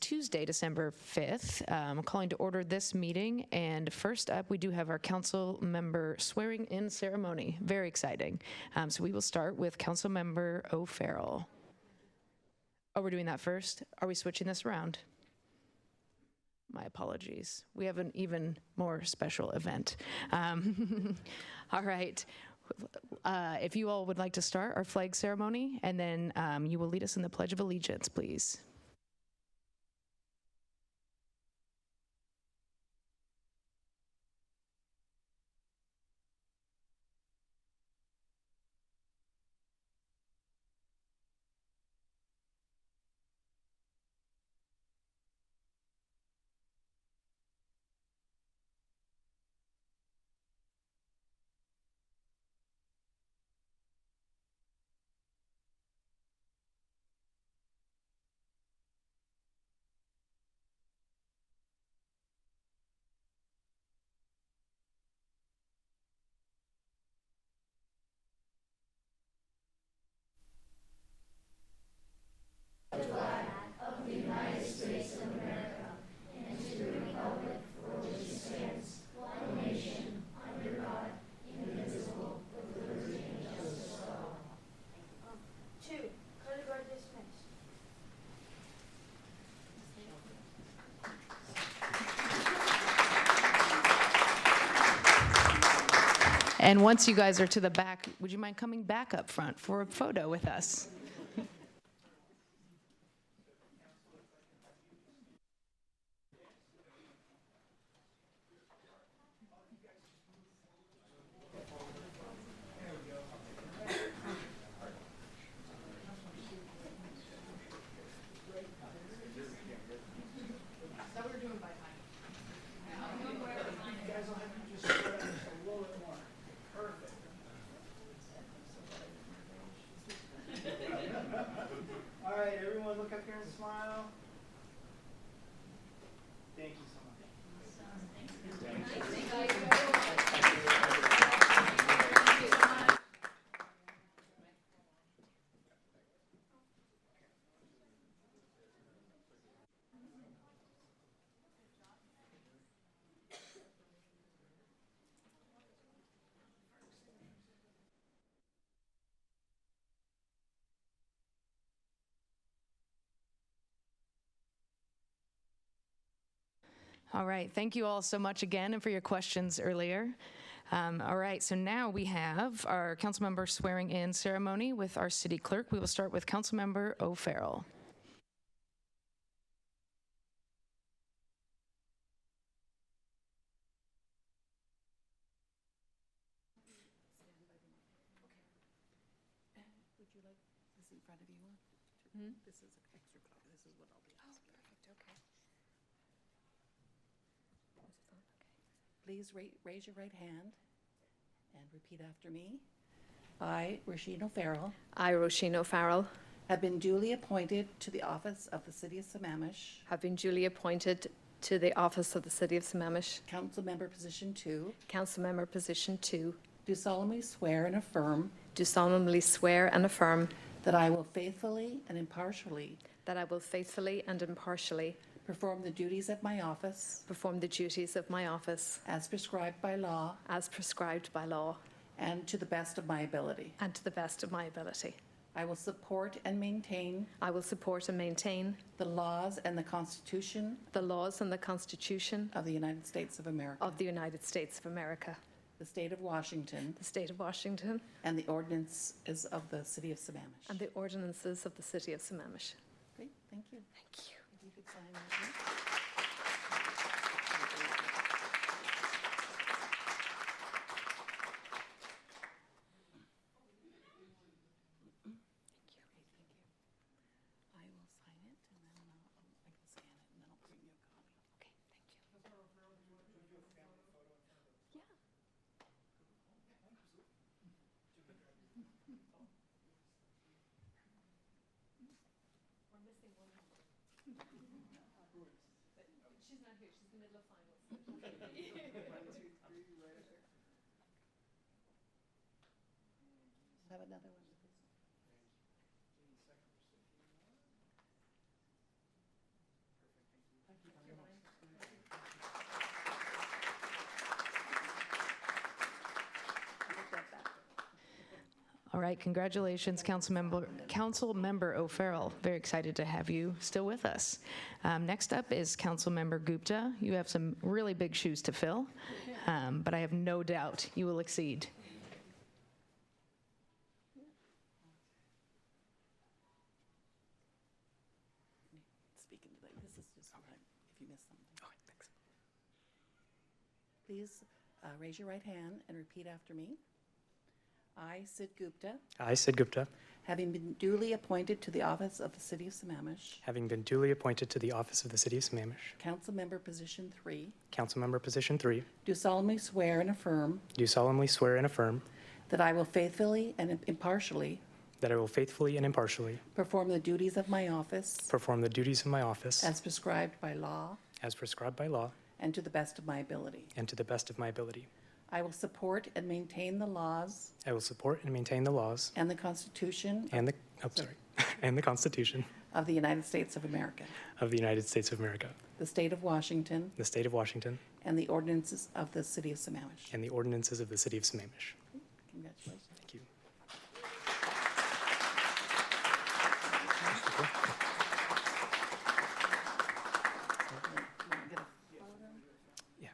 Tuesday, December 5th. I'm calling to order this meeting, and first up, we do have our council member swearing-in ceremony. Very exciting. So we will start with Council Member O'Farrell. Oh, we're doing that first? Are we switching this around? My apologies. We have an even more special event. All right. If you all would like to start our flag ceremony, and then you will lead us in the Pledge of Allegiance, please. And once you guys are to the back, would you mind coming back up front for a photo with us? All right, everyone look up here and smile. Thank you so much. All right, thank you all so much again and for your questions earlier. All right, so now we have our council member swearing in ceremony with our city clerk. We will start with Council Member O'Farrell. Would you like this in front of you? This is an extra copy. This is what I'll be asking. Oh, perfect. Okay. Please raise your right hand and repeat after me. I, Roisin O'Farrell, I, Roisin O'Farrell, have been duly appointed to the office of the City of Sammamish, have been duly appointed to the office of the City of Sammamish, Council Member Position 2, Council Member Position 2, do solemnly swear and affirm do solemnly swear and affirm that I will faithfully and impartially that I will faithfully and impartially perform the duties of my office perform the duties of my office as prescribed by law as prescribed by law and to the best of my ability. and to the best of my ability. I will support and maintain I will support and maintain the laws and the Constitution the laws and the Constitution of the United States of America, of the United States of America, the state of Washington, the state of Washington, and the ordinances of the City of Sammamish. and the ordinances of the City of Sammamish. Great, thank you. Thank you. If you could sign that. I will sign it and then I can scan it and then I'll bring you a copy. Okay, thank you. Yeah. We're missing one member. She's not here. She's in the middle of finals. Have another one. All right, congratulations, Councilmember O'Farrell. Very excited to have you still with us. Next up is Councilmember Gupta. You have some really big shoes to fill, but I have no doubt you will exceed. Speaking to that, this is just if you missed something. Oh, thanks. Please raise your right hand and repeat after me. I, Sid Gupta, I, Sid Gupta, having been duly appointed to the office of the City of Sammamish, having been duly appointed to the office of the City of Sammamish, Council Member Position 3, Councilmember Position 3, do solemnly swear and affirm do solemnly swear and affirm that I will faithfully and impartially that I will faithfully and impartially perform the duties of my office perform the duties of my office as prescribed by law as prescribed by law and to the best of my ability. and to the best of my ability. I will support and maintain the laws I will support and maintain the laws and the Constitution and the and the Constitution of the United States of America, of the United States of America, the state of Washington, the state of Washington, and the ordinances of the City of Sammamish. and the ordinances of the City of Sammamish. Congratulations. Thank you. Yeah.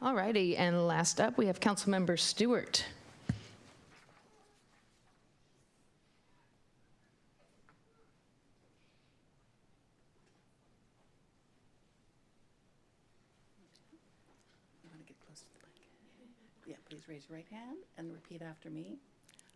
All righty, and last up, we have Councilmember Stewart. You want to get close to the mic? Yeah, please raise your right hand and repeat after me.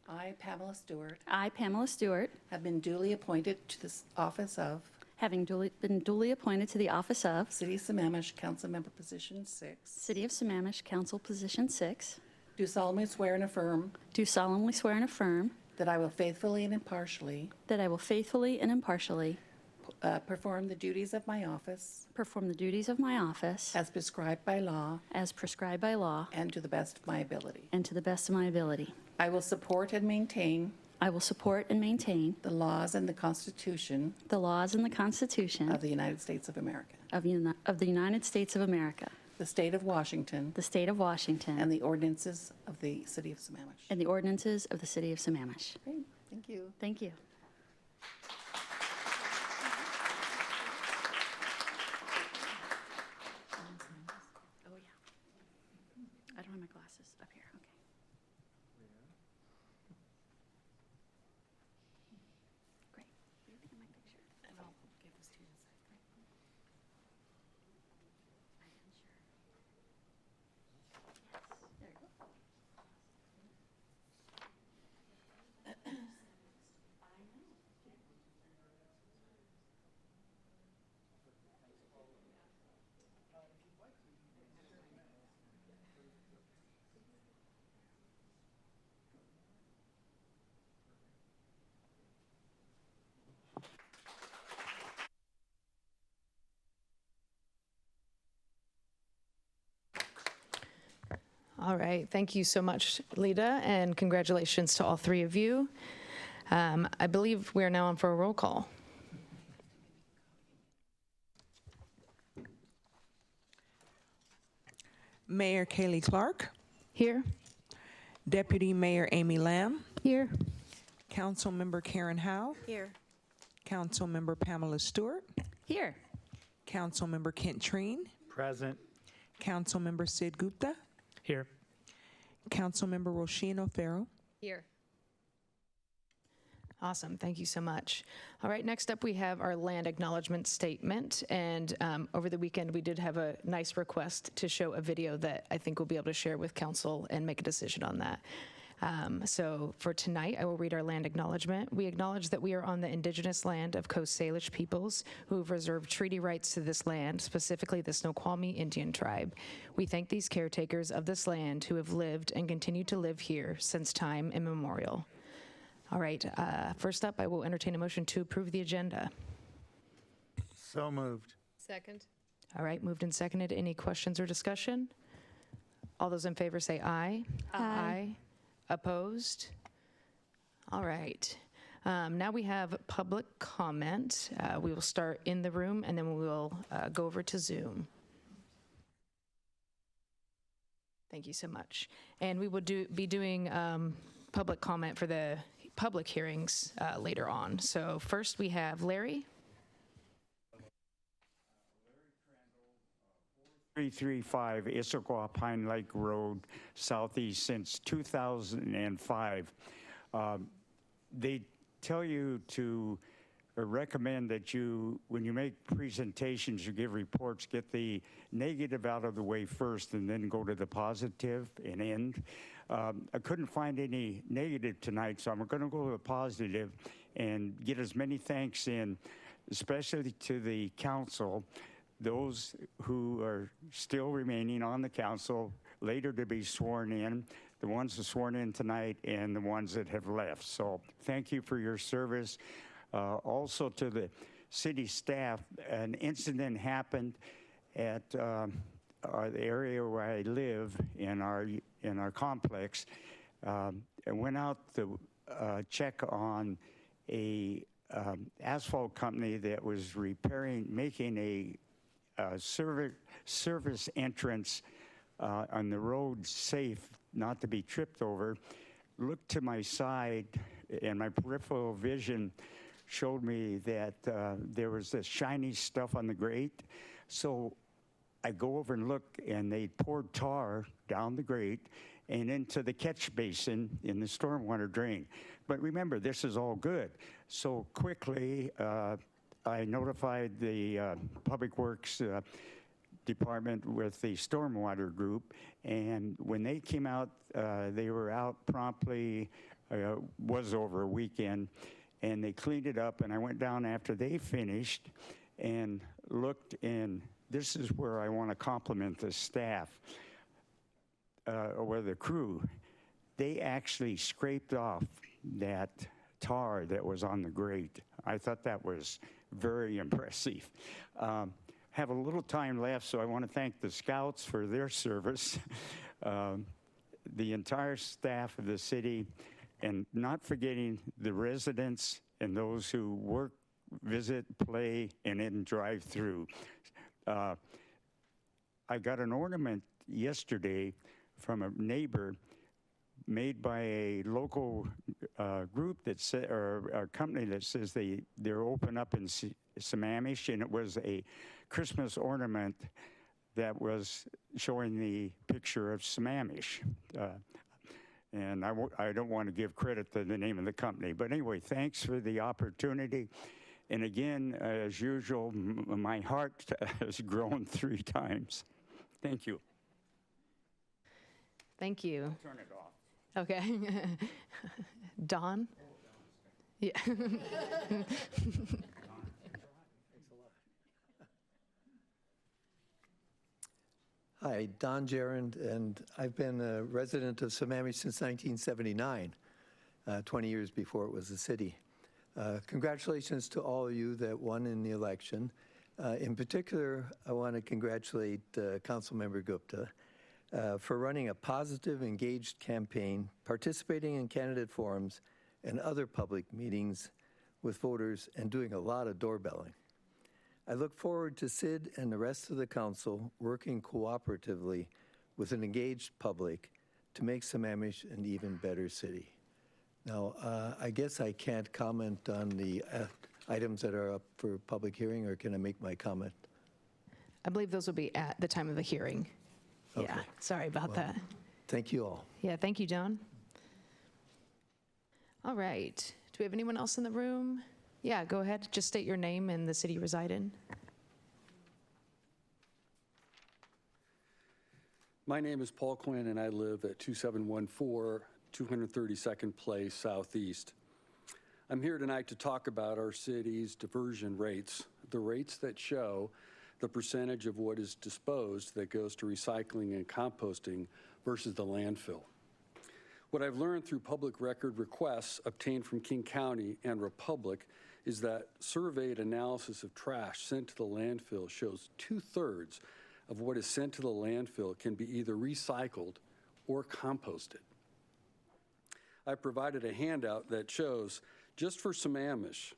I, Pamela Stewart, I, Pamela Stewart, have been duly appointed to this office of having been duly appointed to the office of City of Sammamish Council Member Position 6, City of Sammamish Council Position 6, do solemnly swear and affirm do solemnly swear and affirm that I will faithfully and impartially that I will faithfully and impartially perform the duties of my office perform the duties of my office as prescribed by law as prescribed by law and to the best of my ability. and to the best of my ability. I will support and maintain I will support and maintain the laws and the Constitution the laws and the Constitution of the United States of America, of the United States of America, the state of Washington, the state of Washington, and the ordinances of the City of Sammamish. and the ordinances of the City of Sammamish. Great, thank you. Thank you. Oh, yeah. I don't have my glasses up here, okay. Great. Will you look at my picture? And I'll give this to you in a second. I am sure. Yes, there you go. All right, thank you so much, Lita, and congratulations to all three of you. I believe we are now on for a roll call. Mayor Kaylee Clark, Here? Deputy Mayor Amy Lamb, Here. Councilmember Karen Howe, Here. Councilmember Pamela Stewart, Here. Councilmember Kent Treen, Present. Councilmember Sid Gupta, Here. Councilmember Roisin O'Farrell. Here. Awesome, thank you so much. All right, next up we have our land acknowledgement statement. And over the weekend, we did have a nice request to show a video that I think we'll be able to share with council and make a decision on that. So for tonight, I will read our land acknowledgement. We acknowledge that we are on the indigenous land of Coast Salish peoples who have reserved treaty rights to this land, specifically the Snoqualmie Indian tribe. We thank these caretakers of this land who have lived and continue to live here since time immemorial. All right, first up, I will entertain a motion to approve the agenda. So moved. Second. All right, moved and seconded. Any questions or discussion? All those in favor say aye. Aye. Opposed? All right. Now we have public comment. We will start in the room, and then we will go over to Zoom. Thank you so much. And we will be doing public comment for the public hearings later on. So first we have Larry. 335 Issaquah Pine Lake Road, Southeast, since 2005. They tell you to recommend that you, when you make presentations, you give reports, get the negative out of the way first and then go to the positive and end. I couldn't find any negative tonight, so I'm going to go to the positive and get as many thanks in, especially to the council, those who are still remaining on the council, later to be sworn in, the ones that are sworn in tonight, and the ones that have left. So thank you for your service. Also to the city staff, an incident happened at the area where I live in our complex. I went out to check on a asphalt company that was making a service entrance on the road safe, not to be tripped over. Looked to my side, and my peripheral vision showed me that there was this shiny stuff on the grate. So I go over and look, and they poured tar down the grate and into the catch basin in the stormwater drain. But remember, this is all good. So quickly, I notified the Public Works Department with the stormwater group, and when they came out, they were out promptly, was over a weekend, and they cleaned it up, and I went down after they finished and looked, and this is where I want to compliment the staff, or the crew. They actually scraped off that tar that was on the grate. I thought that was very impressive. Have a little time left, so I want to thank the scouts for their service, the entire staff of the city, and not forgetting the residents and those who work, visit, play, and then drive through. I got an ornament yesterday from a neighbor made by a local group that or a company that says they're open up in Sammamish, and it was a Christmas ornament that was showing the picture of Sammamish. And I don't want to give credit to the name of the company, but anyway, thanks for the opportunity. And again, as usual, my heart has grown 3 times. Thank you. Thank you. Turn it off. Okay. Don? Yeah. Hi, Don Gerund, and I've been a resident of Sammamish since 1979, 20 years before it was a city. Congratulations to all of you that won in the election. In particular, I want to congratulate Councilmember Gupta for running a positive, engaged campaign, participating in candidate forums and other public meetings with voters, and doing a lot of doorbelling. I look forward to Sid and the rest of the council working cooperatively with an engaged public to make Sammamish an even better city. Now, I guess I can't comment on the items that are up for public hearing, or can I make my comment? I believe those will be at the time of the hearing. Okay. Yeah, sorry about that. Thank you all. Yeah, thank you, Don. All right. Do we have anyone else in the room? Yeah, go ahead. Just state your name and the city you reside in. My name is Paul Quinn, and I live at 2714 232nd Place Southeast. I'm here tonight to talk about our city's diversion rates, the rates that show the percentage of what is disposed that goes to recycling and composting versus the landfill. What I've learned through public record requests obtained from King County and Republic is that surveyed analysis of trash sent to the landfill shows 2/3 of what is sent to the landfill can be either recycled or composted. I provided a handout that shows, just for Sammamish,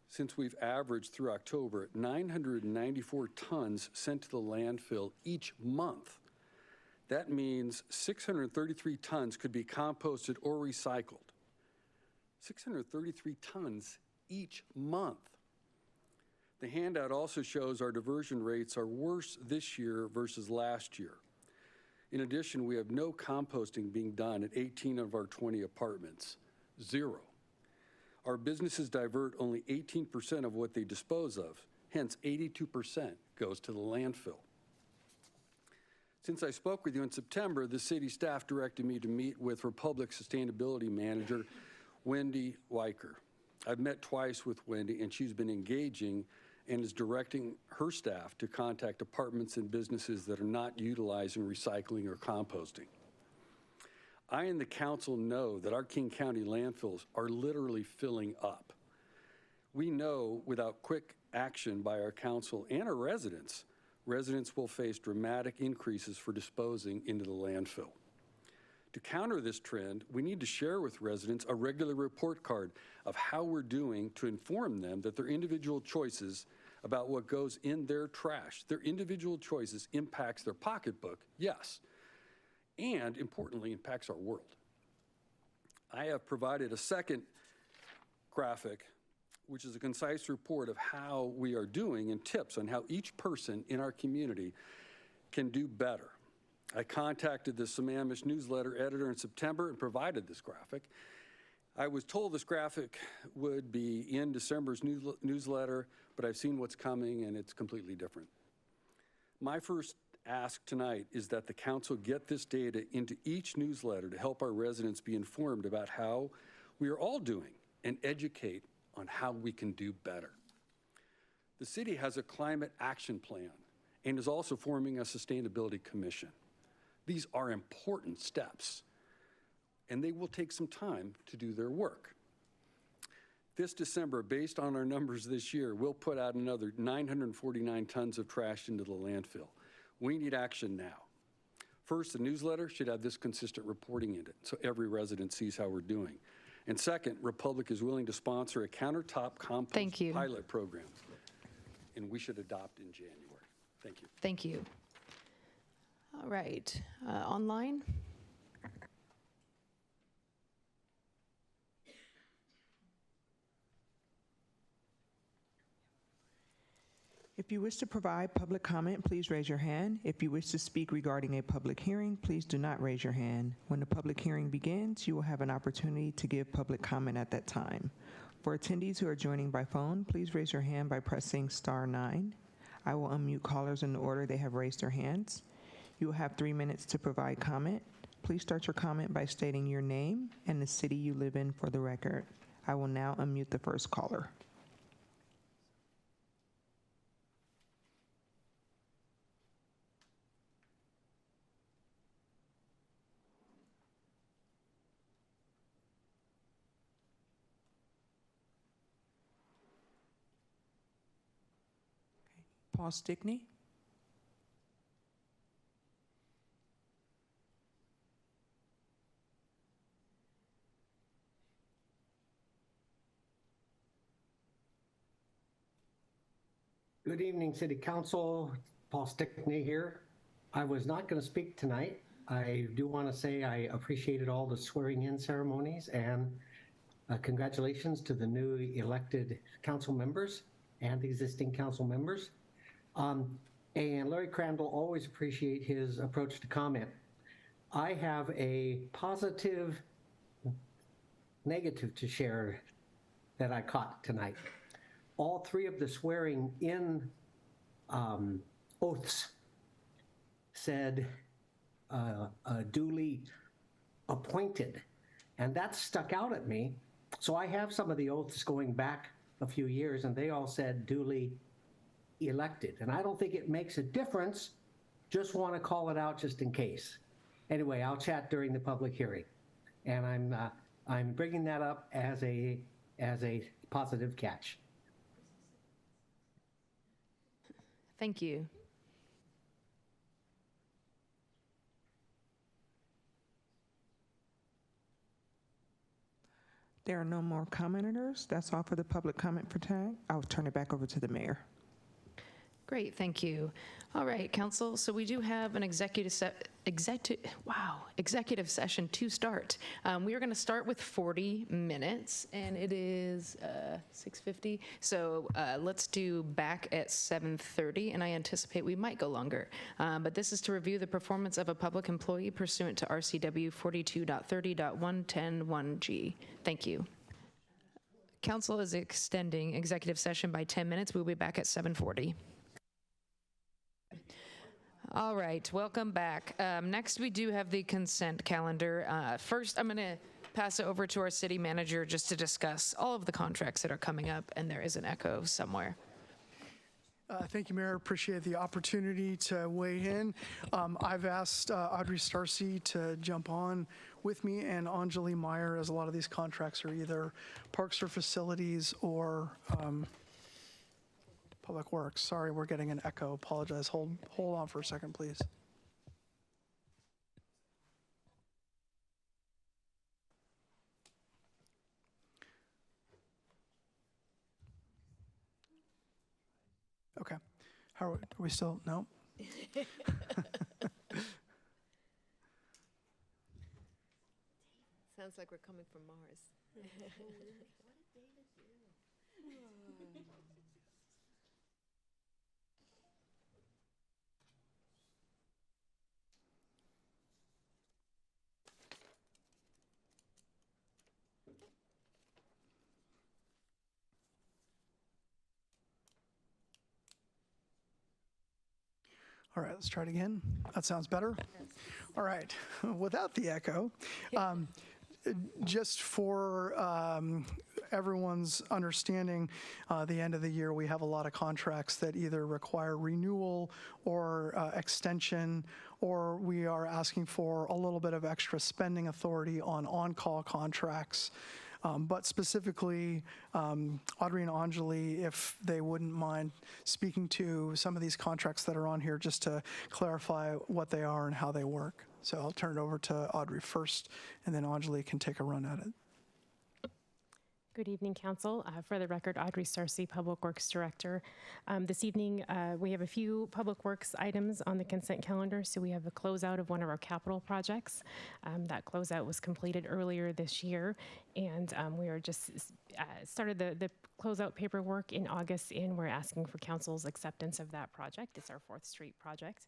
since we've averaged through October 994 tons sent to the landfill each month. That means 633 tons could be composted or recycled. 633 tons each month. The handout also shows our diversion rates are worse this year versus last year. In addition, we have no composting being done at 18 of our 20 apartments. 0. Our businesses divert only 18% of what they dispose of, hence 82% goes to the landfill. Since I spoke with you in September, the city staff directed me to meet with Republic Sustainability Manager Wendy Weicker. I've met twice with Wendy, and she's been engaging and is directing her staff to contact apartments and businesses that are not utilizing recycling or composting. I and the council know that our King County landfills are literally filling up. We know without quick action by our council and our residents will face dramatic increases for disposing into the landfill. To counter this trend, we need to share with residents a regular report card of how we're doing to inform them that their individual choices about what goes in their trash, their individual choices impacts their pocketbook, yes, and importantly impacts our world. I have provided a second graphic, which is a concise report of how we are doing and tips on how each person in our community can do better. I contacted the Sammamish newsletter editor in September and provided this graphic. I was told this graphic would be in December's newsletter, but I've seen what's coming and it's completely different. My first ask tonight is that the council get this data into each newsletter to help our residents be informed about how we are all doing and educate on how we can do better. The city has a climate action plan and is also forming a sustainability commission. These are important steps, and they will take some time to do their work. This December, based on our numbers this year, we'll put out another 949 tons of trash into the landfill. We need action now. First, the newsletter should have this consistent reporting in it, so every resident sees how we're doing. And second, Republic is willing to sponsor a countertop compost pilot program, and we should adopt in January. Thank you. Thank you. All right, online? If you wish to provide public comment, please raise your hand. If you wish to speak regarding a public hearing, please do not raise your hand. When the public hearing begins, you will have an opportunity to give public comment at that time. For attendees who are joining by phone, please raise your hand by pressing *9. I will unmute callers in the order they have raised their hands. You will have 3 minutes to provide comment. Please start your comment by stating your name and the city you live in for the record. I will now unmute the first caller. Paul Stickney. Good evening, City Council. Paul Stickney here. I was not going to speak tonight. I do want to say I appreciated all the swearing-in ceremonies and congratulations to the new elected council members and existing council members. And Larry Crandall, always appreciate his approach to comment. I have a positive, negative to share that I caught tonight. All three of the swearing-in oaths said duly appointed, and that stuck out at me. So I have some of the oaths going back a few years, and they all said duly elected. And I don't think it makes a difference, just want to call it out just in case. Anyway, I'll chat during the public hearing. And I'm bringing that up as a positive catch. Thank you. There are no more commenters. That's all for the public comment for tonight. I'll turn it back over to the mayor. Great, thank you. All right, council, so we do have an executive session to start. We are going to start with 40 minutes, and it is 6:50. So let's do back at 7:30, and I anticipate we might go longer. But this is to review the performance of a public employee pursuant to RCW 42.30.1101G. Thank you. Council is extending executive session by 10 minutes. We'll be back at 7:40. All right, welcome back. Next, we do have the consent calendar. First, I'm going to pass it over to our city manager just to discuss all of the contracts that are coming up, and there is an echo somewhere. Thank you, Mayor. Appreciate the opportunity to weigh in. I've asked Audrey Starcy to jump on with me and Anjali Meyer, as a lot of these contracts are either parks or facilities or Public Works. Sorry, we're getting an echo. Apologize. Hold on for a second, please. Okay. How are we still? No? Sounds like we're coming from Mars. All right, let's try it again. That sounds better. All right, without the echo, just for everyone's understanding, the end of the year, we have a lot of contracts that either require renewal or extension, or we are asking for a little bit of extra spending authority on on-call contracts. But specifically, Audrey and Anjali, if they wouldn't mind speaking to some of these contracts that are on here, just to clarify what they are and how they work. So I'll turn it over to Audrey first, and then Anjali can take a run at it. Good evening, Council. For the record, Audrey Starcy, Public Works Director. This evening, we have a few Public Works items on the consent calendar. So we have a closeout of one of our capital projects. That closeout was completed earlier this year, and we are just started the closeout paperwork in August, and we're asking for Council's acceptance of that project. It's our 4th Street project.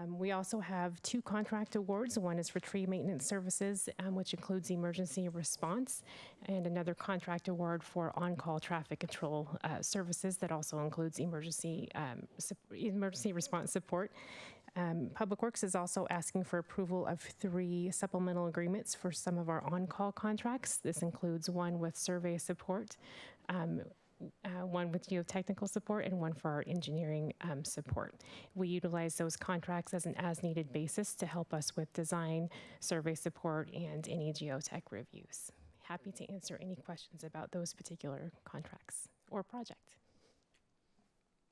We also have 2 contract awards. One is for tree maintenance services, which includes emergency response, and another contract award for on-call traffic control services that also includes emergency response support. Public Works is also asking for approval of 3 supplemental agreements for some of our on-call contracts. This includes one with survey support, one with geotechnical support, and one for our engineering support. We utilize those contracts as an as-needed basis to help us with design, survey support, and any geotech reviews. Happy to answer any questions about those particular contracts or project.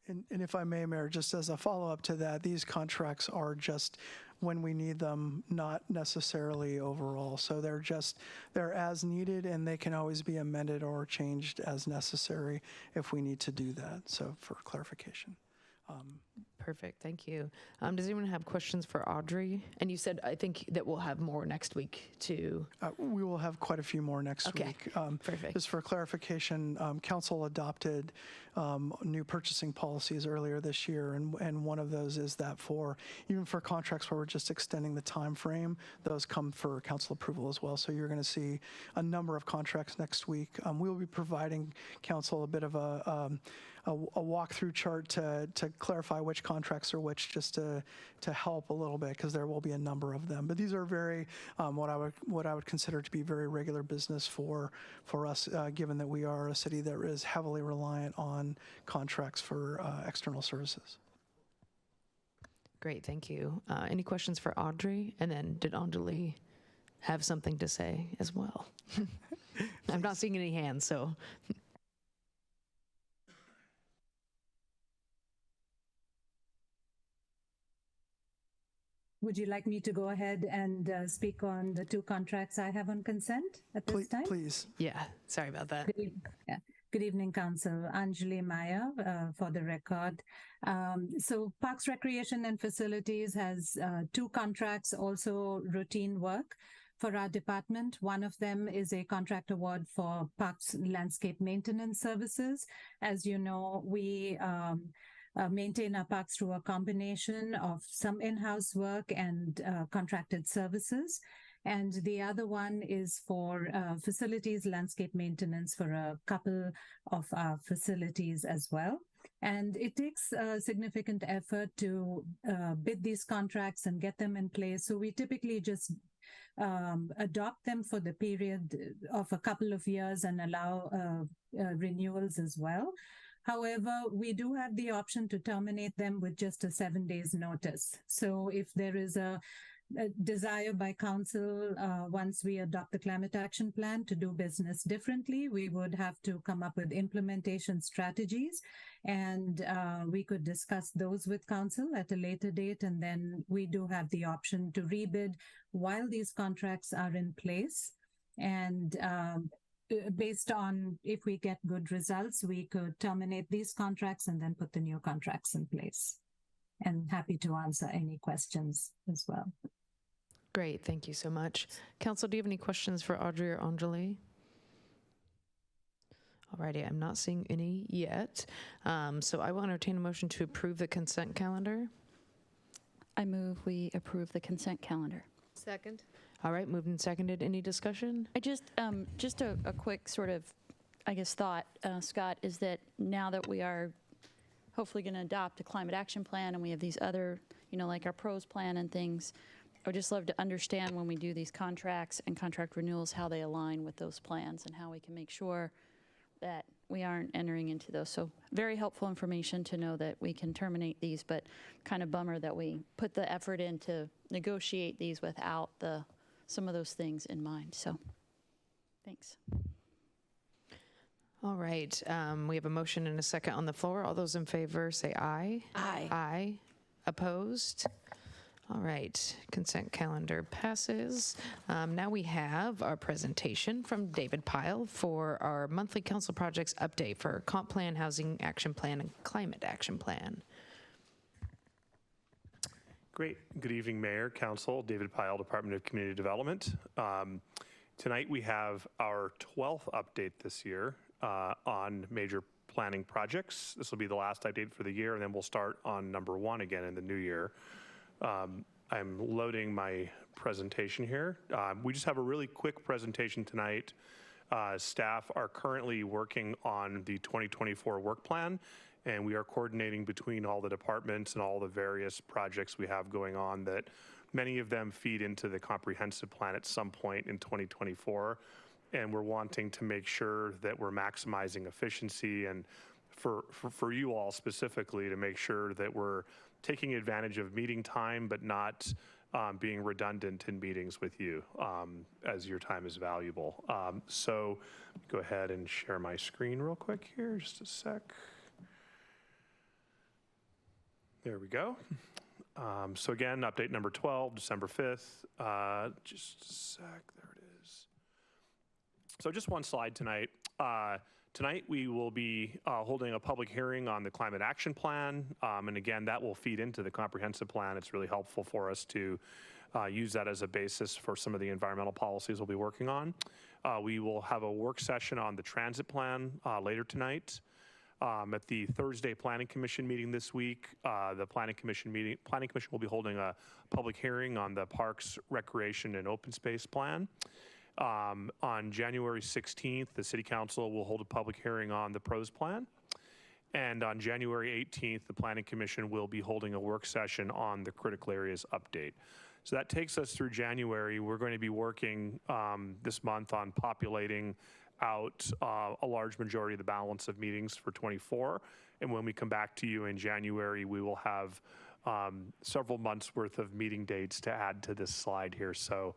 And if I may, Mayor, just as a follow-up to that, these contracts are just when we need them, not necessarily overall. So they're as needed, and they can always be amended or changed as necessary if we need to do that. So for clarification. Perfect, thank you. Does anyone have questions for Audrey? And you said, I think, that we'll have more next week too. We will have quite a few more next week. Perfect. Just for clarification, Council adopted new purchasing policies earlier this year, and one of those is that even for contracts where we're just extending the time frame, those come for Council approval as well. So you're going to see a number of contracts next week. We'll be providing Council a bit of a walkthrough chart to clarify which contracts are which, just to help a little bit, because there will be a number of them. But these are very what I would consider to be very regular business for us, given that we are a city that is heavily reliant on contracts for external services. Great, thank you. Any questions for Audrey? And then did Anjali have something to say as well? I'm not seeing any hands, so. would you like me to go ahead and speak on the two contracts I have on consent at this time? Please. Yeah, sorry about that. Yeah. Good evening, Council. Anjali Maya, for the record. So Parks, Recreation and Facilities has two contracts, also routine work for our department. One of them is a contract award for Parks Landscape Maintenance Services. As you know, we maintain our parks through a combination of some in-house work and contracted services. And the other one is for facilities landscape maintenance for a couple of our facilities as well. And it takes significant effort to bid these contracts and get them in place. So we typically just adopt them for the period of a couple of years and allow renewals as well. However, we do have the option to terminate them with just a 7 days notice. So if there is a desire by council, once we adopt the climate action plan, to do business differently, we would have to come up with implementation strategies, and we could discuss those with council at a later date. And then we do have the option to rebid while these contracts are in place. And based on if we get good results, we could terminate these contracts and then put the new contracts in place. And happy to answer any questions as well. Great, thank you so much. Council, do you have any questions for Audrey or Anjali? Alrighty, I'm not seeing any yet. So I will entertain a motion to approve the consent calendar. I move we approve the consent calendar. Second. All right, moved and seconded. Any discussion? I just a quick sort of, I guess, thought, Scott, is that now that we are hopefully going to adopt a climate action plan and we have these other, like our pros plan and things, I would just love to understand when we do these contracts and contract renewals, how they align with those plans and how we can make sure that we aren't entering into those. So very helpful information to know that we can terminate these, but kind of bummer that we put the effort in to negotiate these without some of those things in mind. So thanks. All right, we have a motion and a second on the floor. All those in favor say aye. Aye. Aye. Opposed? All right, consent calendar passes. Now we have our presentation from David Pyle for our monthly council projects update for Comp Plan, Housing Action Plan, and Climate Action Plan. Great. Good evening, Mayor, Council. David Pyle, Department of Community Development. Tonight we have our 12th update this year on major planning projects. This will be the last update for the year, and then we'll start on number 1 again in the new year. I'm loading my presentation here. We just have a really quick presentation tonight. Staff are currently working on the 2024 work plan, and we are coordinating between all the departments and all the various projects we have going on that many of them feed into the comprehensive plan at some point in 2024. And we're wanting to make sure that we're maximizing efficiency and for you all specifically to make sure that we're taking advantage of meeting time, but not being redundant in meetings with you as your time is valuable. So go ahead and share my screen real quick here, just a sec. There we go. So again, update number 12, December 5th. Just a sec, there it is. So just one slide tonight. Tonight we will be holding a public hearing on the Climate Action Plan. And again, that will feed into the comprehensive plan. It's really helpful for us to use that as a basis for some of the environmental policies we'll be working on. We will have a work session on the transit plan later tonight. At the Thursday Planning Commission meeting this week, the Planning Commission will be holding a public hearing on the Parks, Recreation, and Open Space Plan. On January 16th, the City Council will hold a public hearing on the PROS Plan. And on January 18th, the Planning Commission will be holding a work session on the Critical Areas Update. So that takes us through January. We're going to be working this month on populating out a large majority of the balance of meetings for 24. And when we come back to you in January, we will have several months worth of meeting dates to add to this slide here. So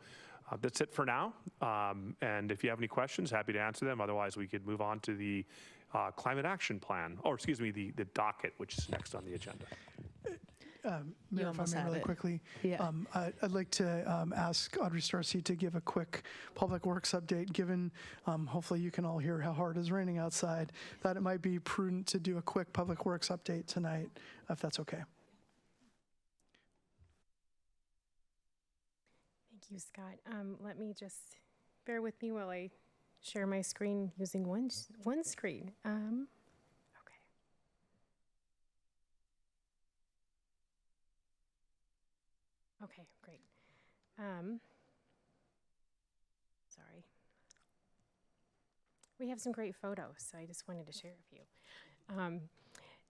that's it for now. And if you have any questions, happy to answer them. Otherwise, we could move on to the Climate Action Plan, or excuse me, the docket, which is next on the agenda. Mayor, if I almost may had really it. quickly. Yeah. I'd like to ask Audrey Starcy to give a quick Public Works update, given hopefully you can all hear how hard it's raining outside, that it might be prudent to do a quick Public Works update tonight, if that's okay. Thank you, Scott. Let me just bear with me while I share my screen using one screen. Okay. Okay, great. Sorry. We have some great photos, so I just wanted to share a few.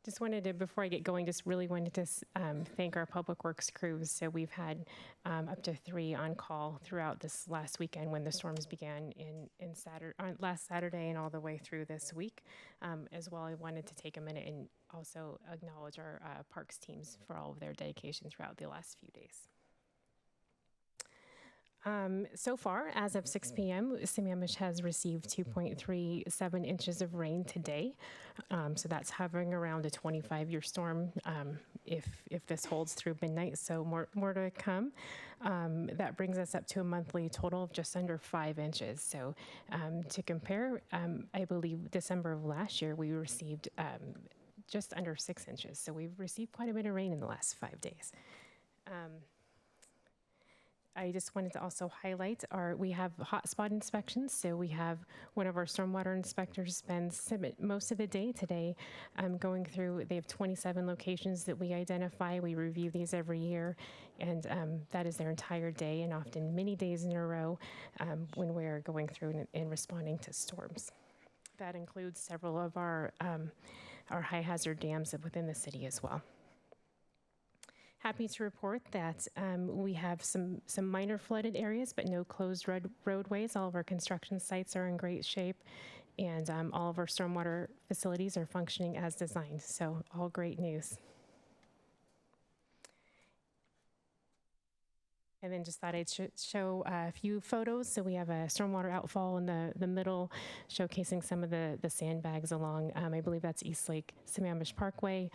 Just wanted to, before I get going, just really wanted to thank our Public Works crews. So we've had up to 3 on call throughout this last weekend when the storms began last Saturday and all the way through this week. As well, I wanted to take a minute and also acknowledge our parks teams for all of their dedication throughout the last few days. So far, as of 6 p.m., Sammamish has received 2.37 inches of rain today. So that's hovering around a 25-year storm if this holds through midnight, so more to come. That brings us up to a monthly total of just under 5 inches. So to compare, I believe December of last year, we received just under 6 inches. So we've received quite a bit of rain in the last 5 days. I just wanted to also highlight we have hotspot inspections. So we have one of our stormwater inspectors spends most of the day today going through. They have 27 locations that we identify. We review these every year, and that is their entire day, and often many days in a row when we're going through and responding to storms. That includes several of our high hazard dams within the city as well. Happy to report that we have some minor flooded areas, but no closed roadways. All of our construction sites are in great shape, and all of our stormwater facilities are functioning as designed. So all great news. And then just thought I'd show a few photos. So we have a stormwater outfall in the middle, showcasing some of the sandbags along, I believe that's Eastlake Sammamish Parkway.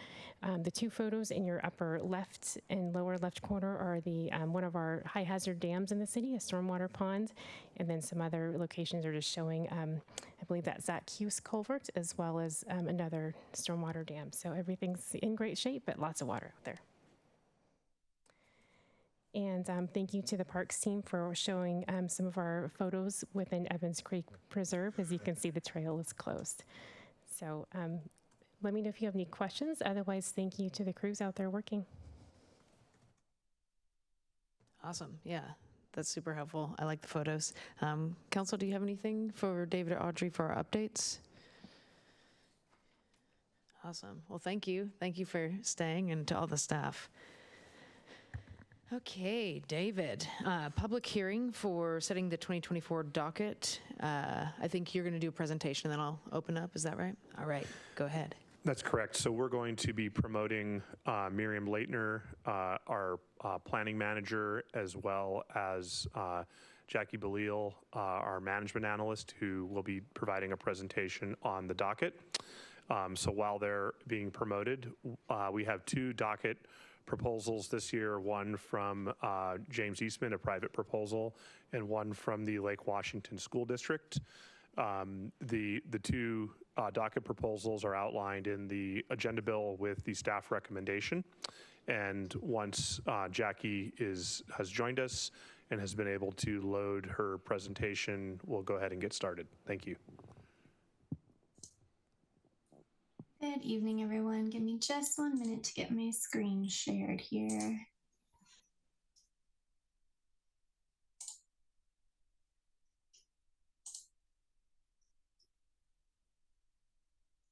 The 2 photos in your upper left and lower left corner are the one of our high hazard dams in the city, a stormwater pond. And then some other locations are just showing, I believe that's Zach Hughes Culvert, as well as another stormwater dam. So everything's in great shape, but lots of water out there. And thank you to the Parks team for showing some of our photos within Evans Creek Preserve. As you can see, the trail is closed. So let me know if you have any questions. Otherwise, thank you to the crews out there working. Awesome. Yeah, that's super helpful. I like the photos. Council, do you have anything for David or Audrey for our updates? Awesome. Well, thank you. Thank you for staying, and to all the staff. Okay, David, public hearing for setting the 2024 docket. I think you're going to do a presentation, then I'll open up. Is that right? All right, go ahead. That's correct. So we're going to be promoting Miriam Leitner, our planning manager, as well as Jackie Belil, our management analyst, who will be providing a presentation on the docket. So while they're being promoted, we have 2 docket proposals this year, one from James Eastman, a private proposal, and one from the Lake Washington School District. The 2 docket proposals are outlined in the agenda bill with the staff recommendation. And once Jackie has joined us and has been able to load her presentation, we'll go ahead and get started. Thank you. Good evening, everyone. Give me just 1 minute to get my screen shared here.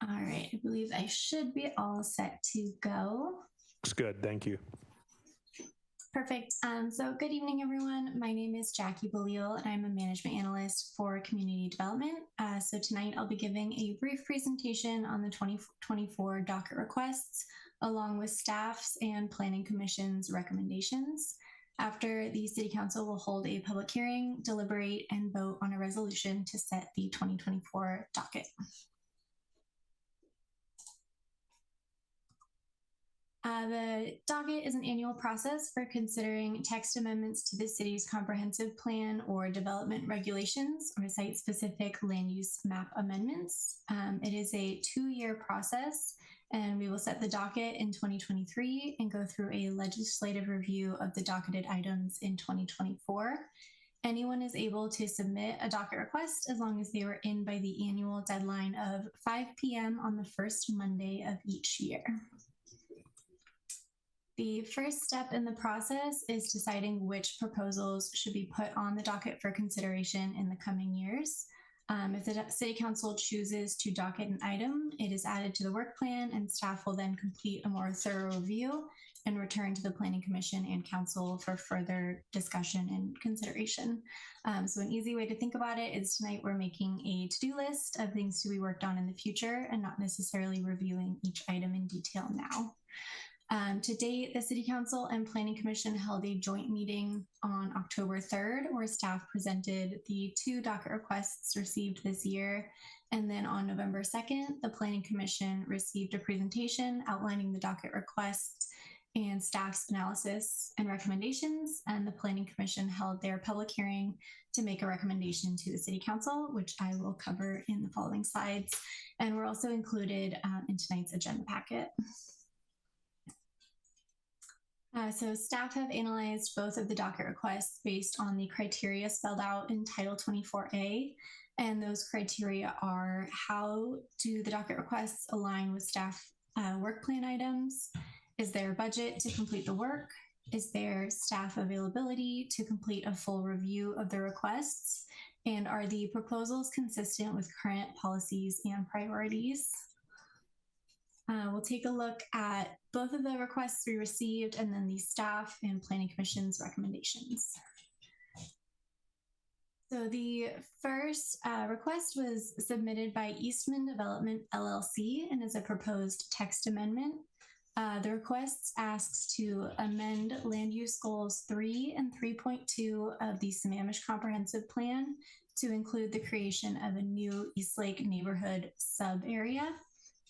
All right, I believe I should be all set to go. Looks good. Thank you. Perfect. So good evening, everyone. My name is Jackie Belil, and I'm a management analyst for community development. So tonight I'll be giving a brief presentation on the 2024 docket requests, along with staff's and planning commission's recommendations. After, the City Council will hold a public hearing, deliberate, and vote on a resolution to set the 2024 docket. The docket is an annual process for considering text amendments to the city's comprehensive plan or development regulations or site-specific land use map amendments. It is a 2-year process, and we will set the docket in 2023 and go through a legislative review of the docketed items in 2024. Anyone is able to submit a docket request as long as they were in by the annual deadline of 5 p.m. on the first Monday of each year. The first step in the process is deciding which proposals should be put on the docket for consideration in the coming years. If the City Council chooses to docket an item, it is added to the work plan, and staff will then complete a more thorough review and return to the Planning Commission and Council for further discussion and consideration. So an easy way to think about it is tonight we're making a to-do list of things to be worked on in the future and not necessarily reviewing each item in detail now. To date, the City Council and Planning Commission held a joint meeting on October 3rd, where staff presented the 2 docket requests received this year. And then on November 2nd, the Planning Commission received a presentation outlining the docket requests and staff's analysis and recommendations. And the Planning Commission held their public hearing to make a recommendation to the City Council, which I will cover in the following slides. And we're also included in tonight's agenda packet. So staff have analyzed both of the docket requests based on the criteria spelled out in Title 24A. And those criteria are: how do the docket requests align with staff work plan items? Is there a budget to complete the work? Is there staff availability to complete a full review of the requests? And are the proposals consistent with current policies and priorities? We'll take a look at both of the requests we received and then the staff and Planning Commission's recommendations. So the first request was submitted by Eastman Development LLC and is a proposed text amendment. The request asks to amend land use goals 3 and 3.2 of the Sammamish Comprehensive Plan to include the creation of a new Eastlake neighborhood sub area.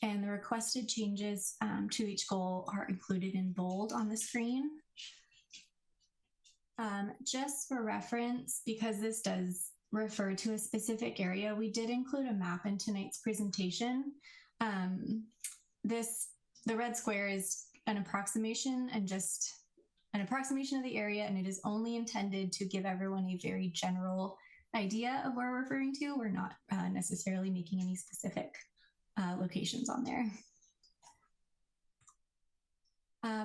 And the requested changes to each goal are included in bold on the screen. Just for reference, because this does refer to a specific area, we did include a map in tonight's presentation. The red square is an approximation and just an approximation of the area, and it is only intended to give everyone a very general idea of where we're referring to. We're not necessarily making any specific locations on there.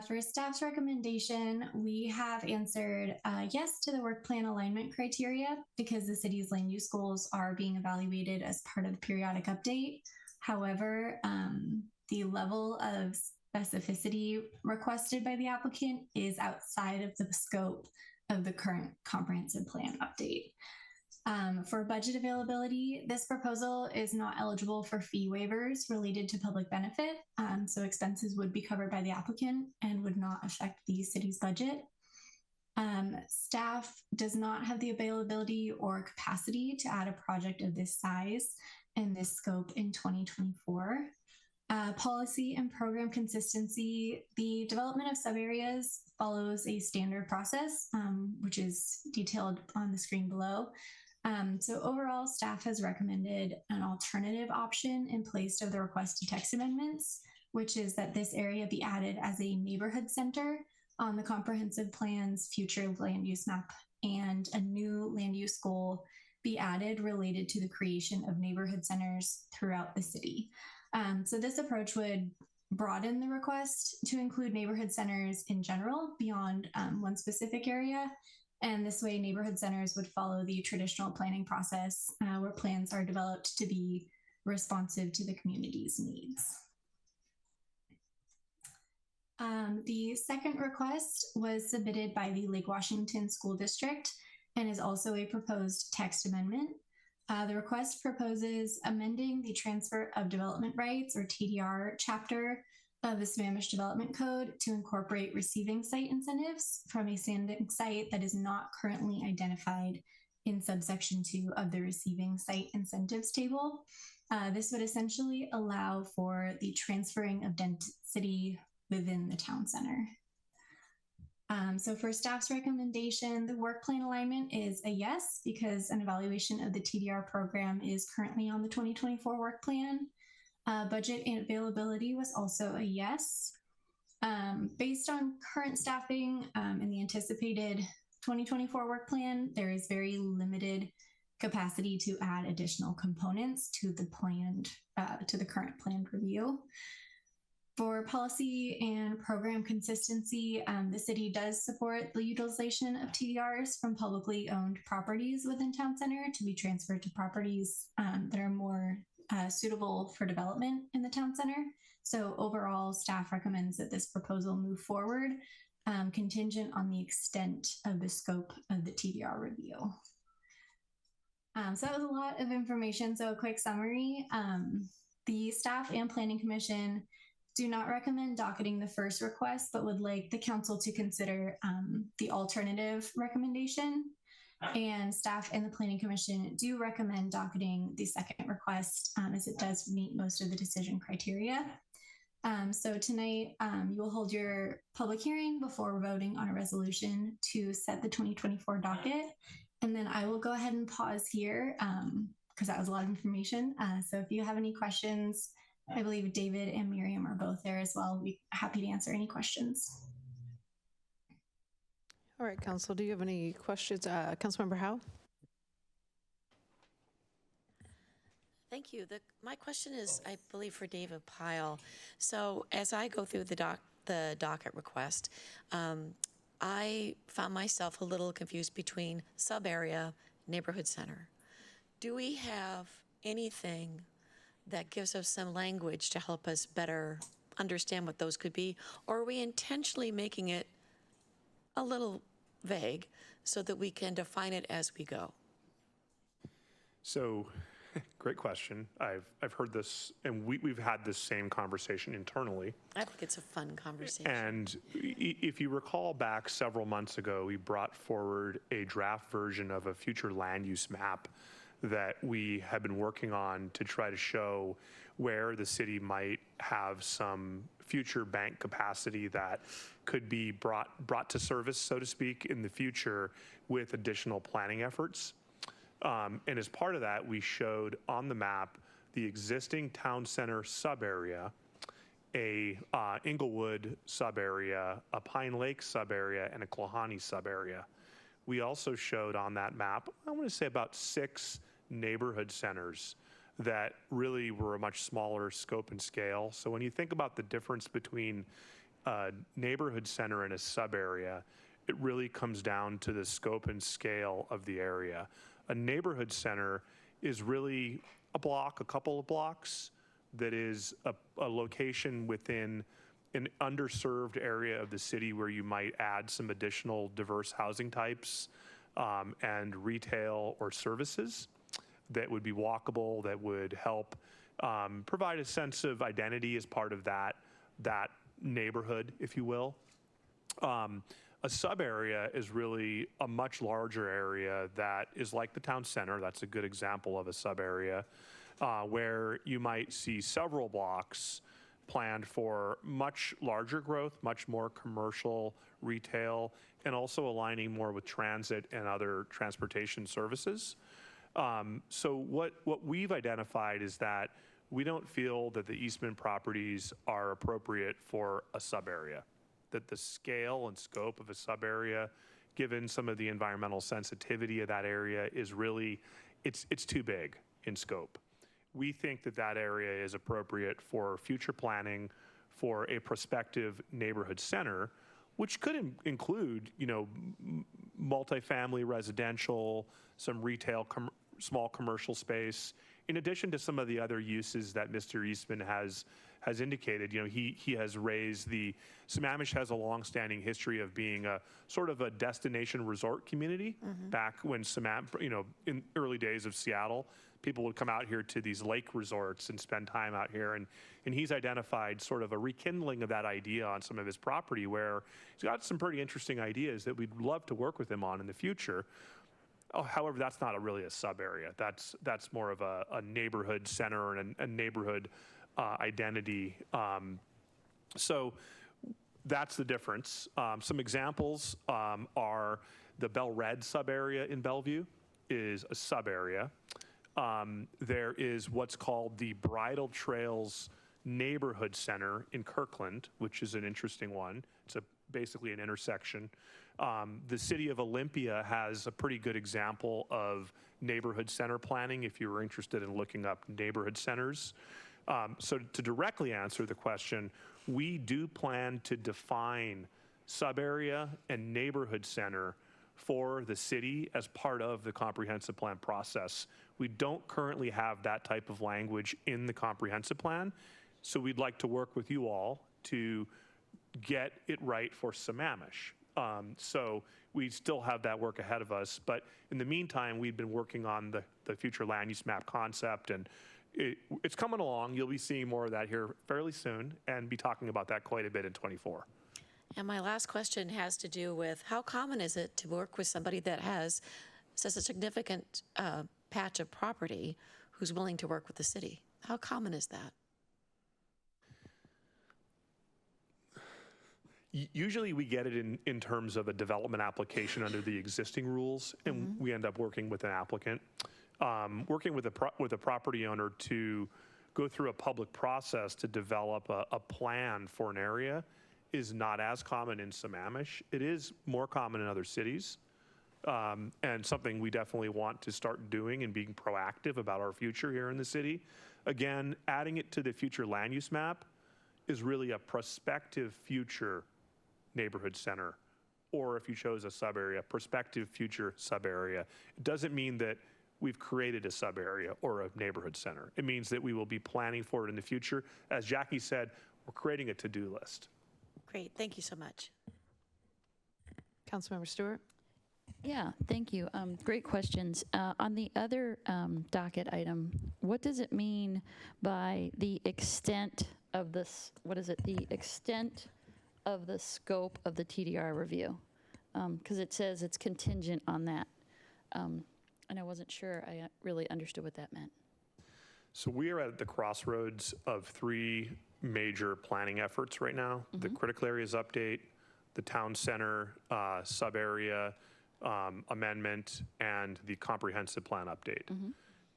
For staff's recommendation, we have answered yes to the work plan alignment criteria because the city's land use goals are being evaluated as part of the periodic update. However, the level of specificity requested by the applicant is outside of the scope of the current comprehensive plan update. For budget availability, this proposal is not eligible for fee waivers related to public benefit, so expenses would be covered by the applicant and would not affect the city's budget. Staff does not have the availability or capacity to add a project of this size and this scope in 2024. Policy and program consistency. The development of subareas follows a standard process, which is detailed on the screen below. So overall, staff has recommended an alternative option in place of the requested text amendments, which is that this area be added as a neighborhood center on the comprehensive plan's future land use map, and a new land use goal be added related to the creation of neighborhood centers throughout the city. So this approach would broaden the request to include neighborhood centers in general beyond one specific area. And this way, neighborhood centers would follow the traditional planning process where plans are developed to be responsive to the community's needs. The second request was submitted by the Lake Washington School District and is also a proposed text amendment. The request proposes amending the Transfer of Development Rights, or TDR, chapter of the Sammamish Development Code to incorporate receiving site incentives from a standing site that is not currently identified in subsection 2 of the receiving site incentives table. This would essentially allow for the transferring of density within the town center. So for staff's recommendation, the work plan alignment is a yes, because an evaluation of the TDR program is currently on the 2024 work plan. Budget and availability was also a yes. Based on current staffing and the anticipated 2024 work plan, there is very limited capacity to add additional components to the current planned review. For policy and program consistency, the city does support the utilization of TDRs from publicly owned properties within town center to be transferred to properties that are more suitable for development in the town center. So overall, staff recommends that this proposal move forward, contingent on the extent of the scope of the TDR review. So that was a lot of information. So a quick summary, the staff and planning commission do not recommend docketing the first request, but would like the council to consider the alternative recommendation. And staff and the planning commission do recommend docketing the second request, as it does meet most of the decision criteria. So tonight you will hold your public hearing before voting on a resolution to set the 2024 docket. And then I will go ahead and pause here because that was a lot of information. So if you have any questions, I believe David and Miriam are both there as well. We'll be happy to answer any questions. All right, Council, do you have any questions? Councilmember Howe? Thank you. My question is, I believe, for David Pyle. So as I go through the docket request, I found myself a little confused between sub-area, neighborhood center. Do we have anything that gives us some language to help us better understand what those could be? Or are we intentionally making it a little vague so that we can define it as we go? So, great question. I've heard this, and we've had this same conversation internally. I think it's a fun conversation. And if you recall back several months ago, we brought forward a draft version of a future land use map that we have been working on to try to show where the city might have some future bank capacity that could be brought to service, so to speak, in the future with additional planning efforts. And as part of that, we showed on the map the existing town center sub-area, a Inglewood sub-area, a Pine Lake sub-area, and a Klahani sub-area. We also showed on that map, I want to say about 6 neighborhood centers that really were a much smaller scope and scale. So when you think about the difference between a neighborhood center and a sub-area, it really comes down to the scope and scale of the area. A neighborhood center is really a block, a couple of blocks, that is a location within an underserved area of the city where you might add some additional diverse housing types and retail or services that would be walkable, that would help provide a sense of identity as part of that neighborhood, if you will. A sub-area is really a much larger area that is like the town center. That's a good example of a sub-area where you might see several blocks planned for much larger growth, much more commercial, retail, and also aligning more with transit and other transportation services. So what we've identified is that we don't feel that the Eastman properties are appropriate for a sub-area, that the scale and scope of a sub-area, given some of the environmental sensitivity of that area, is really, it's too big in scope. We think that that area is appropriate for future planning for a prospective neighborhood center, which could include, multifamily residential, some retail, small commercial space, in addition to some of the other uses that Mr. Eastman has indicated. He has raised Sammamish has a long-standing history of being a sort of a destination resort community. Back when in early days of Seattle, people would come out here to these lake resorts and spend time out here. And he's identified sort of a rekindling of that idea on some of his property, where he's got some pretty interesting ideas that we'd love to work with him on in the future. However, that's not really a sub-area. That's more of a neighborhood center and a neighborhood identity. So that's the difference. Some examples are the Bell Red sub-area in Bellevue is a sub-area. There is what's called the Bridle Trails Neighborhood Center in Kirkland, which is an interesting one. It's basically an intersection. The city of Olympia has a pretty good example of neighborhood center planning if you were interested in looking up neighborhood centers. So to directly answer the question, we do plan to define sub-area and neighborhood center for the city as part of the comprehensive plan process. We don't currently have that type of language in the comprehensive plan, so we'd like to work with you all to get it right for Sammamish. So we still have that work ahead of us, but in the meantime, we've been working on the future land use map concept, and it's coming along. You'll be seeing more of that here fairly soon and be talking about that quite a bit in '24. And my last question has to do with how common is it to work with somebody that has such a significant patch of property who's willing to work with the city? How common is that? Usually we get it in terms of a development application under the existing rules, and we end up working with an applicant. Working with a property owner to go through a public process to develop a plan for an area is not as common in Sammamish. It is more common in other cities, and something we definitely want to start doing and being proactive about our future here in the city. Again, adding it to the future land use map is really a prospective future neighborhood center, or if you chose a sub-area, prospective future sub-area. It doesn't mean that we've created a sub-area or a neighborhood center. It means that we will be planning for it in the future. As Jackie said, we're creating a to-do list. Great, thank you so much. Councilmember Stewart? Yeah, thank you. Great questions. On the other docket item, what does it mean by the extent of this, what is it, the extent of the scope of the TDR review? Because it says it's contingent on that. And I wasn't sure I really understood what that meant. So we are at the crossroads of three major planning efforts right now. The critical areas update, the town center sub-area amendment, and the comprehensive plan update.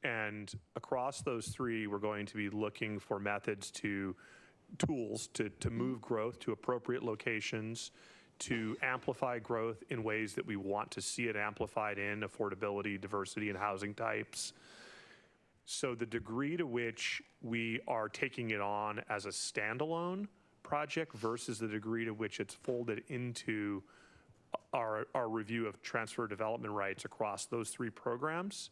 And across those three, we're going to be looking for methods tools to move growth to appropriate locations, to amplify growth in ways that we want to see it amplified in affordability, diversity, and housing types. So the degree to which we are taking it on as a standalone project versus the degree to which it's folded into our review of transfer development rights across those three programs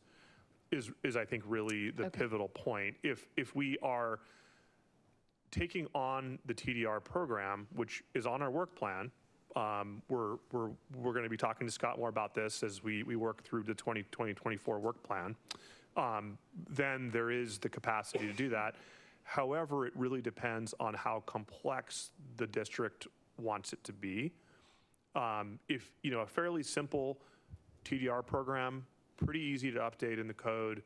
is I think really the pivotal point. If we are taking on the TDR program, which is on our work plan, we're going to be talking to Scott more about this as we work through the 2024 work plan. Then there is the capacity to do that. However, it really depends on how complex the district wants it to be. If, a fairly simple TDR program, pretty easy to update in the code,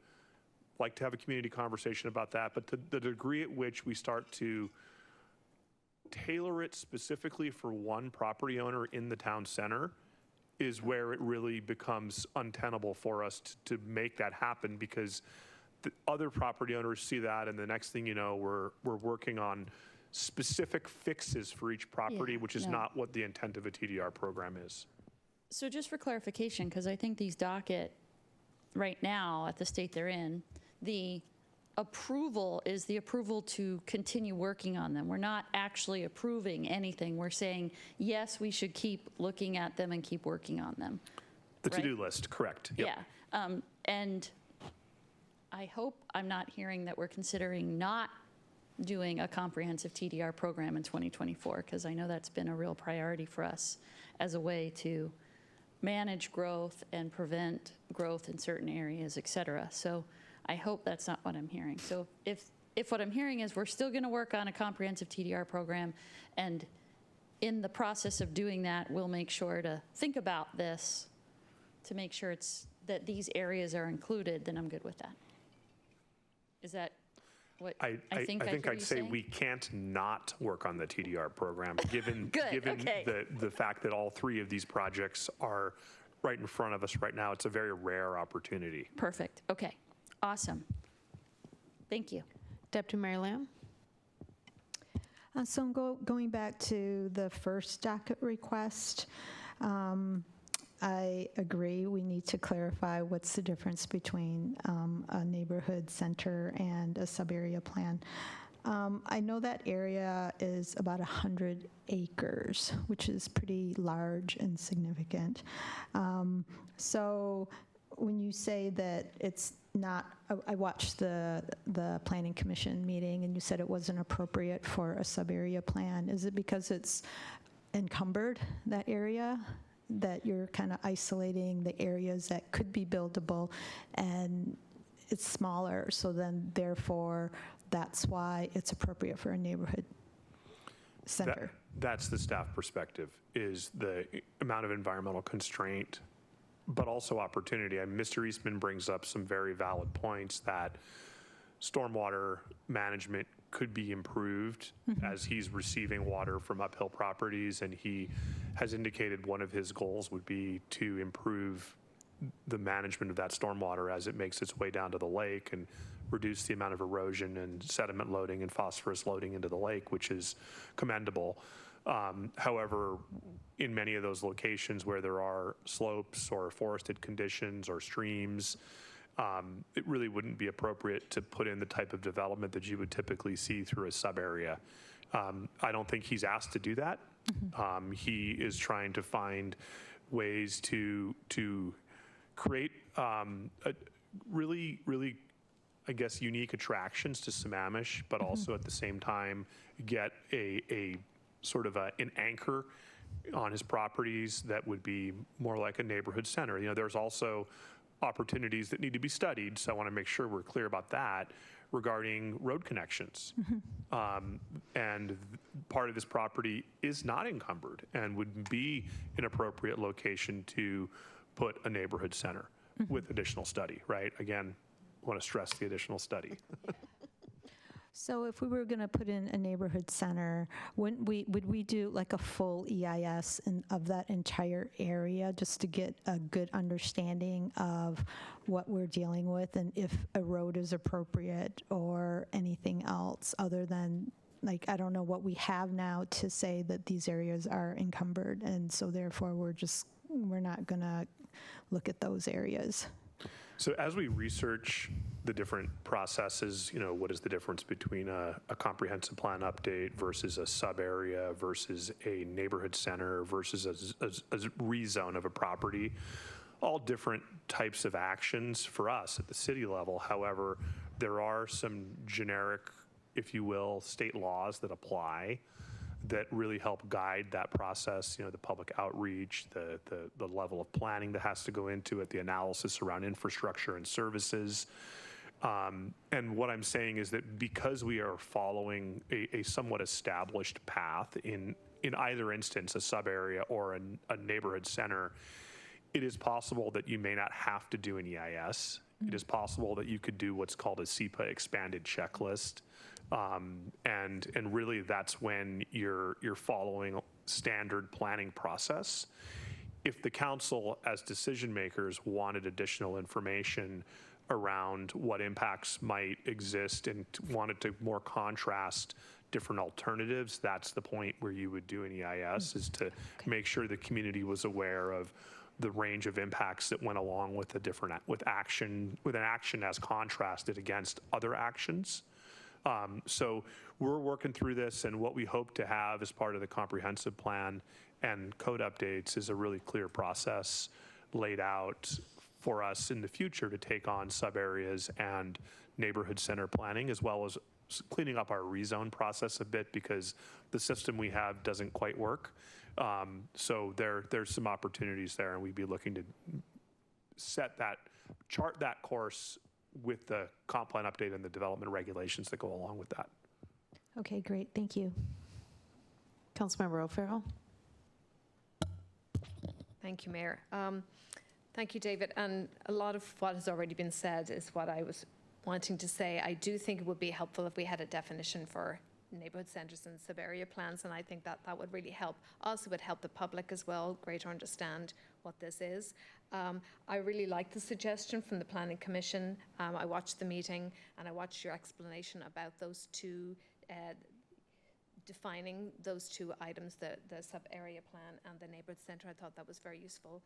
like to have a community conversation about that, but the degree at which we start to tailor it specifically for one property owner in the town center is where it really becomes untenable for us to make that happen, because the other property owners see that, and the next thing you know, we're working on specific fixes for each property, which is not what the intent of a TDR program is. So just for clarification, because I think these docket right now at the state they're in, the approval is the approval to continue working on them. We're not actually approving anything. We're saying, yes, we should keep looking at them and keep working on them. The to-do list, correct. Yep. Yeah. And I hope I'm not hearing that we're considering not doing a comprehensive TDR program in 2024, because I know that's been a real priority for us as a way to manage growth and prevent growth in certain areas, et cetera. So I hope that's not what I'm hearing. So if what I'm hearing is we're still going to work on a comprehensive TDR program, and in the process of doing that, we'll make sure to think about this to make sure that these areas are included, then I'm good with that. Is that? what I think I'd say we can't not work on the TDR program, given okay. the fact that all three of these projects are right in front of us right now. It's a very rare opportunity. Perfect. Okay. Awesome. Thank you. Deputy Mayor Lamb? So going back to the first docket request, I agree we need to clarify what's the difference between a neighborhood center and a sub-area plan. I know that area is about 100 acres, which is pretty large and significant. So when you say that it's not, I watched the Planning Commission meeting and you said it wasn't appropriate for a sub-area plan. Is it because it's encumbered, that area, that you're kind of isolating the areas that could be buildable and it's smaller, so then therefore that's why it's appropriate for a neighborhood center? That's the staff perspective, is the amount of environmental constraint, but also opportunity. And Mr. Eastman brings up some very valid points that stormwater management could be improved as he's receiving water from uphill properties, and he has indicated one of his goals would be to improve the management of that stormwater as it makes its way down to the lake and reduce the amount of erosion and sediment loading and phosphorus loading into the lake, which is commendable. However, in many of those locations where there are slopes or forested conditions or streams, it really wouldn't be appropriate to put in the type of development that you would typically see through a sub-area. I don't think he's asked to do that. He is trying to find ways to create really, I guess, unique attractions to Sammamish, but also at the same time get a sort of an anchor on his properties that would be more like a neighborhood center. You know, there's also opportunities that need to be studied, so I want to make sure we're clear about that regarding road connections. And part of this property is not encumbered and would be an appropriate location to put a neighborhood center with additional study, right? Again, I want to stress the additional study. So if we were going to put in a neighborhood center, would we do like a full EIS of that entire area just to get a good understanding of what we're dealing with and if a road is appropriate or anything else other than, like, I don't know what we have now to say that these areas are encumbered, and so therefore we're not going to look at those areas. So as we research the different processes, you know, what is the difference between a comprehensive plan update versus a sub-area versus a neighborhood center versus a rezone of a property, all different types of actions for us at the city level. However, there are some generic, if you will, state laws that apply that really help guide that process, you know, the public outreach, the level of planning that has to go into it, the analysis around infrastructure and services. And what I'm saying is that because we are following a somewhat established path in either instance, a sub-area or a neighborhood center, it is possible that you may not have to do an EIS. It is possible that you could do what's called a SEPA expanded checklist. And really that's when you're following standard planning process. If the council as decision makers wanted additional information around what impacts might exist and wanted to more contrast different alternatives, that's the point where you would do an EIS, is to make sure the community was aware of the range of impacts that went along with with an action as contrasted against other actions. So we're working through this, and what we hope to have as part of the comprehensive plan and code updates is a really clear process laid out for us in the future to take on sub-areas and neighborhood center planning, as well as cleaning up our rezone process a bit because the system we have doesn't quite work. So there's some opportunities there, and we'd be looking to chart that course with the comp plan update and the development regulations that go along with that. Okay, great. Thank you. Councilmember O'Farrell. Thank you, Mayor. Thank you, David. And a lot of what has already been said is what I was wanting to say, I do think it would be helpful if we had a definition for neighborhood centers and sub-area plans, and I think that that would really help. Also would help the public as well, greater understand what this is. I really like the suggestion from the Planning Commission. I watched the meeting and I watched your explanation about those two, defining those two items, the sub-area plan and the neighborhood center. I thought that was very useful.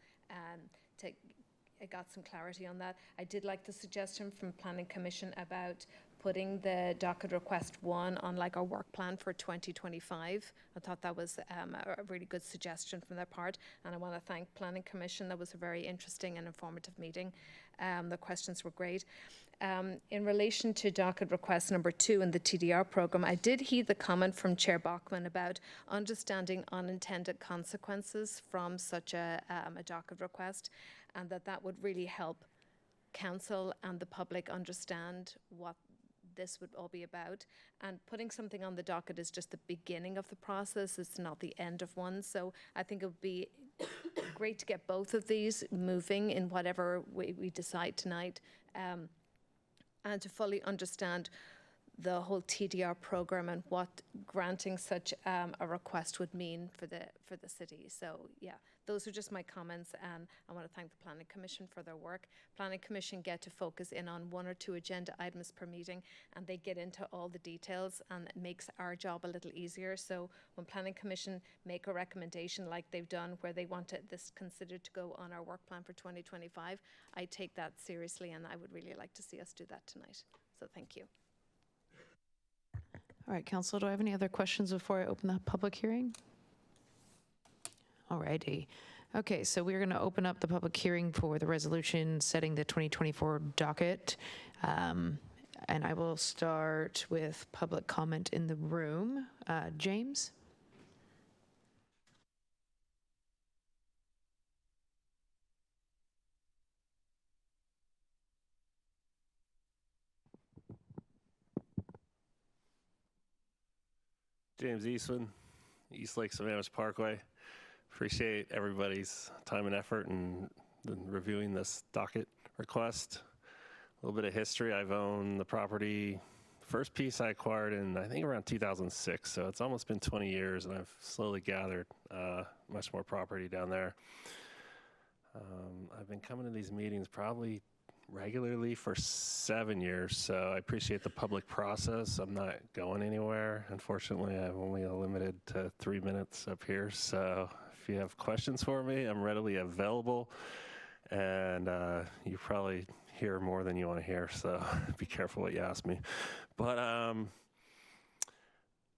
I got some clarity on that. I did like the suggestion from Planning Commission about putting the docket request 1 on like our work plan for 2025. I thought that was a really good suggestion from their part, and I want to thank Planning Commission. That was a very interesting and informative meeting. The questions were great. In relation to docket request number 2 in the TDR program, I did heed the comment from Chair Bachman about understanding unintended consequences from such a docket request, and that would really help council and the public understand what this would all be about. And putting something on the docket is just the beginning of the process. It's not the end of one. So I think it would be great to get both of these moving in whatever way we decide tonight, and to fully understand the whole TDR program and what granting such a request would mean for the city. So yeah, those are just my comments, and I want to thank the Planning Commission for their work. Planning Commission get to focus in on 1 or 2 agenda items per meeting, and they get into all the details, and it makes our job a little easier. So when Planning Commission make a recommendation like they've done, where they want this considered to go on our work plan for 2025, I take that seriously, and I would really like to see us do that tonight. So thank you. All right, Council, do I have any other questions before I open the public hearing? All righty. Okay, so we're going to open up the public hearing for the resolution setting the 2024 docket. And I will start with public comment in the room. James? James Eastman, East Lake Sammamish Parkway. Appreciate everybody's time and effort in reviewing this docket request. A little bit of history. I've owned the property, first piece I acquired in, I think, around 2006. So it's almost been 20 years, and I've slowly gathered much more property down there. I've been coming to these meetings probably regularly for 7 years, so I appreciate the public process. I'm not going anywhere. Unfortunately, I'm only limited to 3 minutes up here, so if you have questions for me, I'm readily available, and you probably hear more than you want to hear, so be careful what you ask me. But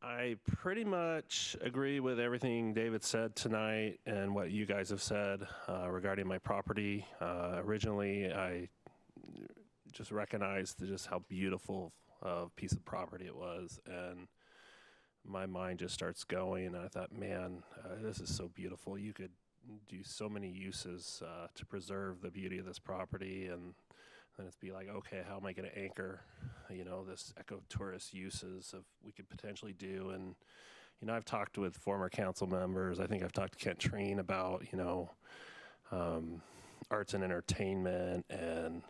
I pretty much agree with everything David said tonight and what you guys have said regarding my property. Originally, I just recognized just how beautiful a piece of property it was, and my mind just starts going, and I thought, man, this is so beautiful. You could do so many uses to preserve the beauty of this property, and then it's be like, okay, how am I going to anchor, this ecotourist uses of we could potentially do? And, I've talked with former council members. I think I've talked to Kent Treen about, arts and entertainment, and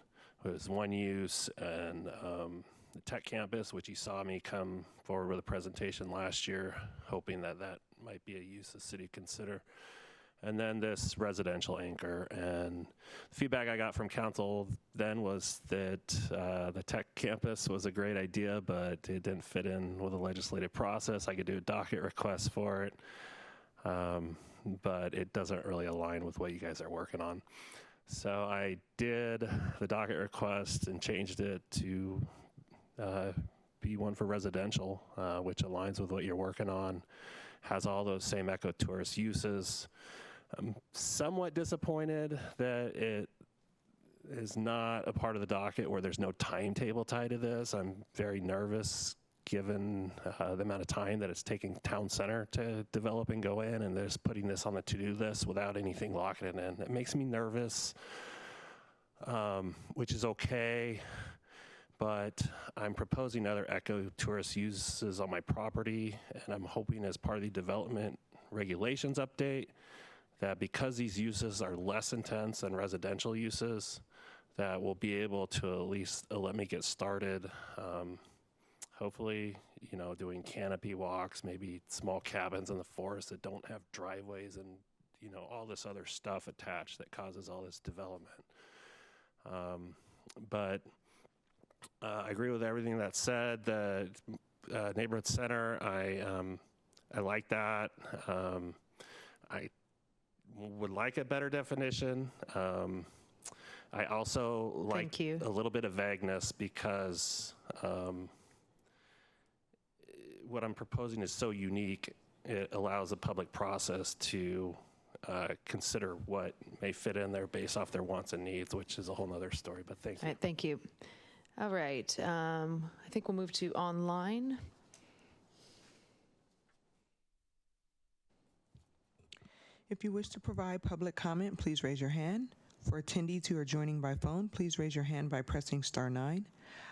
it was one use, and the tech campus, which you saw me come forward with a presentation last year, hoping that might be a use the city consider. And then this residential anchor. And the feedback I got from council then was that the tech campus was a great idea, but it didn't fit in with the legislative process. I could do a docket request for it, but it doesn't really align with what you guys are working on. So I did the docket request and changed it to be one for residential, which aligns with what you're working on, has all those same ecotourist uses. I'm somewhat disappointed that it is not a part of the docket where there's no timetable tied to this. I'm very nervous given the amount of time that it's taking Town Center to develop and go in, and they're just putting this on the to-do list without anything locking it in. It makes me nervous, which is okay, but I'm proposing other ecotourist uses on my property, and I'm hoping as part of the development regulations update that because these uses are less intense than residential uses, that will be able to at least let me get started. Hopefully, doing canopy walks, maybe small cabins in the forest that don't have driveways and, all this other stuff attached that causes all this development. But I agree with everything that's said. The neighborhood center, I like that. I would like a better definition. I also like a little bit of vagueness because what I'm proposing is so unique, it allows the public process to consider what may fit in there based off their wants and needs, which is a whole nother story, but thank you. All right, thank you. All right, I think we'll move to online. If you wish to provide public comment, please raise your hand. For attendees who are joining by phone, please raise your hand by pressing *9.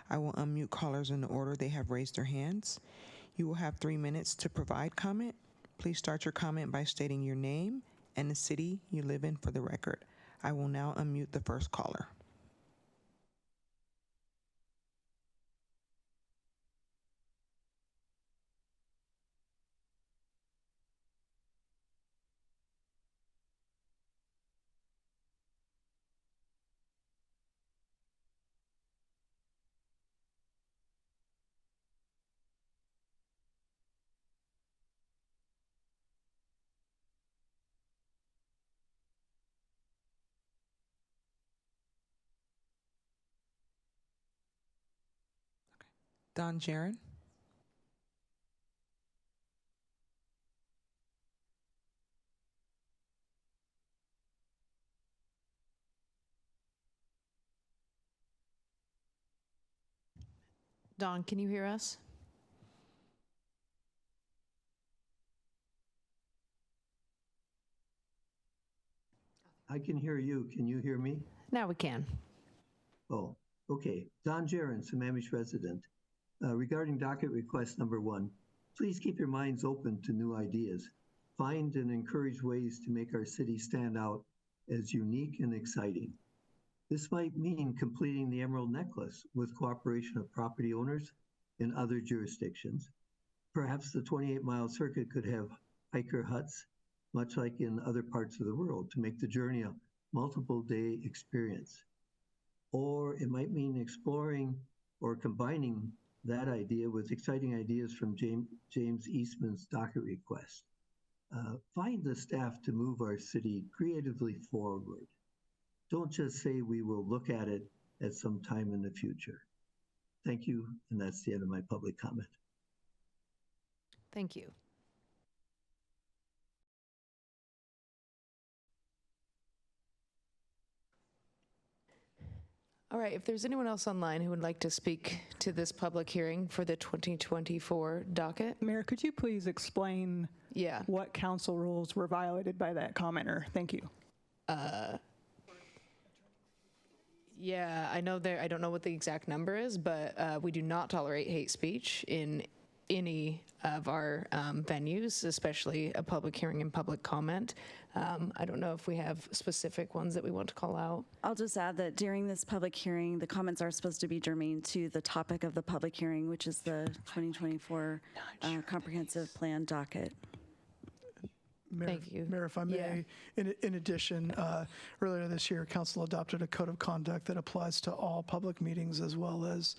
I will unmute callers in the order they have raised their hands. You will have 3 minutes to provide comment. Please start your comment by stating your name and the city you live in for the record. I will now unmute the first caller. Don Jaron. Don, can you hear us? I can hear you. Can you hear me? Now we can. Oh, okay. Don Jaron, Sammamish resident. Regarding docket request number 1, please keep your minds open to new ideas. Find and encourage ways to make our city stand out as unique and exciting. This might mean completing the Emerald Necklace with cooperation of property owners in other jurisdictions. Perhaps the 28-mile circuit could have hiker huts, much like in other parts of the world, to make the journey a multiple-day experience. Or it might mean exploring or combining that idea with exciting ideas from James Eastman's docket request. Find the staff to move our city creatively forward. Don't just say we will look at it at some time in the future. Thank you, and that's the end of my public comment. Thank you. All right, if there's anyone else online who would like to speak to this public hearing for the 2024 docket. Mayor, could you please explain what council rules were violated by that commenter? Thank you. Yeah, I know I don't know what the exact number is, but we do not tolerate hate speech in any of our venues, especially a public hearing and public comment. I don't know if we have specific ones that we want to call out. I'll just add that during this public hearing, the comments are supposed to be germane to the topic of the public hearing, which is the 2024 comprehensive plan docket. Mayor, Thank you. Mayor, if I may, in addition, earlier this year, council adopted a code of conduct that applies to all public meetings as well as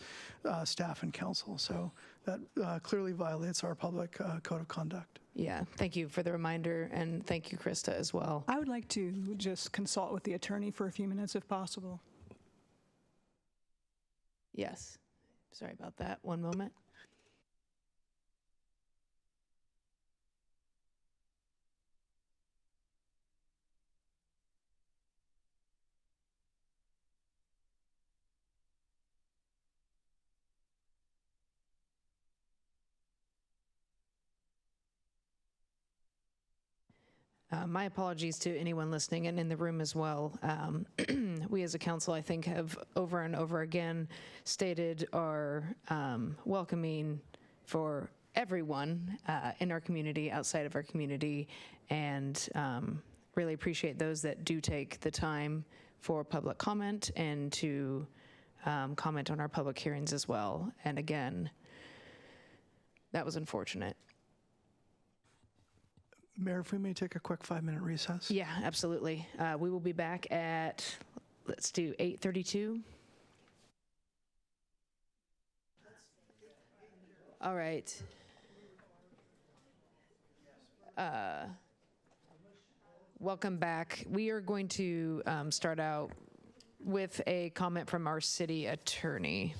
staff and council. So that clearly violates our public code of conduct. Yeah, thank you for the reminder, and thank you, Krista, as well. I would like to just consult with the attorney for a few minutes if possible. Yes. Sorry about that. One moment. My apologies to anyone listening and in the room as well. We as a council, I think, have over and over again stated our welcoming for everyone in our community, outside of our community, and really appreciate those that do take the time for public comment and to comment on our public hearings as well. And again, that was unfortunate. Mayor, if we may take a quick 5-minute recess? Yeah, absolutely. We will be back at, let's do 8:32. All right. Welcome back. We are going to start out with a comment from our city attorney.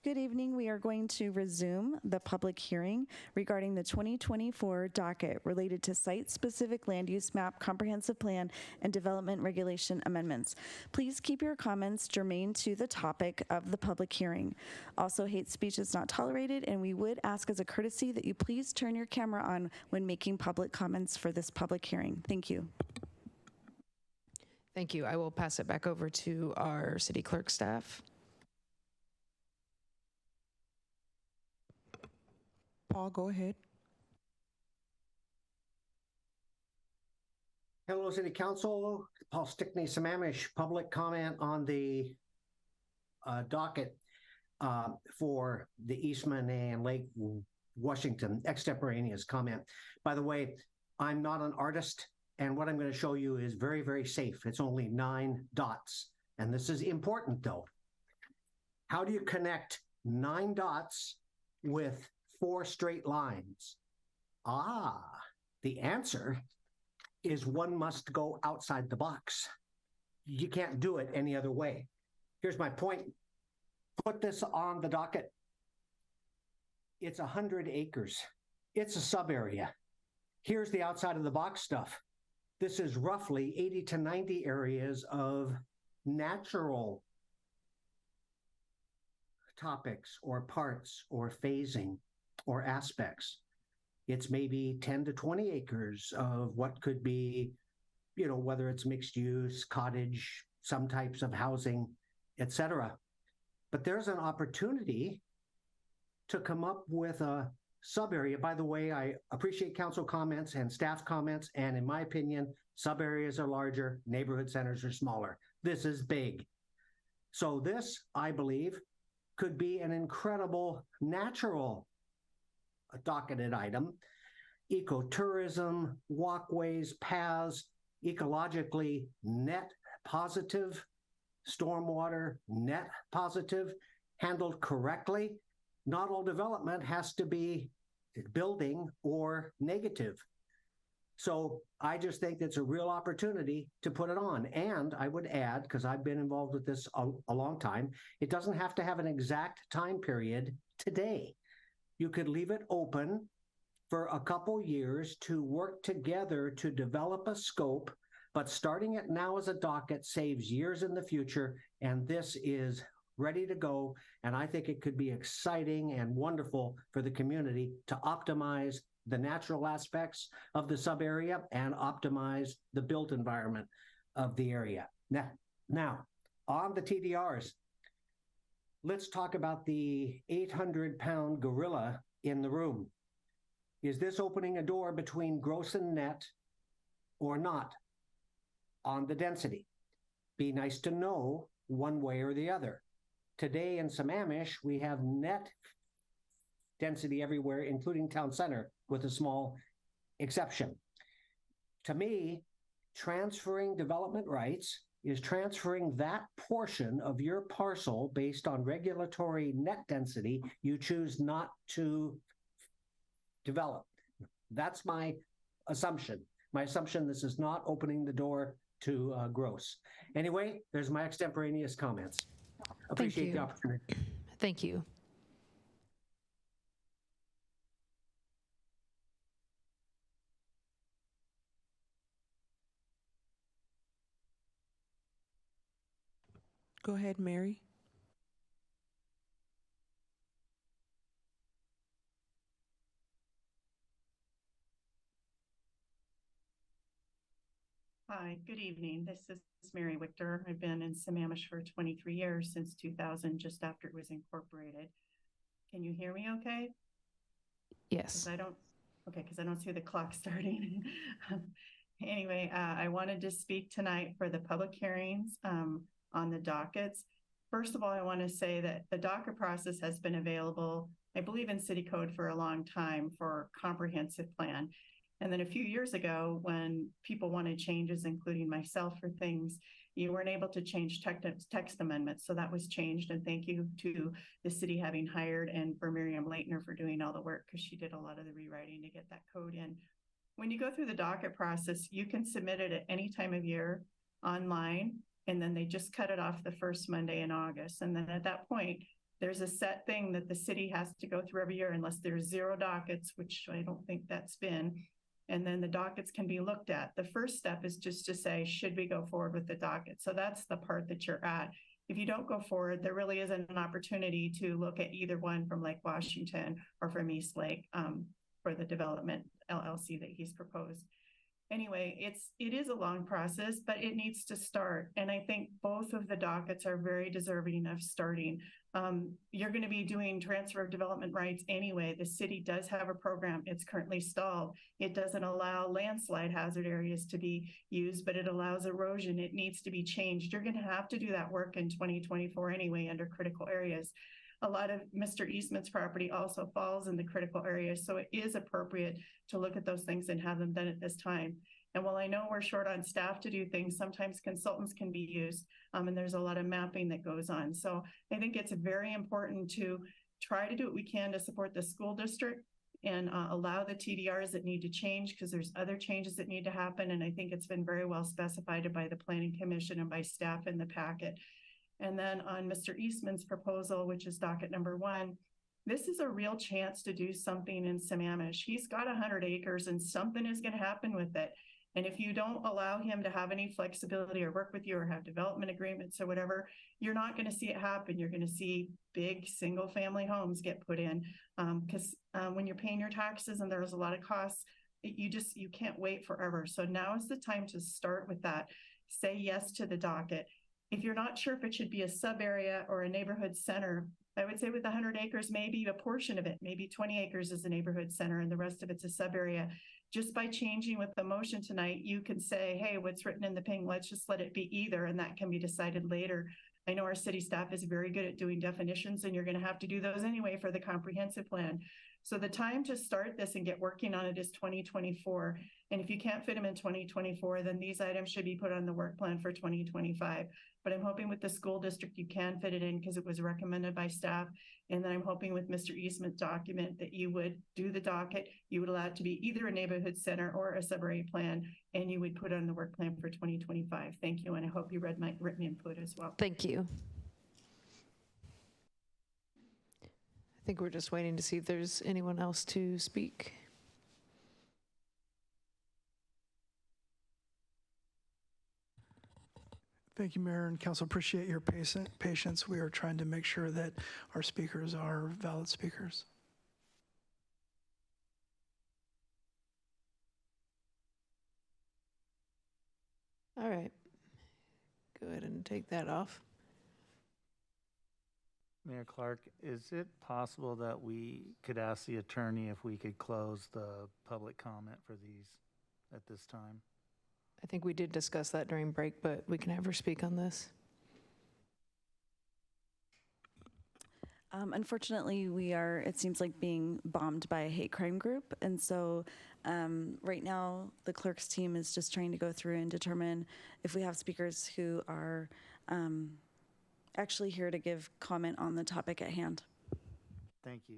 Good evening. We are going to resume the public hearing regarding the 2024 docket related to site-specific land use map, comprehensive plan, and development regulation amendments. Please keep your comments germane to the topic of the public hearing. Also, hate speech is not tolerated, and we would ask as a courtesy that you please turn your camera on when making public comments for this public hearing. Thank you. Thank you. I will pass it back over to our city clerk staff. Paul, go ahead. Hello, City Council. Paul Stickney, Sammamish. Public comment on the docket for the Eastman and Lake Washington extemporaneous comment. By the way, I'm not an artist, and what I'm going to show you is very, very safe. It's only 9 dots, and this is important, though. How do you connect 9 dots with 4 straight lines? The answer is one must go outside the box. You can't do it any other way. Here's my point. Put this on the docket. It's 100 acres. It's a sub area. Here's the outside of the box stuff. This is roughly 80 to 90 areas of natural topics or parts or phasing or aspects. It's maybe 10 to 20 acres of what could be, whether it's mixed use, cottage, some types of housing, etc. But there's an opportunity to come up with a sub area. By the way, I appreciate council comments and staff comments, and in my opinion, sub areas are larger, neighborhood centers are smaller. This is big. So this, I believe, could be an incredible natural docketed item. Ecotourism, walkways, paths, ecologically net positive, stormwater net positive, handled correctly. Not all development has to be building or negative. So I just think it's a real opportunity to put it on. And I would add, because I've been involved with this a long time, it doesn't have to have an exact time period today. You could leave it open for a couple years to work together to develop a scope, but starting it now as a docket saves years in the future, and this is ready to go. And I think it could be exciting and wonderful for the community to optimize the natural aspects of the sub area and optimize the built environment of the area. Now on the TDRs, let's talk about the 800-pound gorilla in the room. Is this opening a door between gross and net or not on the density? Be nice to know one way or the other. Today in Sammamish, we have net density everywhere, including town center, with a small exception. To me, transferring development rights is transferring that portion of your parcel based on regulatory net density you choose not to develop. That's my assumption. My assumption, this is not opening the door to gross. Anyway, there's my extemporaneous comments. Appreciate the opportunity. Thank you. Go ahead, Mary. Hi, good evening. This is Mary Wichter. I've been in Sammamish for 23 years, since 2000, just after it was incorporated. Can you hear me okay? Yes. Because I don't see the clock starting. Anyway, I wanted to speak tonight for the public hearings on the dockets. First of all, I want to say that the docket process has been available, I believe, in city code for a long time for comprehensive plan. And then a few years ago, when people wanted changes, including myself, for things, you weren't able to change text amendments. So that was changed. And thank you to the city having hired and for Miriam Leitner for doing all the work, because she did a lot of the rewriting to get that code in. When you go through the docket process, you can submit it at any time of year online, and then they just cut it off the first Monday in August. And then at that point, there's a set thing that the city has to go through every year unless there's 0 dockets, which I don't think that's been. And then the dockets can be looked at. The first step is just to say, should we go forward with the docket? So that's the part that you're at. If you don't go forward, there really isn't an opportunity to look at either one from Lake Washington or from East Lake for the development LLC that he's proposed. Anyway, it is a long process, but it needs to start. And I think both of the dockets are very deserving of starting. You're going to be doing transfer of development rights anyway. The city does have a program. It's currently stalled. It doesn't allow landslide hazard areas to be used, but it allows erosion. It needs to be changed. You're going to have to do that work in 2024 anyway under critical areas. A lot of Mr. Eastman's property also falls in the critical areas, so it is appropriate to look at those things and have them done at this time. And while I know we're short on staff to do things, sometimes consultants can be used, and there's a lot of mapping that goes on. So I think it's very important to try to do what we can to support the school district and allow the TDRs that need to change, because there's other changes that need to happen. And I think it's been very well specified by the Planning Commission and by staff in the packet. And then on Mr. Eastman's proposal, which is docket number 1, this is a real chance to do something in Sammamish. He's got 100 acres and something is going to happen with it. And if you don't allow him to have any flexibility or work with you or have development agreements or whatever, you're not going to see it happen. You're going to see big single family homes get put in because when you're paying your taxes and there's a lot of costs, you can't wait forever. So now is the time to start with that. Say yes to the docket. If you're not sure if it should be a sub area or a neighborhood center, I would say with 100 acres, maybe a portion of it, maybe 20 acres is a neighborhood center and the rest of it's a sub area. Just by changing with the motion tonight, you can say, hey, what's written in the ping, let's just let it be either, and that can be decided later. I know our city staff is very good at doing definitions, and you're going to have to do those anyway for the comprehensive plan. So the time to start this and get working on it is 2024. And if you can't fit them in 2024, then these items should be put on the work plan for 2025. But I'm hoping with the school district, you can fit it in because it was recommended by staff. And then I'm hoping with Mr. Eastman's document that you would do the docket. You would allow it to be either a neighborhood center or a sub-area plan, and you would put it on the work plan for 2025. Thank you. And I hope you read my written input as well. Thank you. I think we're just waiting to see if there's anyone else to speak. Thank you, Mayor and Council. Appreciate your patience. We are trying to make sure that our speakers are valid speakers. All right. Go ahead and take that off. Mayor Clark, is it possible that we could ask the attorney if we could close the public comment for these at this time? I think we did discuss that during break, but we can have her speak on this. Unfortunately, we are, it seems like, being bombed by a hate crime group. And so right now, the clerk's team is just trying to go through and determine if we have speakers who are actually here to give comment on the topic at hand. Thank you.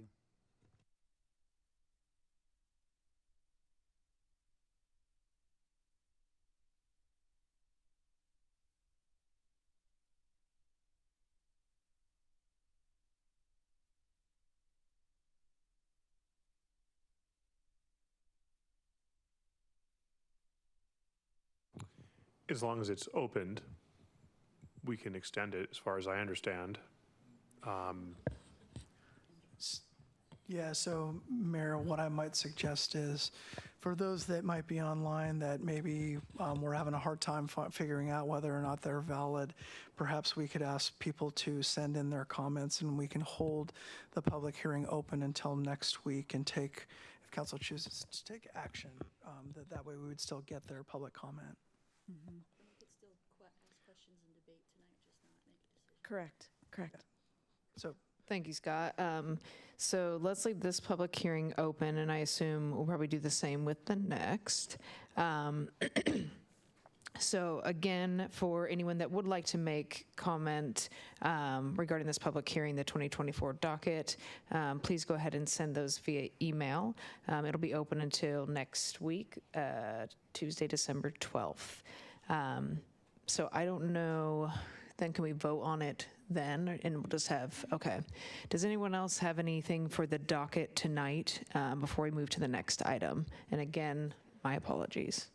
As long as it's opened, we can extend it, as far as I understand. Yeah, so Mayor, what I might suggest is for those that might be online that maybe we're having a hard time figuring out whether or not they're valid, perhaps we could ask people to send in their comments and we can hold the public hearing open until next week and take, if council chooses to take action, that way we would still get their public comment. Correct. So Thank you, Scott. So let's leave this public hearing open, and I assume we'll probably do the same with the next. So again, for anyone that would like to make comment regarding this public hearing, the 2024 docket, please go ahead and send those via email. It'll be open until next week, Tuesday, December 12th. So I don't know, then can we vote on it then? And we'll just have, okay. Does anyone else have anything for the docket tonight before we move to the next item? And again, my apologies.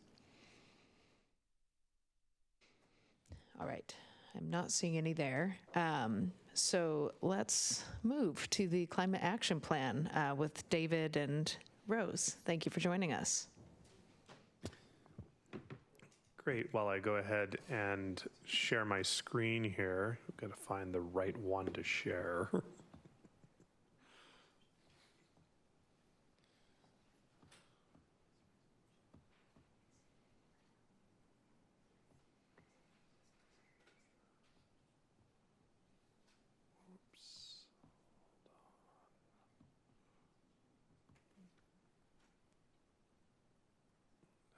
All right, I'm not seeing any there. So let's move to the Climate Action Plan with David and Rose. Thank you for joining us. Great. While I go ahead and share my screen here, I've got to find the right one to share.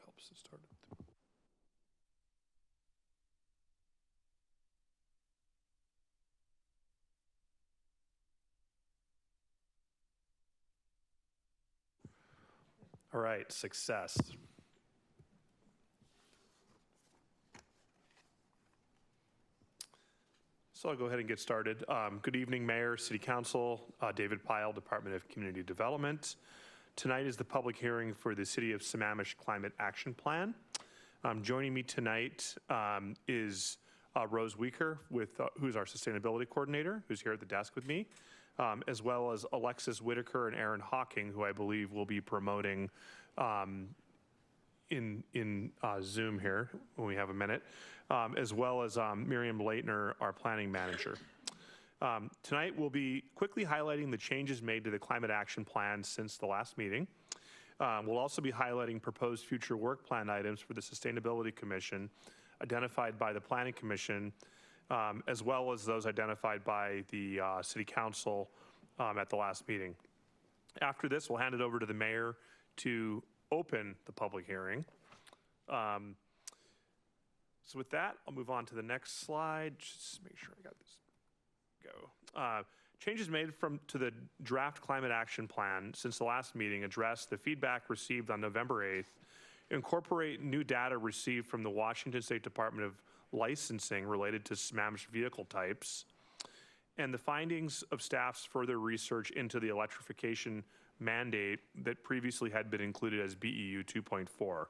Helps to start it. All right, success. So I'll go ahead and get started. Good evening, Mayor, City Council, David Pyle, Department of Community Development. Tonight is the public hearing for the City of Sammamish Climate Action Plan. Joining me tonight is Rose Weaker, who's our Sustainability Coordinator, who's here at the desk with me, as well as Alexis Whitaker and Aaron Hawking, who I believe will be promoting in Zoom here when we have a minute, as well as Miriam Leitner, our Planning Manager. Tonight, we'll be quickly highlighting the changes made to the Climate Action Plan since the last meeting. We'll also be highlighting proposed future work plan items for the Sustainability Commission identified by the Planning Commission, as well as those identified by the City Council at the last meeting. After this, we'll hand it over to the Mayor to open the public hearing. So with that, I'll move on to the next slide. Just make sure I got this. Go. Changes made to the draft Climate Action Plan since the last meeting address the feedback received on November 8th, incorporate new data received from the Washington State Department of Licensing related to Sammamish vehicle types, and the findings of staff's further research into the electrification mandate that previously had been included as BEU 2.4.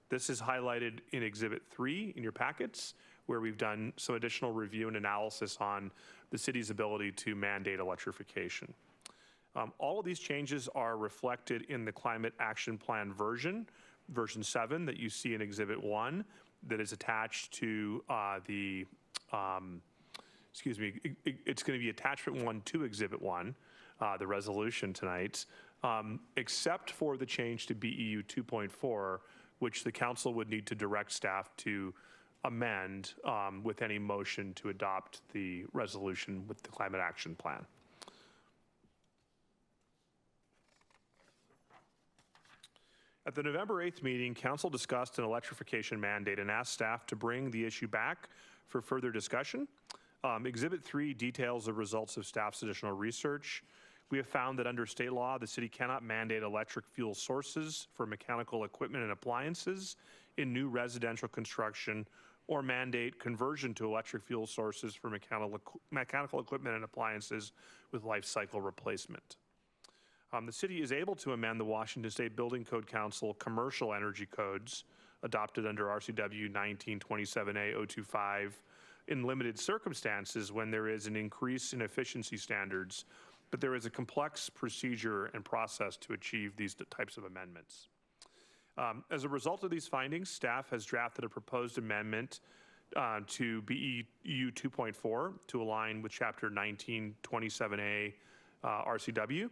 This is highlighted in Exhibit 3 in your packets, where we've done some additional review and analysis on the city's ability to mandate electrification. All of these changes are reflected in the Climate Action Plan version 7 that you see in Exhibit 1 that is attached to it's going to be attachment 1 to Exhibit 1, the resolution tonight, except for the change to BEU 2.4, which the council would need to direct staff to amend with any motion to adopt the resolution with the Climate Action Plan. At the November 8th meeting, council discussed an electrification mandate and asked staff to bring the issue back for further discussion. Exhibit 3 details the results of staff's additional research. We have found that under state law, the city cannot mandate electric fuel sources for mechanical equipment and appliances in new residential construction or mandate conversion to electric fuel sources for mechanical equipment and appliances with life cycle replacement. The city is able to amend the Washington State Building Code Council commercial energy codes adopted under RCW 1927A-025 in limited circumstances when there is an increase in efficiency standards, but there is a complex procedure and process to achieve these types of amendments. As a result of these findings, staff has drafted a proposed amendment to BEU 2.4 to align with Chapter 1927A RCW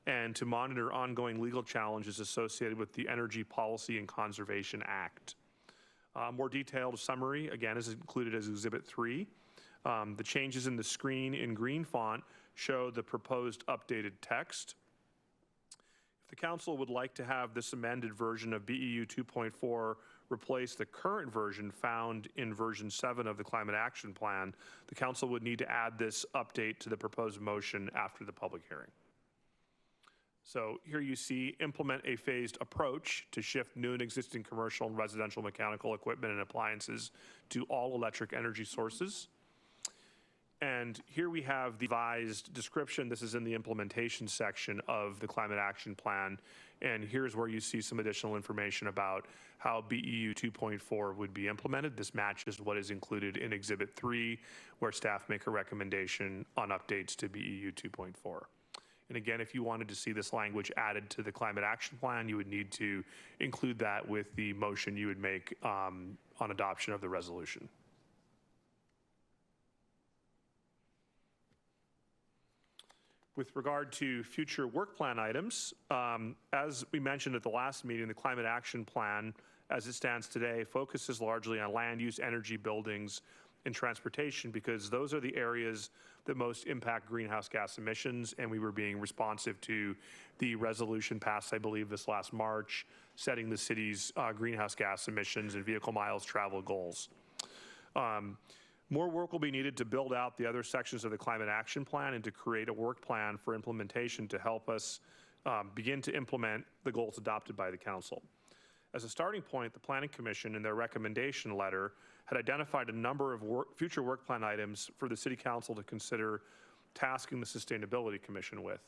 and to monitor ongoing legal challenges associated with the Energy Policy and Conservation Act. More detailed summary, again, is included as Exhibit 3. The changes in the screen in green font show the proposed updated text. If the council would like to have this amended version of BEU 2.4 replace the current version found in version 7 of the Climate Action Plan, the council would need to add this update to the proposed motion after the public hearing. So here you see implement a phased approach to shift new and existing commercial and residential mechanical equipment and appliances to all electric energy sources. And here we have the revised description. This is in the implementation section of the Climate Action Plan. And here's where you see some additional information about how BEU 2.4 would be implemented. This matches what is included in Exhibit 3, where staff make a recommendation on updates to BEU 2.4. And again, if you wanted to see this language added to the Climate Action Plan, you would need to include that with the motion you would make on adoption of the resolution. With regard to future work plan items, as we mentioned at the last meeting, the Climate Action Plan, as it stands today, focuses largely on land use, energy, buildings, and transportation, because those are the areas that most impact greenhouse gas emissions, and we were being responsive to the resolution passed, I believe, this last March, setting the city's greenhouse gas emissions and vehicle miles traveled goals. More work will be needed to build out the other sections of the Climate Action Plan and to create a work plan for implementation to help us begin to implement the goals adopted by the council. As a starting point, the Planning Commission in their recommendation letter had identified a number of future work plan items for the City Council to consider tasking the Sustainability Commission with.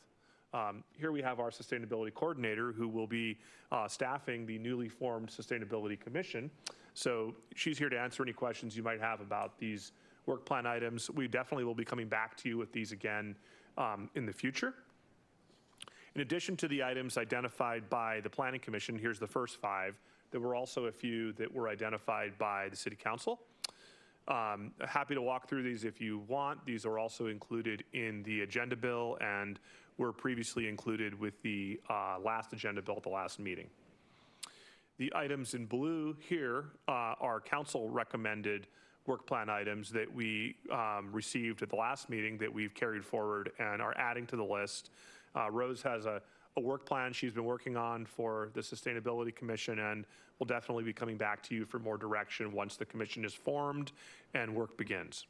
Here we have our Sustainability Coordinator who will be staffing the newly formed Sustainability Commission. So she's here to answer any questions you might have about these work plan items. We definitely will be coming back to you with these again in the future. In addition to the items identified by the Planning Commission, here's the first 5. There were also a few that were identified by the City Council. Happy to walk through these if you want. These are also included in the agenda bill and were previously included with the last agenda bill at the last meeting. The items in blue here are council recommended work plan items that we received at the last meeting that we've carried forward and are adding to the list. Rose has a work plan she's been working on for the Sustainability Commission, and we'll definitely be coming back to you for more direction once the commission is formed and work begins.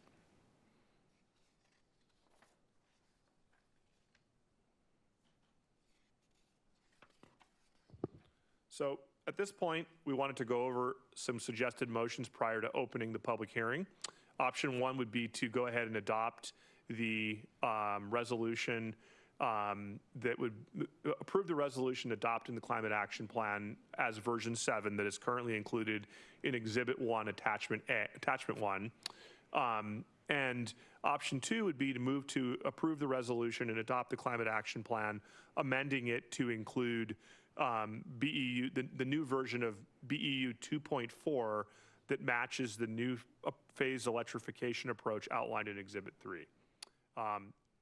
So at this point, we wanted to go over some suggested motions prior to opening the public hearing. Option 1 would be to go ahead and adopt the resolution that would approve the resolution adopting the Climate Action Plan as version 7 that is currently included in Exhibit 1, Attachment 1. And option 2 would be to move to approve the resolution and adopt the Climate Action Plan, amending it to include BEU, the new version of BEU 2.4 that matches the new phase electrification approach outlined in Exhibit 3.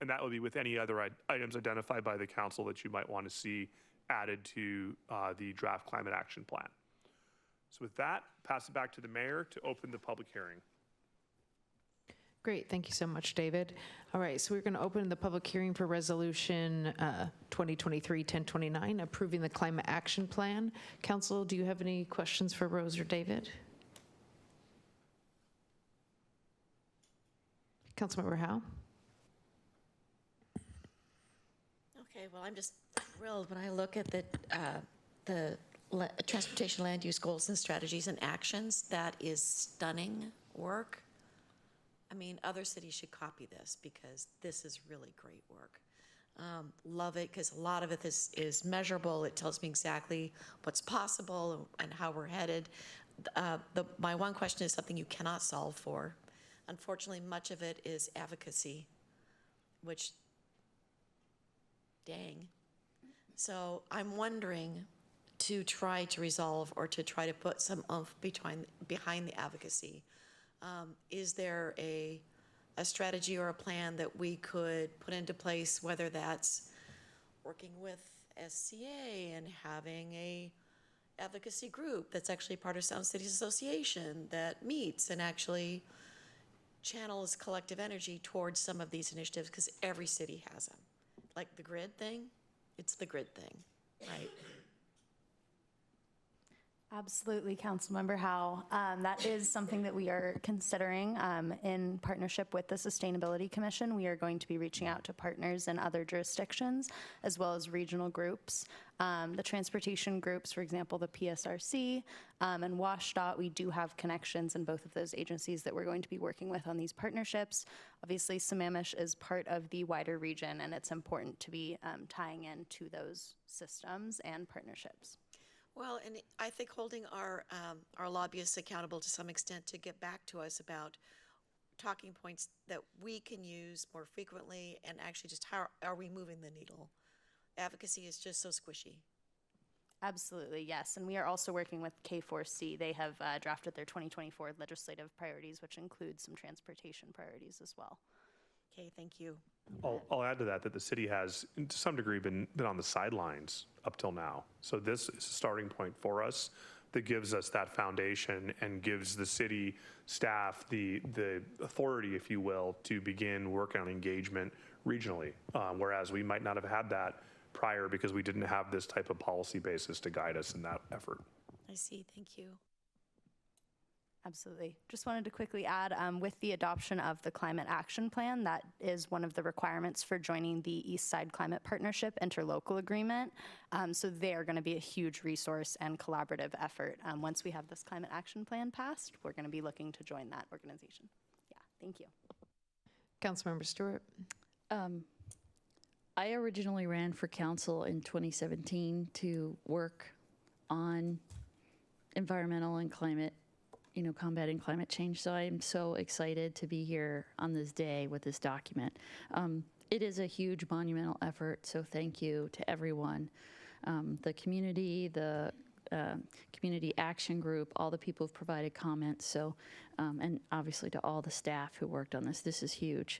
And that would be with any other items identified by the council that you might want to see added to the draft Climate Action Plan. So with that, pass it back to the mayor to open the public hearing. Great, thank you so much, David. All right, so we're going to open the public hearing for Resolution 2023-1029, approving the Climate Action Plan. Council, do you have any questions for Rose or David? Councilmember Howe? Okay, well, I'm just thrilled when I look at the transportation land use goals and strategies and actions. That is stunning work. I mean, other cities should copy this because this is really great work. Love it because a lot of it is measurable. It tells me exactly what's possible and how we're headed. My one question is something you cannot solve for. Unfortunately, much of it is advocacy, which, dang. So I'm wondering to try to resolve or to try to put some oomph behind the advocacy. Is there a strategy or a plan that we could put into place, whether that's working with SCA and having a advocacy group that's actually part of Sound Cities Association that meets and actually channels collective energy towards some of these initiatives, because every city has them. Like the grid thing, it's the grid thing, right? Absolutely, Councilmember Howe. That is something that we are considering in partnership with the Sustainability Commission. We are going to be reaching out to partners in other jurisdictions as well as regional groups. The transportation groups, for example, the PSRC and WashDOT, we do have connections in both of those agencies that we're going to be working with on these partnerships. Obviously, Sammamish is part of the wider region, and it's important to be tying into those systems and partnerships. Well, and I think holding our lobbyists accountable to some extent to get back to us about talking points that we can use more frequently, and actually just how are we moving the needle? Advocacy is just so squishy. Absolutely, yes. And we are also working with K4C. They have drafted their 2024 legislative priorities, which includes some transportation priorities as well. Okay, thank you. I'll add to that the city has, to some degree, been on the sidelines up till now. So this is a starting point for us that gives us that foundation and gives the city staff the authority, if you will, to begin working on engagement regionally, whereas we might not have had that prior because we didn't have this type of policy basis to guide us in that effort. I see, thank you. Absolutely. Just wanted to quickly add, with the adoption of the Climate Action Plan, that is one of the requirements for joining the East Side Climate Partnership interlocal agreement. So they are going to be a huge resource and collaborative effort. Once we have this Climate Action Plan passed, we're going to be looking to join that organization. Yeah, thank you. Councilmember Stewart. I originally ran for council in 2017 to work on environmental and climate, combating climate change. So I'm so excited to be here on this day with this document. It is a huge monumental effort, so thank you to everyone. The community, the community action group, all the people who've provided comments, so, and obviously to all the staff who worked on this. This is huge.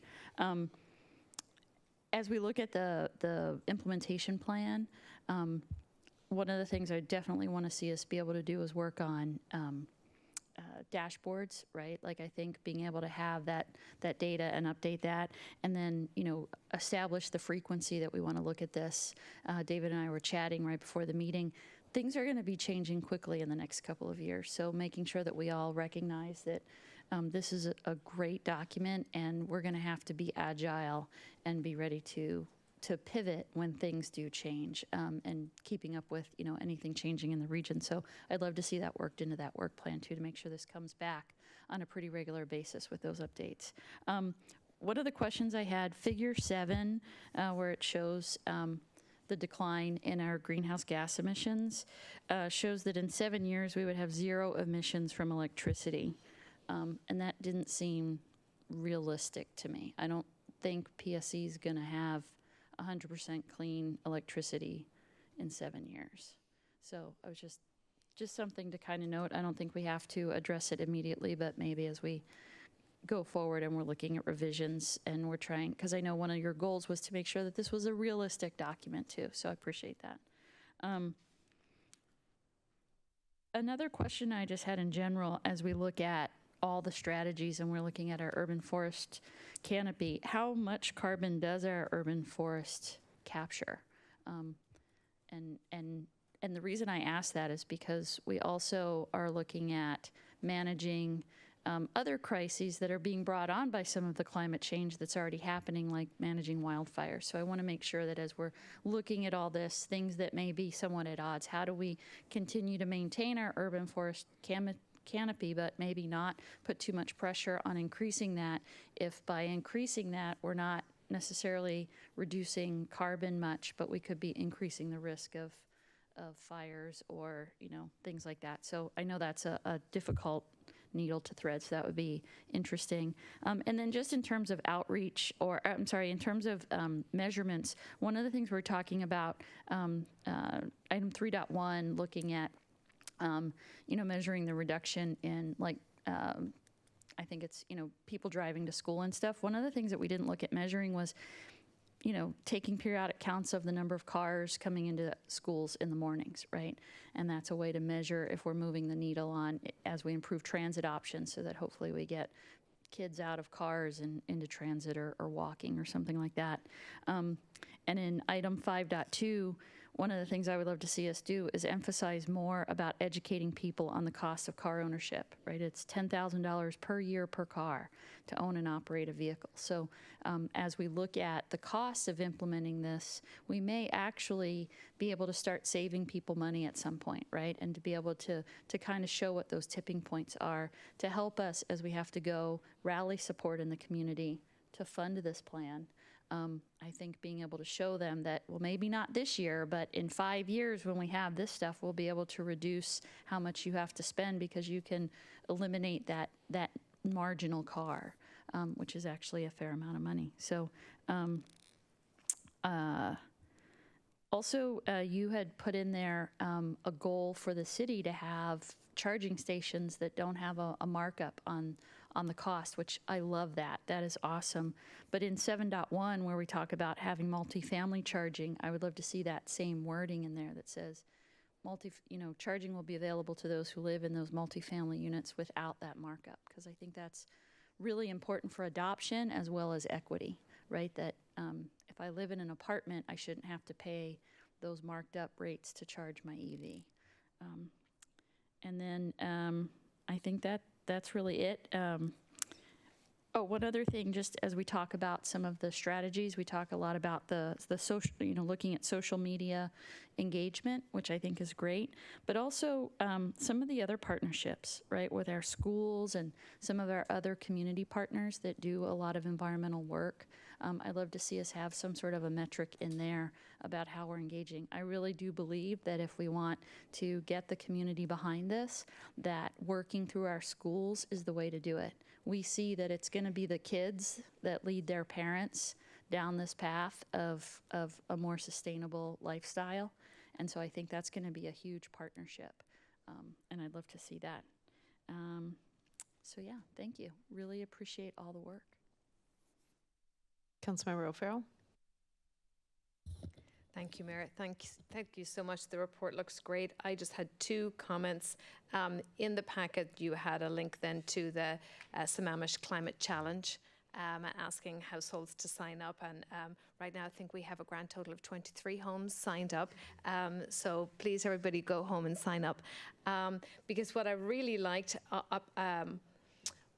As we look at the implementation plan, one of the things I definitely want to see us be able to do is work on dashboards, right? Like I think being able to have that data and update that, and then establish the frequency that we want to look at this. David and I were chatting right before the meeting. Things are going to be changing quickly in the next couple of years, so making sure that we all recognize that this is a great document, and we're going to have to be agile and be ready to pivot when things do change, and keeping up with anything changing in the region. So I'd love to see that worked into that work plan too, to make sure this comes back on a pretty regular basis with those updates. One of the questions I had, figure 7, where it shows the decline in our greenhouse gas emissions, shows that in 7 years we would have 0 emissions from electricity. And that didn't seem realistic to me. I don't think PSC is going to have 100% clean electricity in 7 years. So I was just something to kind of note. I don't think we have to address it immediately, but maybe as we go forward and we're looking at revisions and we're trying, because I know one of your goals was to make sure that this was a realistic document too, so I appreciate that. Another question I just had in general, as we look at all the strategies and we're looking at our urban forest canopy, how much carbon does our urban forest capture? And the reason I ask that is because we also are looking at managing other crises that are being brought on by some of the climate change that's already happening, like managing wildfires. So I want to make sure that as we're looking at all this, things that may be somewhat at odds, how do we continue to maintain our urban forest canopy, but maybe not put too much pressure on increasing that, if by increasing that we're not necessarily reducing carbon much, but we could be increasing the risk of fires or things like that. So I know that's a difficult needle to thread, so that would be interesting. And then just in terms of outreach, or I'm sorry, in terms of measurements, one of the things we're talking about, item 3.1, looking at measuring the reduction in I think it's people driving to school and stuff. One of the things that we didn't look at measuring was taking periodic counts of the number of cars coming into schools in the mornings, right? And that's a way to measure if we're moving the needle on as we improve transit options so that hopefully we get kids out of cars and into transit or walking or something like that. And in item 5.2, one of the things I would love to see us do is emphasize more about educating people on the cost of car ownership, right? It's $10,000 per year per car to own and operate a vehicle. So as we look at the costs of implementing this, we may actually be able to start saving people money at some point, right? And to be able to kind of show what those tipping points are to help us as we have to go rally support in the community to fund this plan. I think being able to show them that, well, maybe not this year, but in 5 years when we have this stuff, we'll be able to reduce how much you have to spend because you can eliminate that marginal car, which is actually a fair amount of money. So also, you had put in there a goal for the city to have charging stations that don't have a markup on the cost, which I love that. That is awesome. But in 7.1, where we talk about having multifamily charging, I would love to see that same wording in there that says charging will be available to those who live in those multifamily units without that markup, because I think that's really important for adoption as well as equity, right? That if I live in an apartment, I shouldn't have to pay those marked up rates to charge my EV. And then I think that's really it. One other thing, just as we talk about some of the strategies, we talk a lot about the social, looking at social media engagement, which I think is great, but also some of the other partnerships, right, with our schools and some of our other community partners that do a lot of environmental work. I'd love to see us have some sort of a metric in there about how we're engaging. I really do believe that if we want to get the community behind this, that working through our schools is the way to do it. We see that it's going to be the kids that lead their parents down this path of a more sustainable lifestyle. And so I think that's going to be a huge partnership. And I'd love to see that. So yeah, thank you. Really appreciate all the work. Councilmember O'Farrell. Thank you, Mayor. Thank you so much. The report looks great. I just had 2 comments. In the packet, you had a link then to the Sammamish Climate Challenge, asking households to sign up. And right now, I think we have a grand total of 23 homes signed up. So please, everybody, go home and sign up. Because what I really liked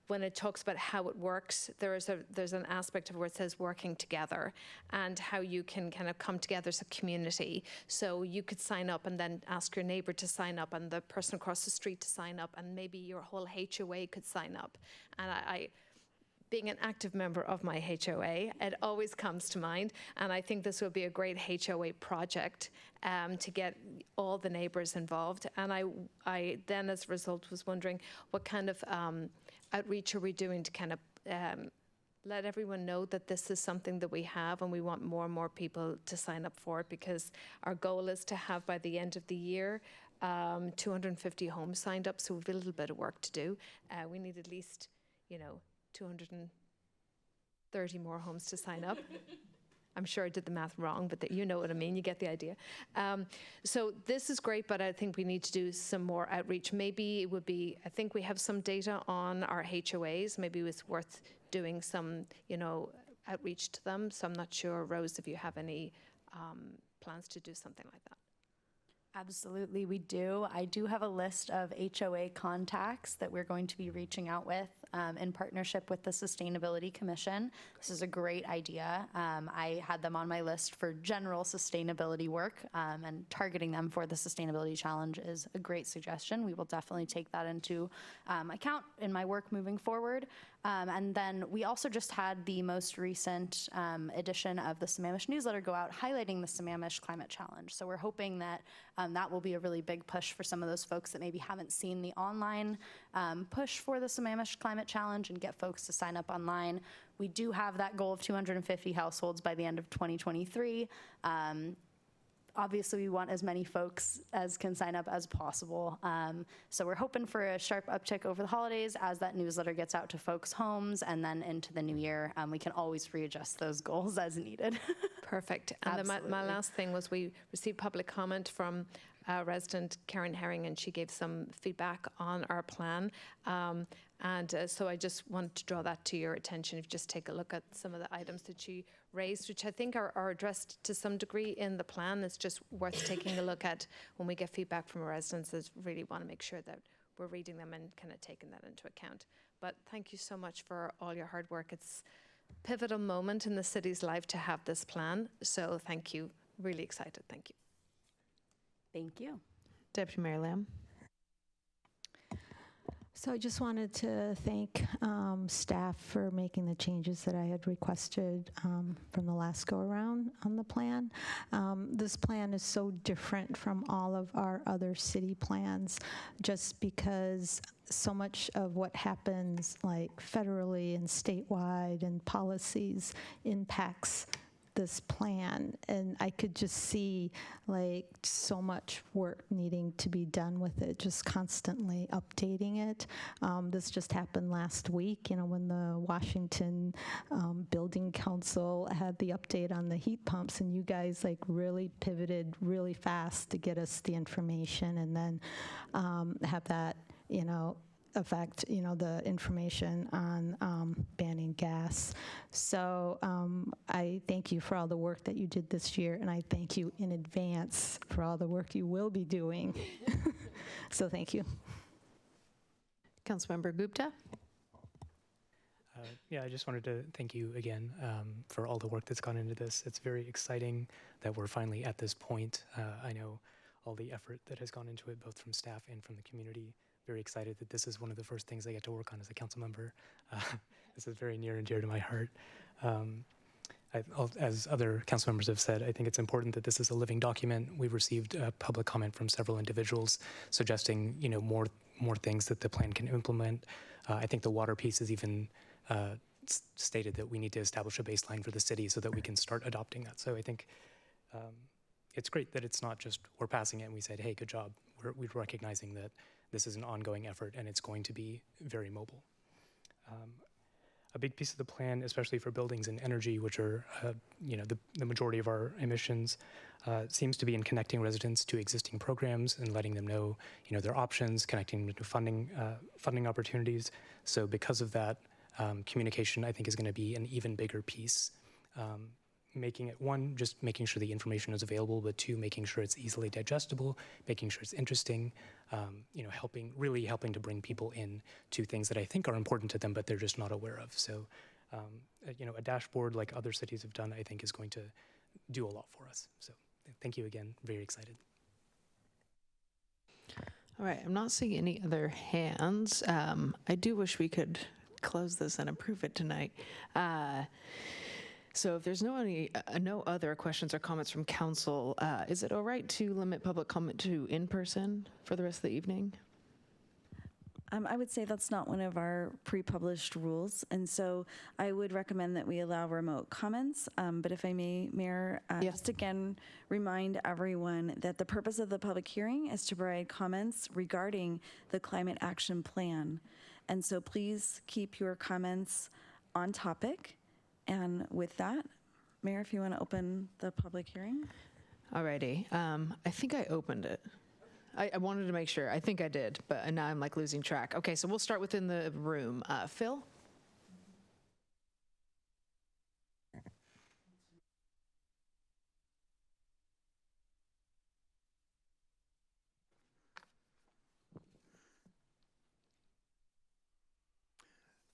when it talks about how it works, there's an aspect of where it says working together and how you can kind of come together as a community. So you could sign up and then ask your neighbor to sign up and the person across the street to sign up, and maybe your whole HOA could sign up. And I being an active member of my HOA, it always comes to mind, and I think this will be a great HOA project to get all the neighbors involved. And I then, as a result, was wondering what kind of outreach are we doing to kind of let everyone know that this is something that we have, and we want more and more people to sign up for it, because our goal is to have, by the end of the year, 250 homes signed up. So we've a little bit of work to do. We need at least, 230 more homes to sign up. I'm sure I did the math wrong, but you know what I mean. You get the idea. So this is great, but I think we need to do some more outreach. Maybe it would be, I think we have some data on our HOAs. Maybe it's worth doing some, outreach to them. So I'm not sure, Rose, if you have any plans to do something like that. Absolutely, we do. I do have a list of HOA contacts that we're going to be reaching out with in partnership with the Sustainability Commission. This is a great idea. I had them on my list for general sustainability work, and targeting them for the Sustainability Challenge is a great suggestion. We will definitely take that into account in my work moving forward. And then we also just had the most recent edition of the Sammamish newsletter go out highlighting the Sammamish Climate Challenge. So we're hoping that that will be a really big push for some of those folks that maybe haven't seen the online push for the Sammamish Climate Challenge, and get folks to sign up online. We do have that goal of 250 households by the end of 2023. obviously we want as many folks as can sign up as possible. So we're hoping for a sharp uptick over the holidays as that newsletter gets out to folks' homes, and then into the new year. We can always readjust those goals as needed. Perfect. And then my last thing was we received public comment from resident Karen Herring, and she gave some feedback on our plan. So I just want to draw that to your attention. If you just take a look at some of the items that she raised, which I think are addressed to some degree in the plan. It's just worth taking a look at when we get feedback from our residents. I really want to make sure that we're reading them and kind of taking that into account. But thank you so much for all your hard work. It's a pivotal moment in the city's life to have this plan. So thank you. Really excited. Thank you. Thank you. Deputy Mayor Lamb. So I just wanted to thank staff for making the changes that I had requested from the last go-around on the plan. This plan is so different from all of our other city plans just because so much of what happens like federally and statewide and policies impacts this plan, and I could just see like so much work needing to be done with it, just constantly updating it. This just happened last week, when the Washington Building Council had the update on the heat pumps, and you guys like really pivoted really fast to get us the information, and then have that, affect, the information on banning gas. So I thank you for all the work that you did this year, and I thank you in advance for all the work you will be doing. So thank you. Councilmember Gupta. Yeah, I just wanted to thank you again for all the work that's gone into this. It's very exciting that we're finally at this point. I know all the effort that has gone into it, both from staff and from the community. Very excited that this is one of the first things I get to work on as a council member. This is very near and dear to my heart. As other council members have said, I think it's important that this is a living document. We've received public comment from several individuals suggesting, more things that the plan can implement. I think the water piece is even stated that we need to establish a baseline for the city so that we can start adopting that. So I think it's great that it's not just we're passing it and we said, hey, good job. We're recognizing that this is an ongoing effort and it's going to be very mobile. A big piece of the plan, especially for buildings and energy, which are the majority of our emissions, seems to be in connecting residents to existing programs and letting them know their options, connecting them to funding opportunities. So because of that, communication I think is going to be an even bigger piece. Making it, one, just making sure the information is available, but two, making sure it's easily digestible, making sure it's interesting, really helping to bring people in to things that I think are important to them, but they're just not aware of. So, a dashboard like other cities have done, I think is going to do a lot for us. So thank you again, very excited. All right, I'm not seeing any other hands. I do wish we could close this and approve it tonight. So if there's no other questions or comments from council, is it all right to limit public comment to in person for the rest of the evening? I would say that's not one of our pre-published rules, and so I would recommend that we allow remote comments. But if I may, Mayor, just again remind everyone that the purpose of the public hearing is to provide comments regarding the Climate Action Plan. And so please keep your comments on topic. And with that, Mayor, if you want to open the public hearing. Alrighty. I think I opened it. I wanted to make sure. I think I did, but now I'm like losing track. Okay, so we'll start within the room. Phil?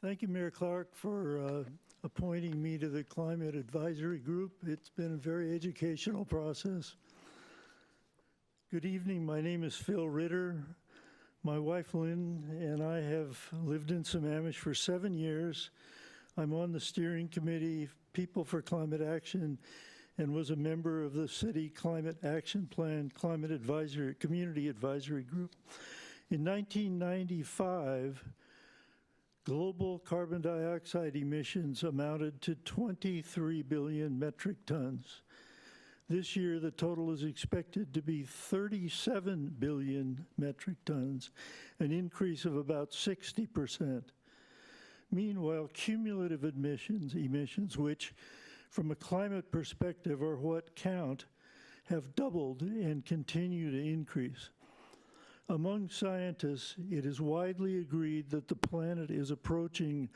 Thank you, Mayor Clark, for appointing me to the Climate Advisory Group. It's been a very educational process. Good evening. My name is Phil Ritter. My wife Lynn and I have lived in Sammamish for 7 years. I'm on the steering committee, People for Climate Action, and was a member of the City Climate Action Plan Community Advisory Group. In 1995, global carbon dioxide emissions amounted to 23 billion metric tons. This year, the total is expected to be 37 billion metric tons, an increase of about 60%. Meanwhile, cumulative emissions, which from a climate perspective are what count, have doubled and continue to increase. Among scientists, it is widely agreed that the planet is approaching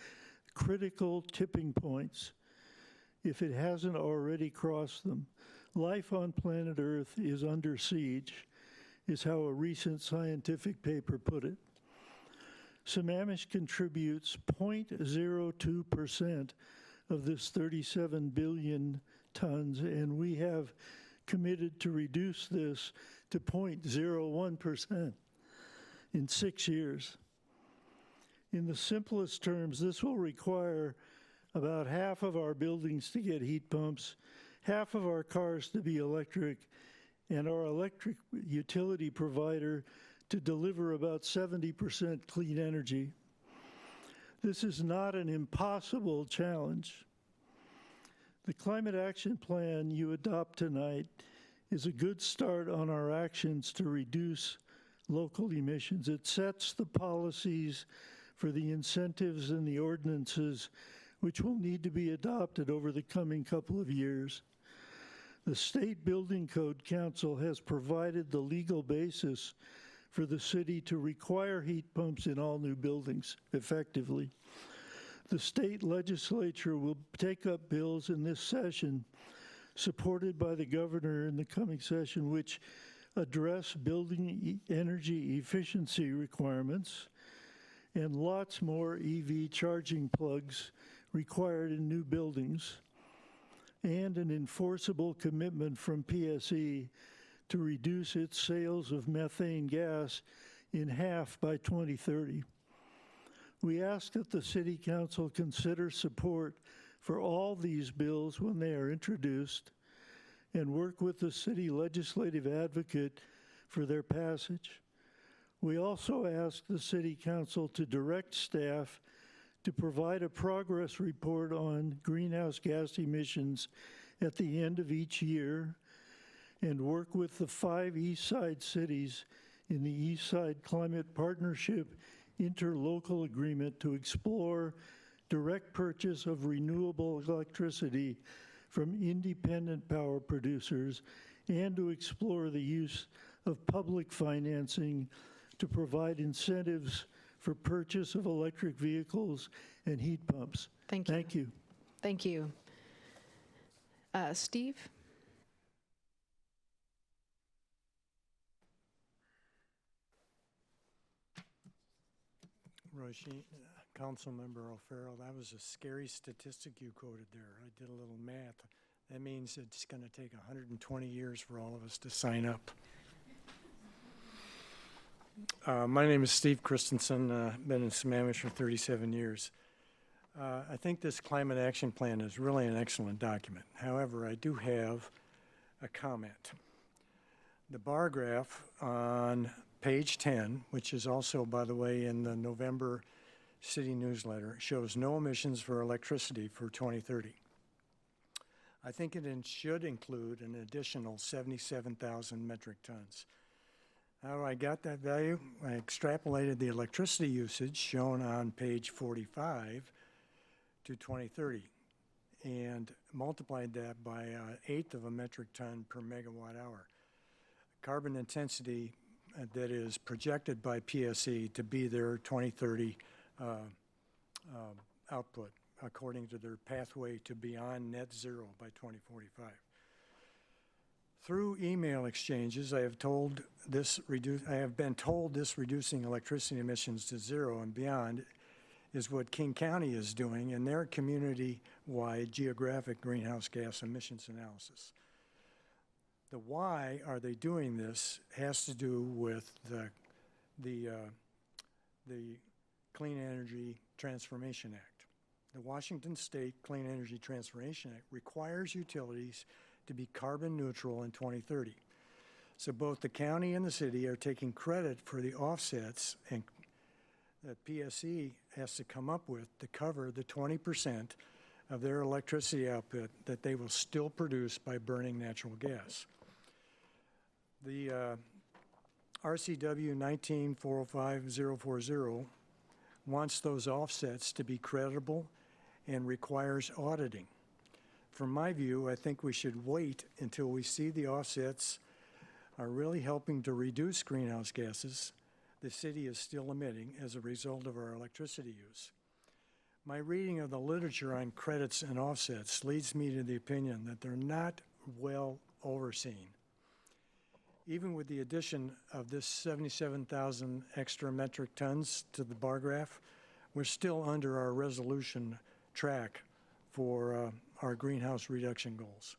critical tipping points, if it hasn't already crossed them. Life on planet Earth is under siege, is how a recent scientific paper put it. Sammamish contributes 0.02% of this 37 billion tons, and we have committed to reduce this to 0.01% in 6 years. In the simplest terms, this will require about half of our buildings to get heat pumps, half of our cars to be electric, and our electric utility provider to deliver about 70% clean energy. This is not an impossible challenge. The Climate Action Plan you adopt tonight is a good start on our actions to reduce local emissions. It sets the policies for the incentives and the ordinances which will need to be adopted over the coming couple of years. The State Building Code Council has provided the legal basis for the city to require heat pumps in all new buildings effectively. The state legislature will take up bills in this session, supported by the governor in the coming session, which address building energy efficiency requirements and lots more EV charging plugs required in new buildings, and an enforceable commitment from PSE to reduce its sales of methane gas in half by 2030. We ask that the City Council consider support for all these bills when they are introduced and work with the city legislative advocate for their passage. We also ask the City Council to direct staff to provide a progress report on greenhouse gas emissions at the end of each year and work with the 5 East Side cities in the East Side Climate Partnership interlocal agreement to explore direct purchase of renewable electricity from independent power producers and to explore the use of public financing to provide incentives for purchase of electric vehicles and heat pumps. Thank you. Thank you. Thank you. Steve? Roshi, Councilmember O'Farrell, that was a scary statistic you quoted there. I did a little math. That means it's going to take 120 years for all of us to sign up. My name is Steve Christensen. Been in Sammamish for 37 years. I think this Climate Action Plan is really an excellent document. However, I do have a comment. The bar graph on page 10, which is also, by the way, in the November city newsletter, shows no emissions for electricity for 2030. I think it should include an additional 77,000 metric tons. How I got that value? I extrapolated the electricity usage shown on page 45 to 2030 and multiplied that by 1/8 of a metric ton per megawatt hour. Carbon intensity that is projected by PSE to be their 2030 output, according to their pathway to beyond net zero by 2045. Through email exchanges, I have been told this reducing electricity emissions to zero and beyond is what King County is doing in their community-wide geographic greenhouse gas emissions analysis. The why are they doing this has to do with the Clean Energy Transformation Act. The Washington State Clean Energy Transformation Act requires utilities to be carbon neutral in 2030. So both the county and the city are taking credit for the offsets and that PSE has to come up with to cover the 20% of their electricity output that they will still produce by burning natural gas. The RCW 19405040 wants those offsets to be credible and requires auditing. From my view, I think we should wait until we see the offsets are really helping to reduce greenhouse gases the city is still emitting as a result of our electricity use. My reading of the literature on credits and offsets leads me to the opinion that they're not well overseen. Even with the addition of this 77,000 extra metric tons to the bar graph, we're still under our resolution track for our greenhouse reduction goals.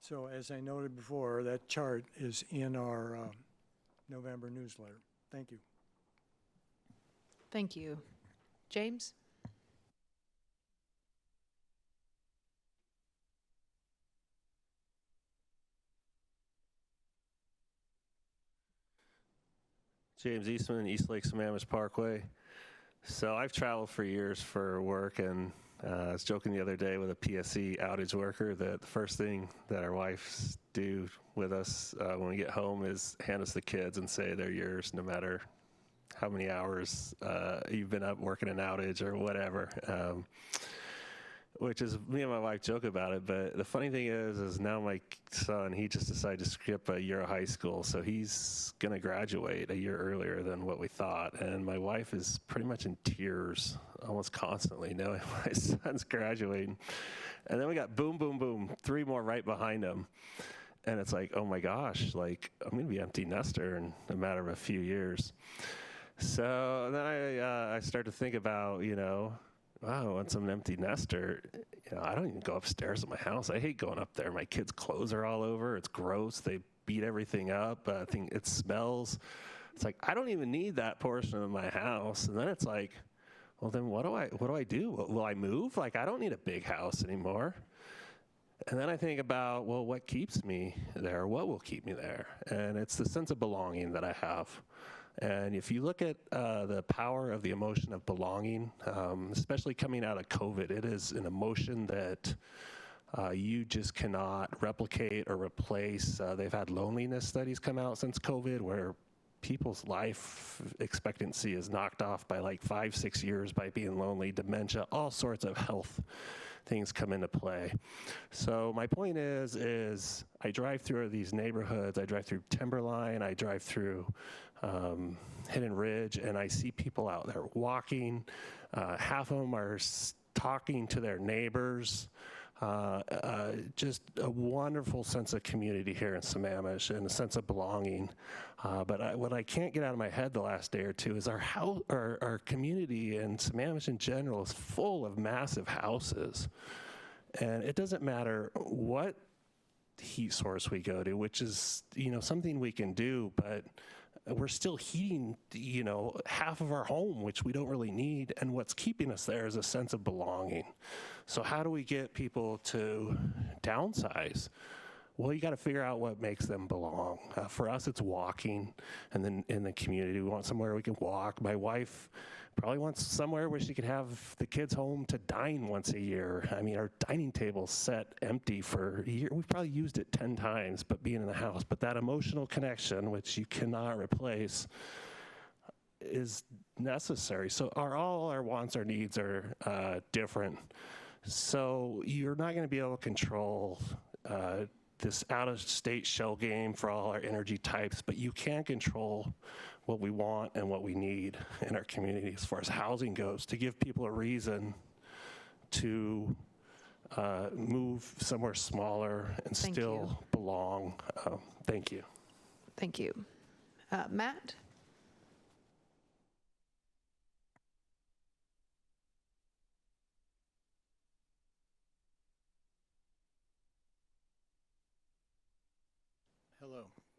So as I noted before, that chart is in our November newsletter. Thank you. Thank you. James? James Eastman, East Lake Sammamish Parkway. So I've traveled for years for work, and I was joking the other day with a PSE outage worker that the first thing that our wives do with us when we get home is hand us the kids and say they're yours no matter how many hours you've been up working an outage or whatever. Which is, me and my wife joke about it, but the funny thing is now my son, he just decided to skip a year of high school, so he's gonna graduate a year earlier than what we thought, and my wife is pretty much in tears almost constantly knowing my son's graduating. And then we got boom, boom, boom, 3 more right behind him. And it's like, oh my gosh, like, I'm gonna be empty nester in a matter of a few years. So then I started to think about, wow, once I'm an empty nester, I don't even go upstairs at my house. I hate going up there. My kids' clothes are all over. It's gross. They beat everything up. I think it smells. It's like, I don't even need that portion of my house. And then it's like, well, then what do I do? Will I move? Like, I don't need a big house anymore. And then I think about, well, what keeps me there? What will keep me there? And it's the sense of belonging that I have. And if you look at the power of the emotion of belonging, especially coming out of COVID, it is an emotion that you just cannot replicate or replace. They've had loneliness studies come out since COVID where people's life expectancy is knocked off by like 5-6 years by being lonely, dementia, all sorts of health things come into play. So my point is I drive through these neighborhoods, I drive through Timberline, I drive through Hidden Ridge, and I see people out there walking. Half of them are talking to their neighbors. Just a wonderful sense of community here in Sammamish and a sense of belonging. But what I can't get out of my head the last day or two is our community and Sammamish in general is full of massive houses. And it doesn't matter what heat source we go to, which is, something we can do, but we're still heating, half of our home, which we don't really need. And what's keeping us there is a sense of belonging. So how do we get people to downsize? Well, you got to figure out what makes them belong. For us, it's walking, and then in the community, we want somewhere we can walk. My wife probably wants somewhere where she can have the kids home to dine once a year. I mean, our dining table's set empty for a year. We've probably used it 10 times, but being in the house. But that emotional connection, which you cannot replace, is necessary. So all our wants, our needs are different. So you're not going to be able to control this out-of-state shell game for all our energy types, but you can control what we want and what we need in our community as far as housing goes, to give people a reason to move somewhere smaller and still belong. Thank you. Thank you. Matt?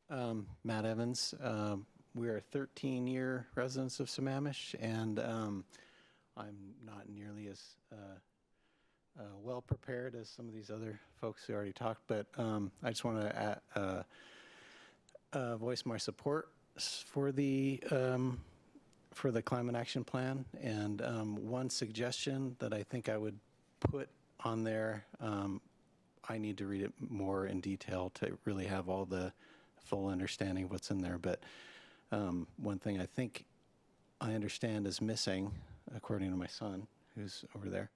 Hello, Matt Evans. We are 13-year residents of Sammamish, and I'm not nearly as well prepared as some of these other folks who already talked, but I just want to voice my support for the Climate Action Plan. And one suggestion that I think I would put on there. I need to read it more in detail to really have all the full understanding of what's in there. But one thing I think I understand is missing, according to my son, who's over there,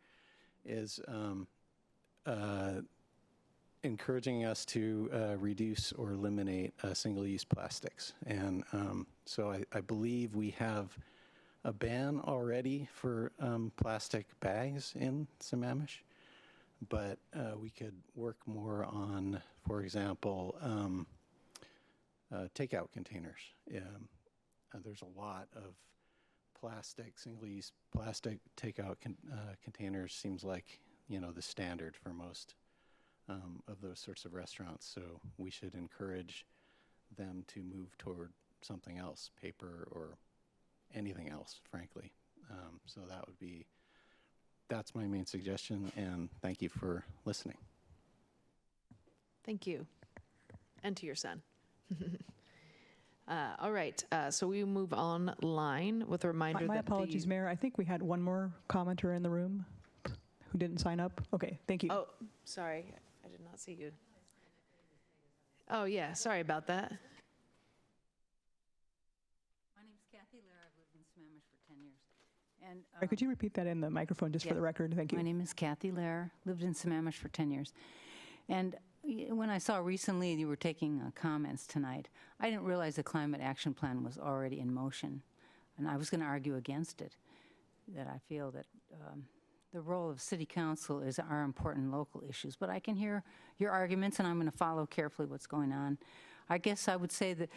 is encouraging us to reduce or eliminate single-use plastics. And so I believe we have a ban already for plastic bags in Sammamish, but we could work more on, for example, takeout containers. There's a lot of plastic, single-use plastic takeout containers seems like, the standard for most of those sorts of restaurants. So we should encourage them to move toward something else, paper or anything else, frankly. So that's my main suggestion, and thank you for listening. Thank you. And to your son. All right, so we move online with a reminder My that apologies, Mayor. I think we had one more commenter in the room who didn't sign up. Okay, thank you. Oh, sorry. I did not see you. Oh, yeah, sorry about that. My name's Kathy Lair. I've lived in Sammamish for 10 years. And Sorry, could you repeat that in the microphone just for the record? Thank you. My name is Kathy Lair. Lived in Sammamish for 10 years. And when I saw recently you were taking comments tonight, I didn't realize the climate action plan was already in motion. And I was going to argue against it, that I feel that the role of city council is our important local issues. But I can hear your arguments, and I'm going to follow carefully what's going on. I guess I would say that,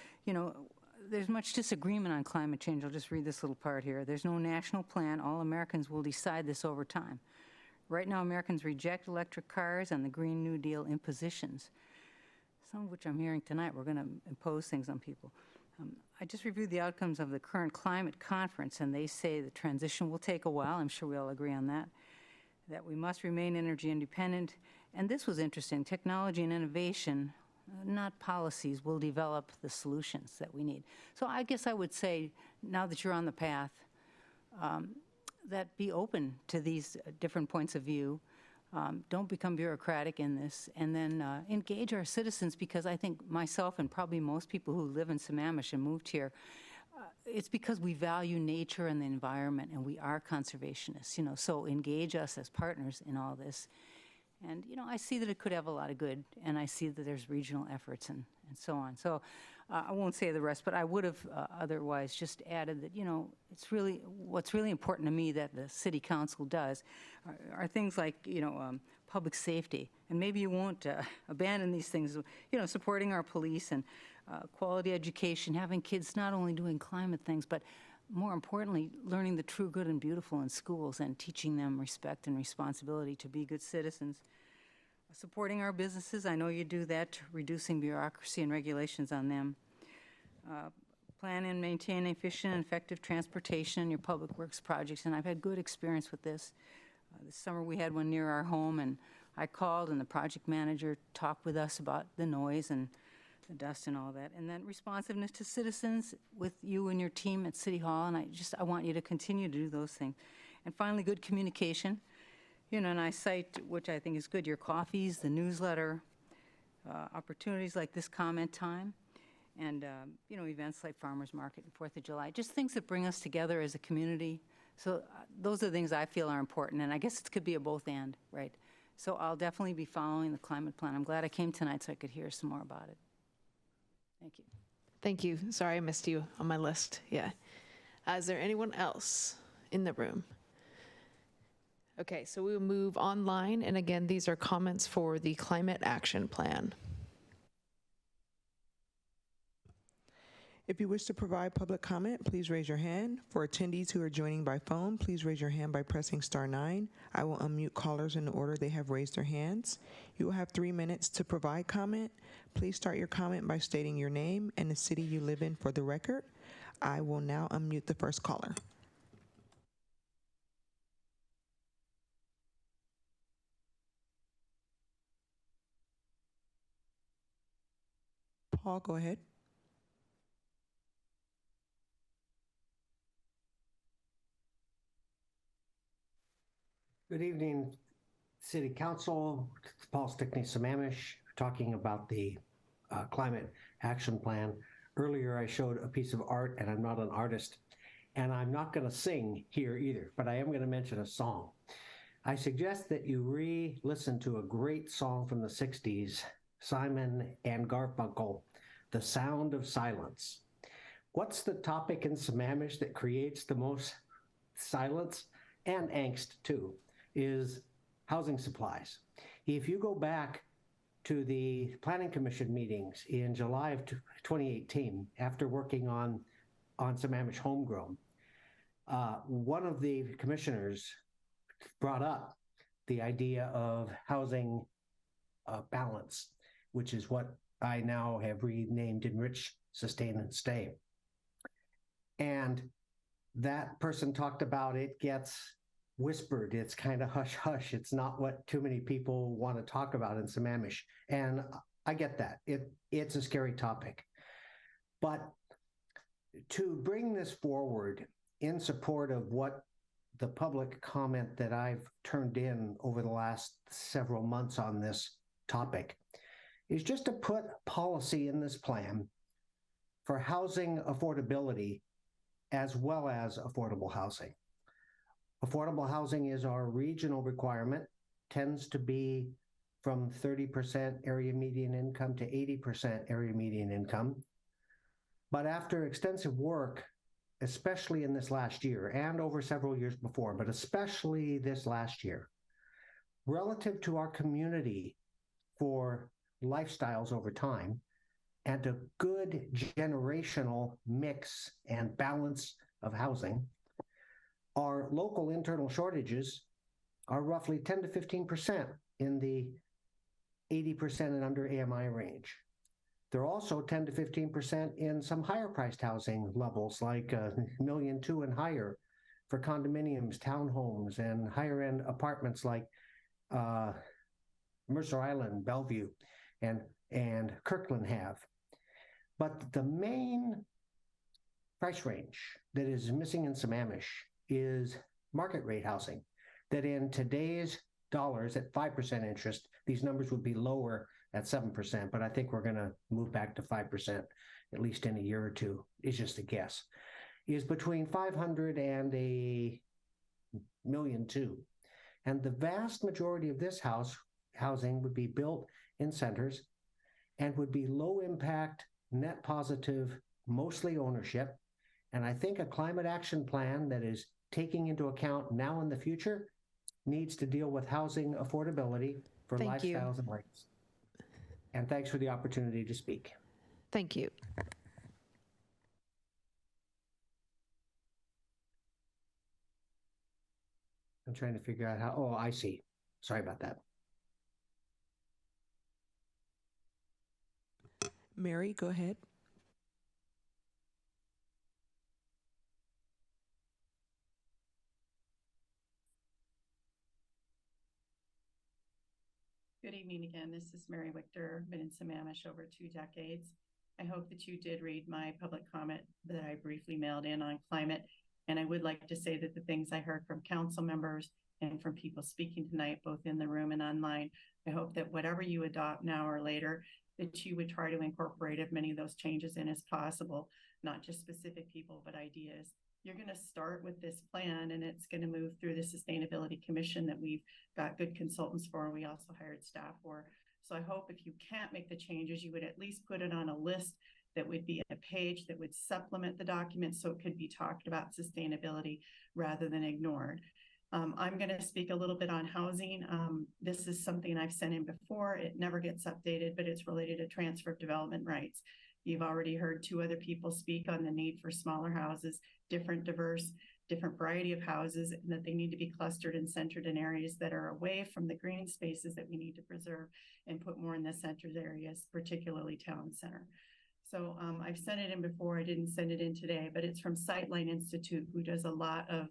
there's much disagreement on climate change. I'll just read this little part here. There's no national plan. All Americans will decide this over time. Right now, Americans reject electric cars and the Green New Deal impositions, some of which I'm hearing tonight. We're going to impose things on people. I just reviewed the outcomes of the current climate conference, and they say the transition will take a while. I'm sure we all agree on that. That we must remain energy independent. And this was interesting. Technology and innovation, not policies, will develop the solutions that we need. So I guess I would say, now that you're on the path, that be open to these different points of view. Don't become bureaucratic in this, and then engage our citizens, because I think myself and probably most people who live in Sammamish and moved here, it's because we value nature and the environment, and we are conservationists, so engage us as partners in all this. And, I see that it could have a lot of good, and I see that there's regional efforts and so on. So I won't say the rest, but I would have otherwise just added that, what's really important to me that the city council does are things like, public safety. And maybe you won't abandon these things, supporting our police and quality education, having kids not only doing climate things, but more importantly, learning the true good and beautiful in schools and teaching them respect and responsibility to be good citizens. Supporting our businesses, I know you do that, reducing bureaucracy and regulations on them. Plan and maintain efficient and effective transportation in your public works projects, and I've had good experience with this. This summer we had one near our home, and I called, and the project manager talked with us about the noise and the dust and all that. And then responsiveness to citizens with you and your team at City Hall, and I want you to continue to do those things. And finally, good communication. And I cite, which I think is good, your coffees, the newsletter, opportunities like this comment time, and, events like Farmers Market and 4th of July, just things that bring us together as a community. So those are the things I feel are important, and I guess it could be a both and, right? So I'll definitely be following the climate plan. I'm glad I came tonight so I could hear some more about it. Thank you. Thank you. Sorry I missed you on my list. Yeah. Is there anyone else in the room? Okay, so we will move online. And again, these are comments for the Climate Action Plan. If you wish to provide public comment, please raise your hand. For attendees who are joining by phone, please raise your hand by pressing *9. I will unmute callers in the order they have raised their hands. You will have 3 minutes to provide comment. Please start your comment by stating your name and the city you live in for the record. I will now unmute the first caller. Paul, go ahead. Good evening, City Council, Paul Stickney Sammamish, talking about the Climate Action Plan. Earlier, I showed a piece of art, and I'm not an artist, and I'm not going to sing here either, but I am going to mention a song. I suggest that you re-listen to a great song from the 60s, Simon and Garfunkel, The Sound of Silence. What's the topic in Sammamish that creates the most silence and angst too? Is housing supplies. If you go back to the Planning Commission meetings in July of 2018, after working on Sammamish Homegrown, one of the commissioners brought up the idea of housing balance, which is what I now have renamed Enrich, Sustain, and Stay. And that person talked about it gets whispered. It's kind of hush hush. It's not what too many people want to talk about in Sammamish. And I get that. It's a scary topic. But to bring this forward in support of what the public comment that I've turned in over the last several months on this topic is just to put policy in this plan for housing affordability as well as affordable housing. Affordable housing is our regional requirement, tends to be from 30% area median income to 80% area median income. But after extensive work, especially in this last year and over several years before, but especially this last year, relative to our community for lifestyles over time and a good generational mix and balance of housing, our local internal shortages are roughly 10 to 15% in the 80% and under AMI range. They're also 10 to 15% in some higher priced housing levels, like $1.2 million and higher for condominiums, townhomes, and higher end apartments like Mercer Island, Bellevue, and Kirkland have. But the main price range that is missing in Sammamish is market rate housing, that in today's dollars at 5% interest, these numbers would be lower at 7%, but I think we're going to move back to 5%, at least in a year or two, is just a guess, is between 500 and $1.2 million. And the vast majority of this housing would be built in centers and would be low impact, net positive, mostly ownership. And I think a climate action plan that is taking into account now and the future needs to deal with housing affordability for lifestyles and rates. And thanks for the opportunity to speak. Thank you. I'm trying to figure out how, oh, I see. Sorry about that. Mary, go ahead. Good evening again. This is Mary Wichter, been in Sammamish over 2 decades. I hope that you did read my public comment that I briefly mailed in on climate. And I would like to say that the things I heard from council members and from people speaking tonight, both in the room and online, I hope that whatever you adopt now or later, that you would try to incorporate as many of those changes in as possible, not just specific people, but ideas. You're going to start with this plan and it's going to move through the Sustainability Commission that we've got good consultants for. We also hired staff for. So I hope if you can't make the changes, you would at least put it on a list that would be a page that would supplement the document so it could be talked about sustainability rather than ignored. I'm going to speak a little bit on housing. This is something I've sent in before. It never gets updated, but it's related to transfer of development rights. You've already heard 2 other people speak on the need for smaller houses, different variety of houses, and that they need to be clustered and centered in areas that are away from the green spaces that we need to preserve and put more in the centered areas, particularly town center. So I've sent it in before. I didn't send it in today, but it's from Sightline Institute, who does a lot of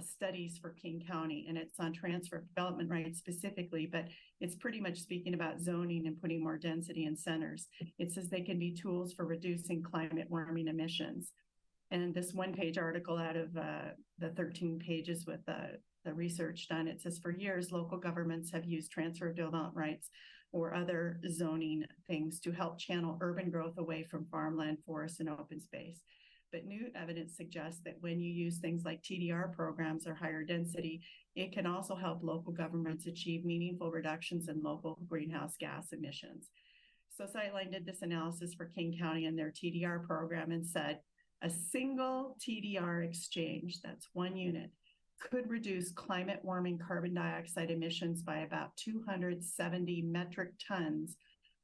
studies for King County, and it's on transfer of development rights specifically, but it's pretty much speaking about zoning and putting more density in centers. It says they can be tools for reducing climate warming emissions. And this 1-page article out of the 13 pages with the research done. It says for years, local governments have used transfer of development rights or other zoning things to help channel urban growth away from farmland, forests, and open space. But new evidence suggests that when you use things like TDR programs or higher density, it can also help local governments achieve meaningful reductions in local greenhouse gas emissions. So Sightline did this analysis for King County and their TDR program and said a single TDR exchange, that's one unit, could reduce climate warming carbon dioxide emissions by about 270 metric tons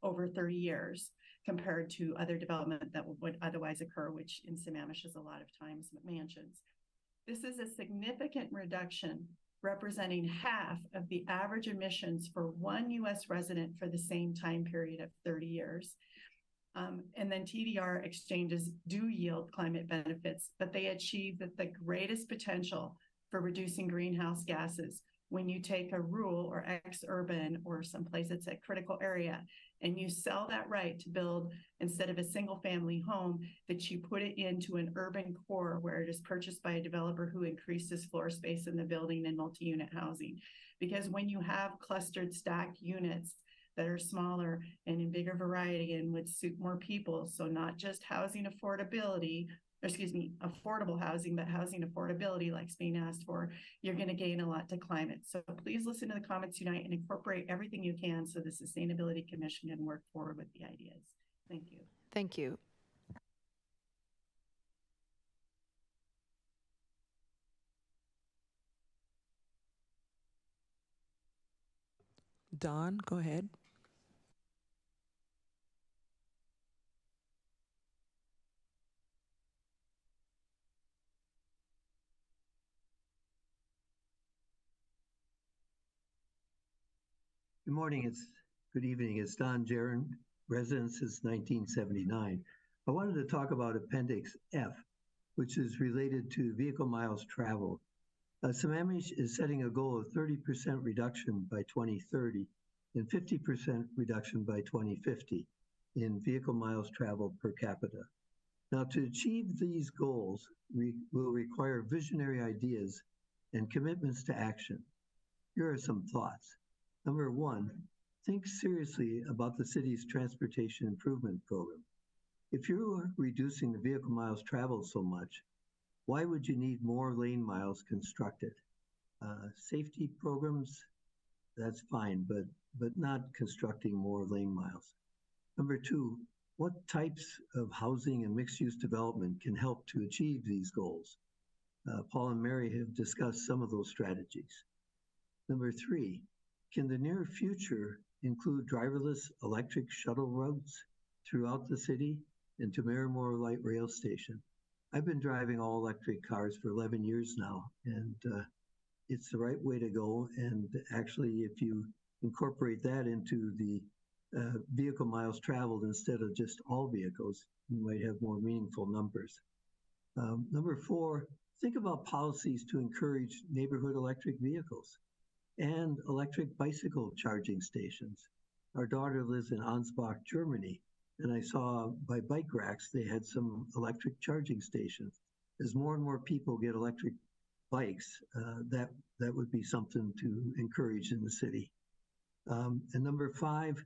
over 30 years, compared to other development that would otherwise occur, which in Sammamish is a lot of times mansions. This is a significant reduction, representing half of the average emissions for one U.S. resident for the same time period of 30 years. And then TDR exchanges do yield climate benefits, but they achieve the greatest potential for reducing greenhouse gases when you take a rural or ex-urban or someplace that's a critical area and you sell that right to build, instead of a single family home, that you put it into an urban core where it is purchased by a developer who increases floor space in the building and multi-unit housing. Because when you have clustered stacked units that are smaller and in bigger variety and would suit more people, so not just housing affordability, affordable housing, but housing affordability like's being asked for, you're going to gain a lot to climate. So please listen to the comments tonight and incorporate everything you can so the Sustainability Commission can work forward with the ideas. Thank you. Thank you. Don, go ahead. Good morning, good evening. It's Don Jaron, resident since 1979. I wanted to talk about Appendix F, which is related to vehicle miles traveled. Sammamish is setting a goal of 30% reduction by 2030 and 50% reduction by 2050 in vehicle miles traveled per capita. Now, to achieve these goals, we will require visionary ideas and commitments to action. Here are some thoughts. Number one, think seriously about the city's transportation improvement program. If you're reducing the vehicle miles traveled so much, why would you need more lane miles constructed? Safety programs, that's fine, but not constructing more lane miles. Number two, what types of housing and mixed-use development can help to achieve these goals? Paul and Mary have discussed some of those strategies. Number three, can the near future include driverless electric shuttle routes throughout the city and to Miramore Light Rail Station? I've been driving all electric cars for 11 years now, and it's the right way to go. And actually, if you incorporate that into the vehicle miles traveled instead of just all vehicles, you might have more meaningful numbers. Number four, think about policies to encourage neighborhood electric vehicles and electric bicycle charging stations. Our daughter lives in Ansbach, Germany, and I saw by bike racks they had some electric charging stations. As more and more people get electric bikes, that would be something to encourage in the city. And number five,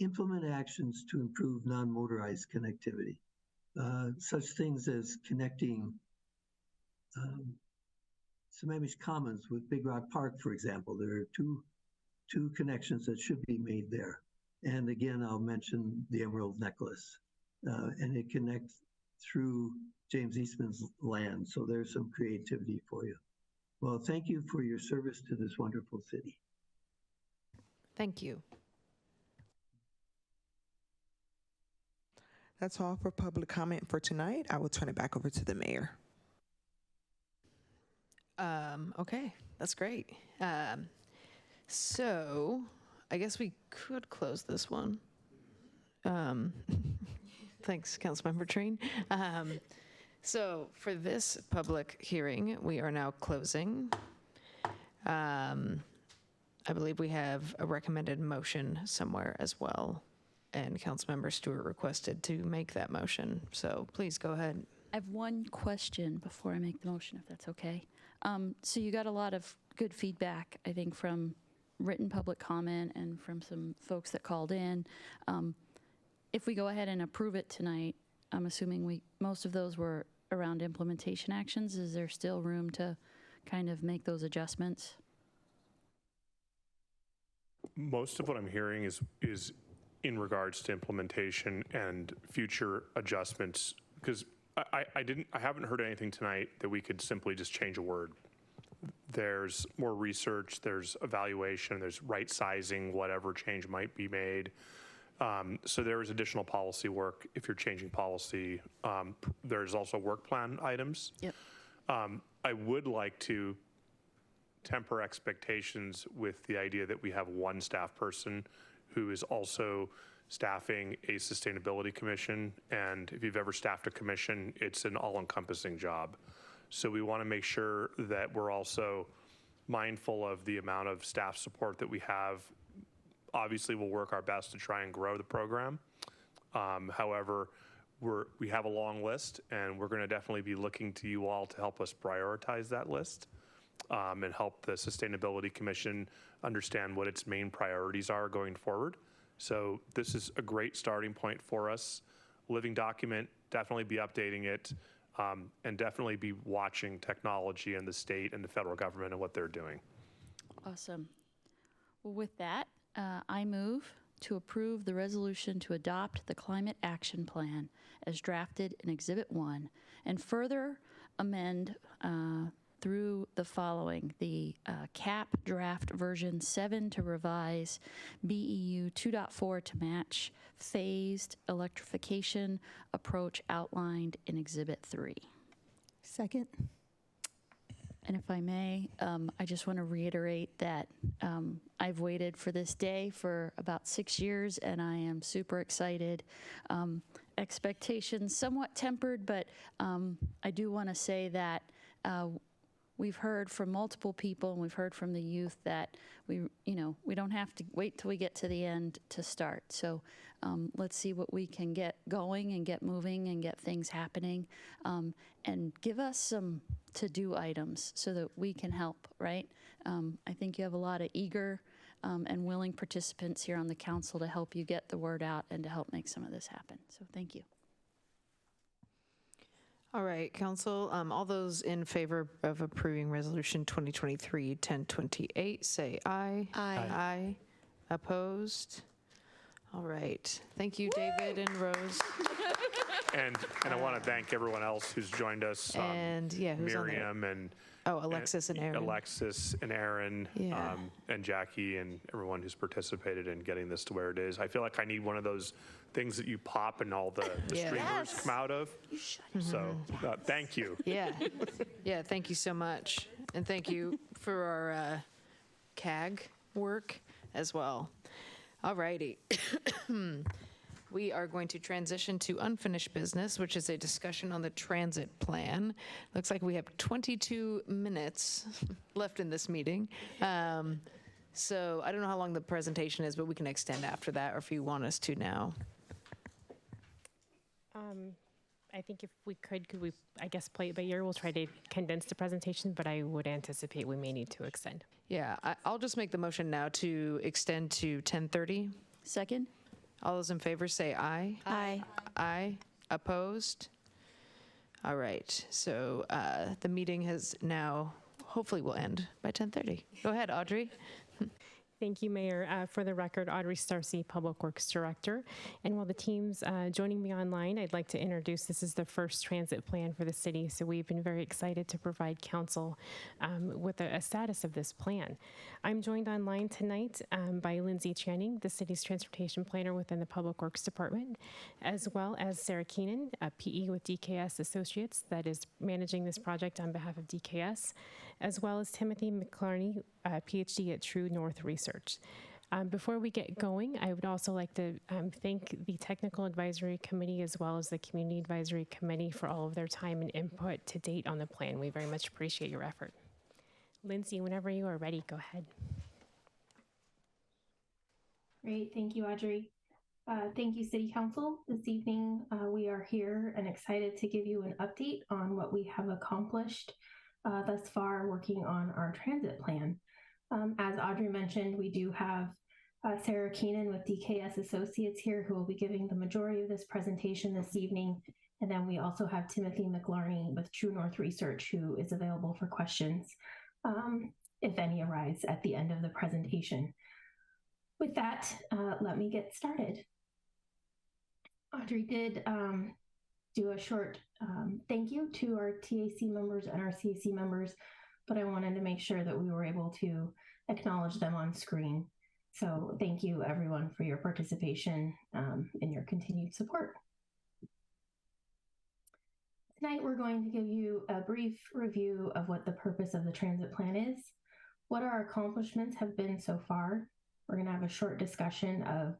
implement actions to improve non-motorized connectivity. Such things as connecting Sammamish Commons with Big Rock Park, for example. There are two connections that should be made there. And again, I'll mention the Emerald Necklace, and it connects through James Eastman's land. So there's some creativity for you. Well, thank you for your service to this wonderful city. Thank you. That's all for public comment for tonight. I will turn it back over to the mayor. Okay, that's great. So I guess we could close this one. Thanks, Councilmember Treen. So for this public hearing, we are now closing. I believe we have a recommended motion somewhere as well, and Councilmember Stewart requested to make that motion. So please go ahead. I have one question before I make the motion, if that's okay. So you got a lot of good feedback, I think, from written public comment and from some folks that called in. If we go ahead and approve it tonight, I'm assuming most of those were around implementation actions. Is there still room to kind of make those adjustments? Most of what I'm hearing is in regards to implementation and future adjustments, because I haven't heard anything tonight that we could simply just change a word. There's more research, there's evaluation, there's right sizing, whatever change might be made. So there is additional policy work if you're changing policy. There's also work plan items. Yep. I would like to temper expectations with the idea that we have one staff person who is also staffing a sustainability commission. And if you've ever staffed a commission, it's an all-encompassing job. So we want to make sure that we're also mindful of the amount of staff support that we have. Obviously, we'll work our best to try and grow the program. However, we have a long list, and we're going to definitely be looking to you all to help us prioritize that list and help the Sustainability Commission understand what its main priorities are going forward. So this is a great starting point for us. Living document, definitely be updating it, and definitely be watching technology and the state and the federal government and what they're doing. Awesome. Well, with that, I move to approve the resolution to adopt the Climate Action Plan as drafted in Exhibit 1 and further amend through the following: the CAP draft version 7 to revise, BEU 2.4 to match phased electrification approach outlined in Exhibit 3. Second. And if I may, I just want to reiterate that I've waited for this day for about 6 years, and I am super excited. Expectations somewhat tempered, but I do want to say that we've heard from multiple people, and we've heard from the youth that we don't have to wait till we get to the end to start. So let's see what we can get going and get moving and get things happening, and give us some to-do items so that we can help, right? I think you have a lot of eager and willing participants here on the council to help you get the word out and to help make some of this happen. So thank you. All right, council, all those in favor of approving resolution 2023-1028, say aye. Aye. Aye. Opposed? All right. Thank you, David and Rose. And I want to thank everyone else who's joined us. And yeah, who's on there? Miriam and Alexis and Aaron. Alexis and Aaron, Yeah. and Jackie and everyone who's participated in getting this to where it is. I feel like I need one of those things that you pop and all the Yeah. streamers Yes. come out of. You should. So thank you. Yeah. Yeah, thank you so much. And thank you for our CAG work as well. All righty. We are going to transition to unfinished business, which is a discussion on the transit plan. Looks like we have 22 minutes left in this meeting. So I don't know how long the presentation is, but we can extend after that, or if you want us to now. I think if we could we, I guess, play it by ear? We'll try to condense the presentation, but I would anticipate we may need to extend. Yeah, I'll just make the motion now to extend to 10:30. Second. All those in favor say aye. Aye. Aye. Opposed? All right, so the meeting has now, hopefully will end by 10:30. Go ahead, Audrey. Thank you, Mayor. For the record, Audrey Starcy, Public Works Director. And while the team's joining me online, I'd like to introduce, this is the first transit plan for the city, so we've been very excited to provide council with a status of this plan. I'm joined online tonight by Lindsay Channing, the city's transportation planner within the Public Works Department, as well as Sarah Keenan, a PE with DKS Associates that is managing this project on behalf of DKS, as well as Timothy McClarney, PhD at True North Research. Before we get going, I would also like to thank the Technical Advisory Committee as well as the Community Advisory Committee for all of their time and input to date on the plan. We very much appreciate your effort. Lindsay, whenever you are ready, go ahead. Great, thank you, Audrey. Thank you, City Council. This evening, we are here and excited to give you an update on what we have accomplished thus far working on our transit plan. As Audrey mentioned, we do have Sarah Keenan with DKS Associates here who will be giving the majority of this presentation this evening. And then we also have Timothy McLarney with True North Research who is available for questions, if any arise at the end of the presentation. With that, let me get started. Audrey did do a short thank you to our TAC members and our CAC members, but I wanted to make sure that we were able to acknowledge them on screen. So thank you everyone for your participation and your continued support. Tonight we're going to give you a brief review of what the purpose of the transit plan is, what our accomplishments have been so far. We're going to have a short discussion of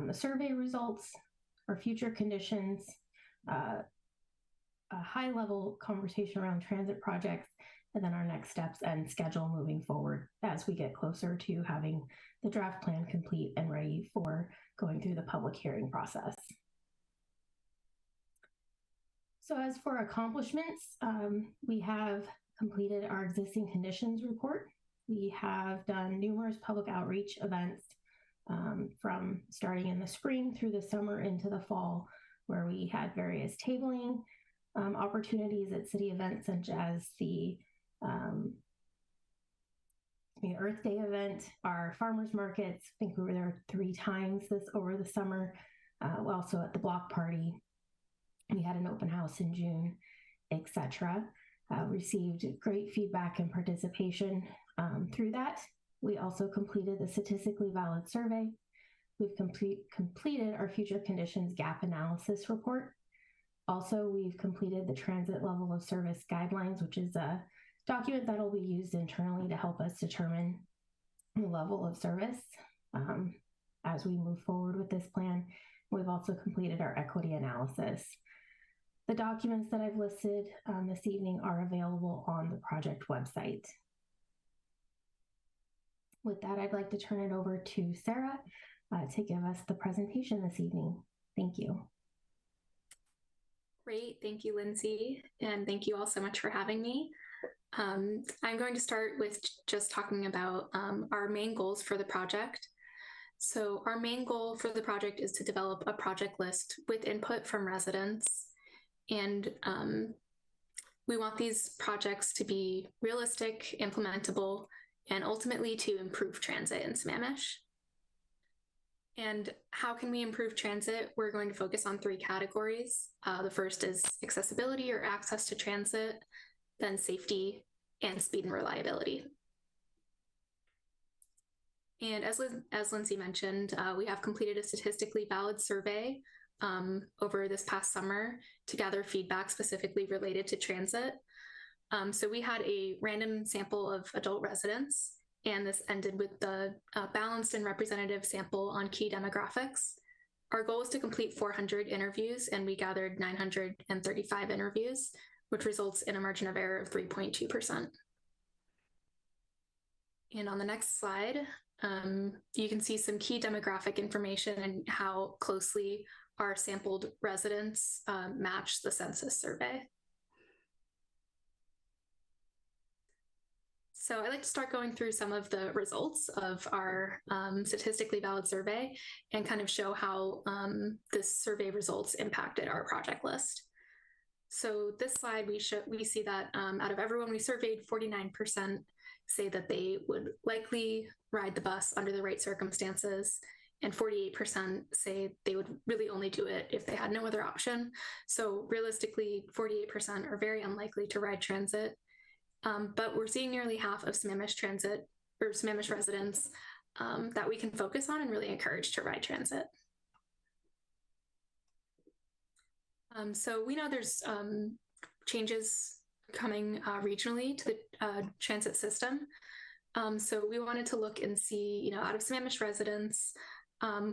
the survey results, our future conditions, a high-level conversation around transit projects, and then our next steps and schedule moving forward as we get closer to having the draft plan complete and ready for going through the public hearing process. So as for accomplishments, we have completed our existing conditions report. We have done numerous public outreach events from starting in the spring through the summer into the fall, where we had various tabling opportunities at city events such as the Earth Day event, our farmers markets. I think we were there 3 times over the summer. Also at the block party. We had an open house in June, etc. Received great feedback and participation through that. We also completed the statistically valid survey. We've completed our future conditions gap analysis report. Also, we've completed the transit level of service guidelines, which is a document that will be used internally to help us determine the level of service as we move forward with this plan. We've also completed our equity analysis. The documents that I've listed this evening are available on the project website. With that, I'd like to turn it over to Sarah to give us the presentation this evening. Thank you. Great, thank you, Lindsay, and thank you all so much for having me. I'm going to start with just talking about our main goals for the project. So our main goal for the project is to develop a project list with input from residents. And we want these projects to be realistic, implementable, and ultimately to improve transit in Sammamish. And how can we improve transit? We're going to focus on 3 categories. The first is accessibility or access to transit, then safety, and speed and reliability. And as Lindsay mentioned, we have completed a statistically valid survey over this past summer to gather feedback specifically related to transit. So we had a random sample of adult residents, and this ended with the balanced and representative sample on key demographics. Our goal was to complete 400 interviews, and we gathered 935 interviews, which results in a margin of error of 3.2%. And on the next slide, you can see some key demographic information and how closely our sampled residents match the census survey. So I'd like to start going through some of the results of our statistically valid survey and kind of show how this survey results impacted our project list. So this slide, we see that out of everyone we surveyed, 49% say that they would likely ride the bus under the right circumstances, and 48% say they would really only do it if they had no other option. So realistically, 48% are very unlikely to ride transit. But we're seeing nearly half of Sammamish transit or Sammamish residents that we can focus on and really encourage to ride transit. So we know there's changes coming regionally to the transit system. So we wanted to look and see, out of Sammamish residents,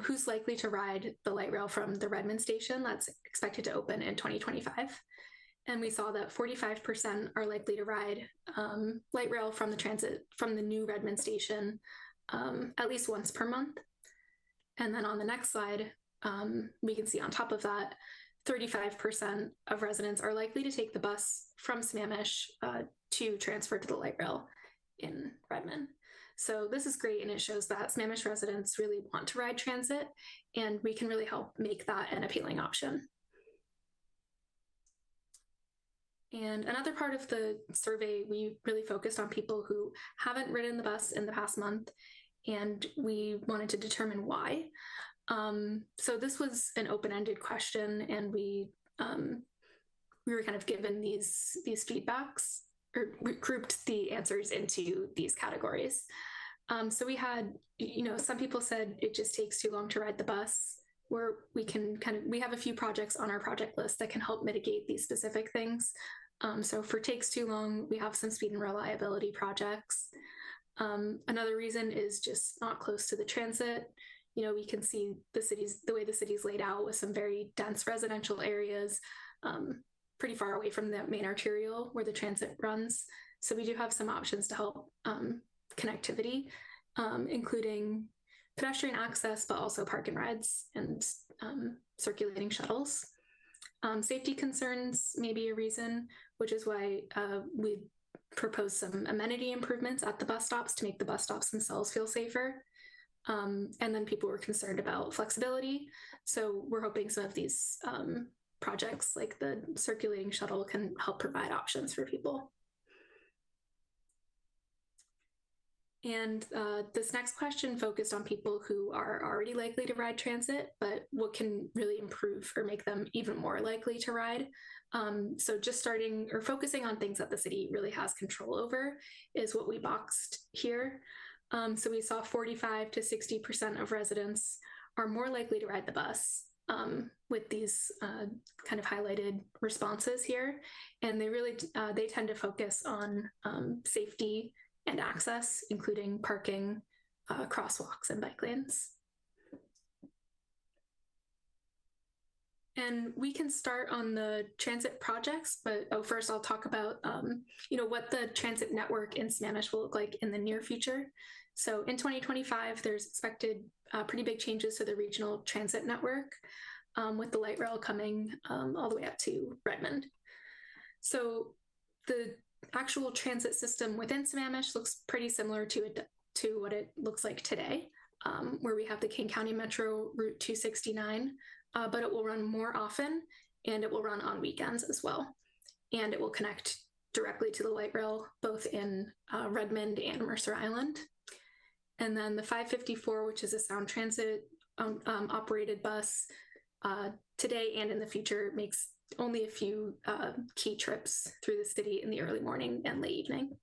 who's likely to ride the light rail from the Redmond station that's expected to open in 2025. And we saw that 45% are likely to ride light rail from the new Redmond station at least once per month. And then on the next slide, we can see on top of that, 35% of residents are likely to take the bus from Sammamish to transfer to the light rail in Redmond. So this is great, and it shows that Sammamish residents really want to ride transit, and we can really help make that an appealing option. And another part of the survey, we really focused on people who haven't ridden the bus in the past month, and we wanted to determine why. So this was an open-ended question, and we were kind of given these feedbacks, or we grouped the answers into these categories. So we had, some people said it just takes too long to ride the bus, where we have a few projects on our project list that can help mitigate these specific things. So for takes too long, we have some speed and reliability projects. Another reason is just not close to the transit. We can see the way the city's laid out with some very dense residential areas, pretty far away from the main arterial where the transit runs. So we do have some options to help connectivity, including pedestrian access, but also park and rides and circulating shuttles. Safety concerns may be a reason, which is why we propose some amenity improvements at the bus stops to make the bus stops themselves feel safer. And then people were concerned about flexibility. So we're hoping some of these projects like the circulating shuttle can help provide options for people. And this next question focused on people who are already likely to ride transit, but what can really improve or make them even more likely to ride. So just starting or focusing on things that the city really has control over is what we boxed here. So we saw 45 to 60% of residents are more likely to ride the bus with these kind of highlighted responses here. And they really, they tend to focus on safety and access, including parking, crosswalks, and bike lanes. And we can start on the transit projects, but first I'll talk about what the transit network in Sammamish will look like in the near future. So in 2025, there's expected pretty big changes to the regional transit network, with the light rail coming all the way up to Redmond. So the actual transit system within Sammamish looks pretty similar to what it looks like today, where we have the King County Metro Route 269, but it will run more often, and it will run on weekends as well. And it will connect directly to the light rail, both in Redmond and Mercer Island. And then the 554, which is a Sound Transit operated bus, today and in the future makes only a few key trips through the city in the early morning and late evening.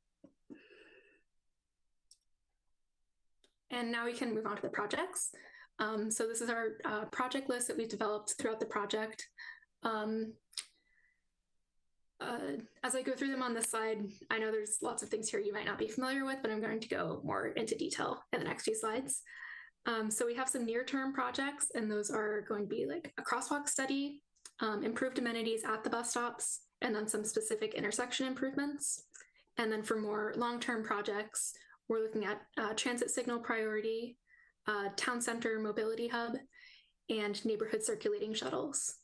And now we can move on to the projects. So this is our project list that we've developed throughout the project. As I go through them on this slide, I know there's lots of things here you might not be familiar with, but I'm going to go more into detail in the next few slides. So we have some near-term projects, and those are going to be like a crosswalk study, improved amenities at the bus stops, and then some specific intersection improvements. And then for more long-term projects, we're looking at transit signal priority, town center mobility hub, and neighborhood circulating shuttles.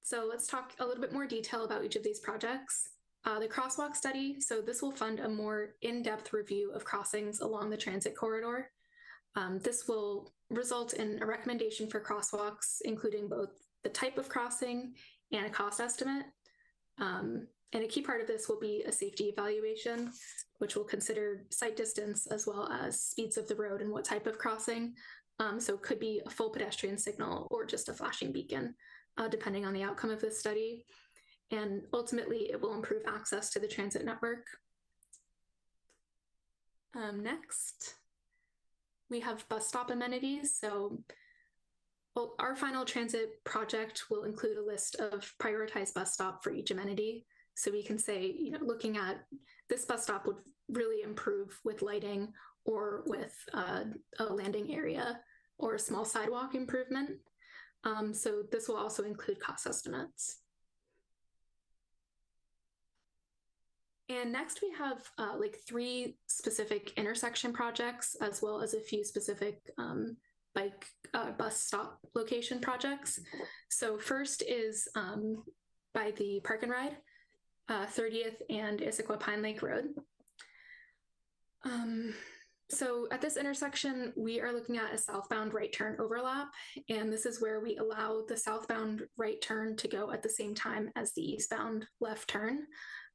So let's talk a little bit more detail about each of these projects. The crosswalk study, so this will fund a more in-depth review of crossings along the transit corridor. This will result in a recommendation for crosswalks, including both the type of crossing and a cost estimate. And a key part of this will be a safety evaluation, which will consider sight distance as well as speeds of the road and what type of crossing. So it could be a full pedestrian signal or just a flashing beacon, depending on the outcome of this study. And ultimately, it will improve access to the transit network. Next, we have bus stop amenities. So our final transit project will include a list of prioritized bus stop for each amenity. So we can say, looking at this bus stop would really improve with lighting or with a landing area or a small sidewalk improvement. So this will also include cost estimates. And next we have like 3 specific intersection projects, as well as a few specific bike bus stop location projects. So first is by the Park and Ride, 30th and Issaquah Pine Lake Road. So at this intersection, we are looking at a southbound right turn overlap, and this is where we allow the southbound right turn to go at the same time as the eastbound left turn.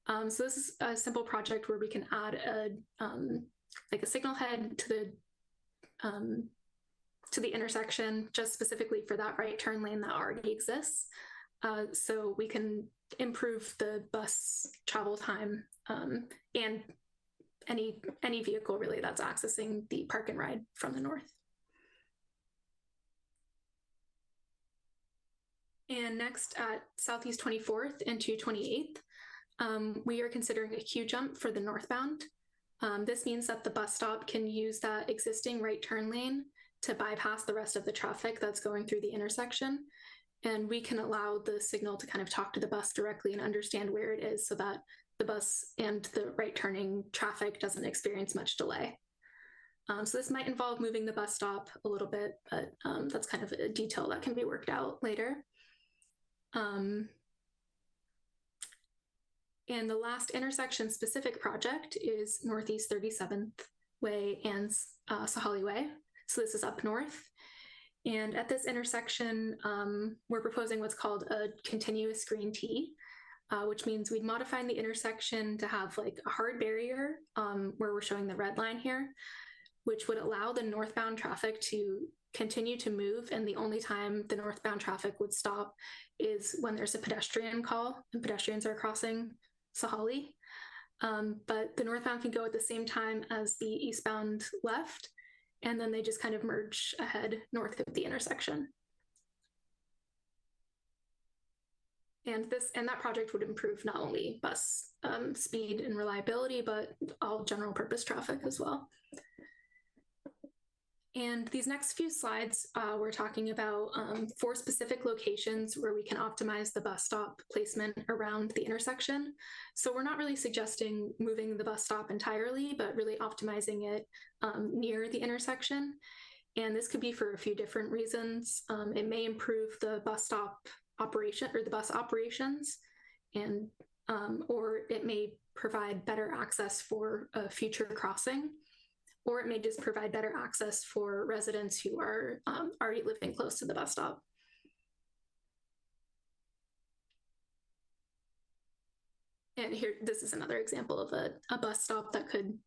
So this is a simple project where we can add a signal head to the intersection just specifically for that right turn lane that already exists. So we can improve the bus travel time and any vehicle really that's accessing the Park and Ride from the north. And next at Southeast 24th and 228th, we are considering a queue jump for the northbound. This means that the bus stop can use that existing right turn lane to bypass the rest of the traffic that's going through the intersection. And we can allow the signal to kind of talk to the bus directly and understand where it is so that the bus and the right turning traffic doesn't experience much delay. So this might involve moving the bus stop a little bit, but that's kind of a detail that can be worked out later. And the last intersection specific project is Northeast 37th Way and Sahalee Way. So this is up north. And at this intersection, we're proposing what's called a continuous green T, which means we'd modify the intersection to have like a hard barrier where we're showing the red line here, which would allow the northbound traffic to continue to move. And the only time the northbound traffic would stop is when there's a pedestrian call and pedestrians are crossing Sahalee. But the northbound can go at the same time as the eastbound left, and then they just kind of merge ahead north of the intersection. And that project would improve not only bus speed and reliability, but all general purpose traffic as well. And these next few slides, we're talking about 4 specific locations where we can optimize the bus stop placement around the intersection. So we're not really suggesting moving the bus stop entirely, but really optimizing it near the intersection. And this could be for a few different reasons. It may improve the bus stop operation or the bus operations, and or it may provide better access for a future crossing. Or it may just provide better access for residents who are already living close to the bus stop. And here, this is another example of a bus stop that could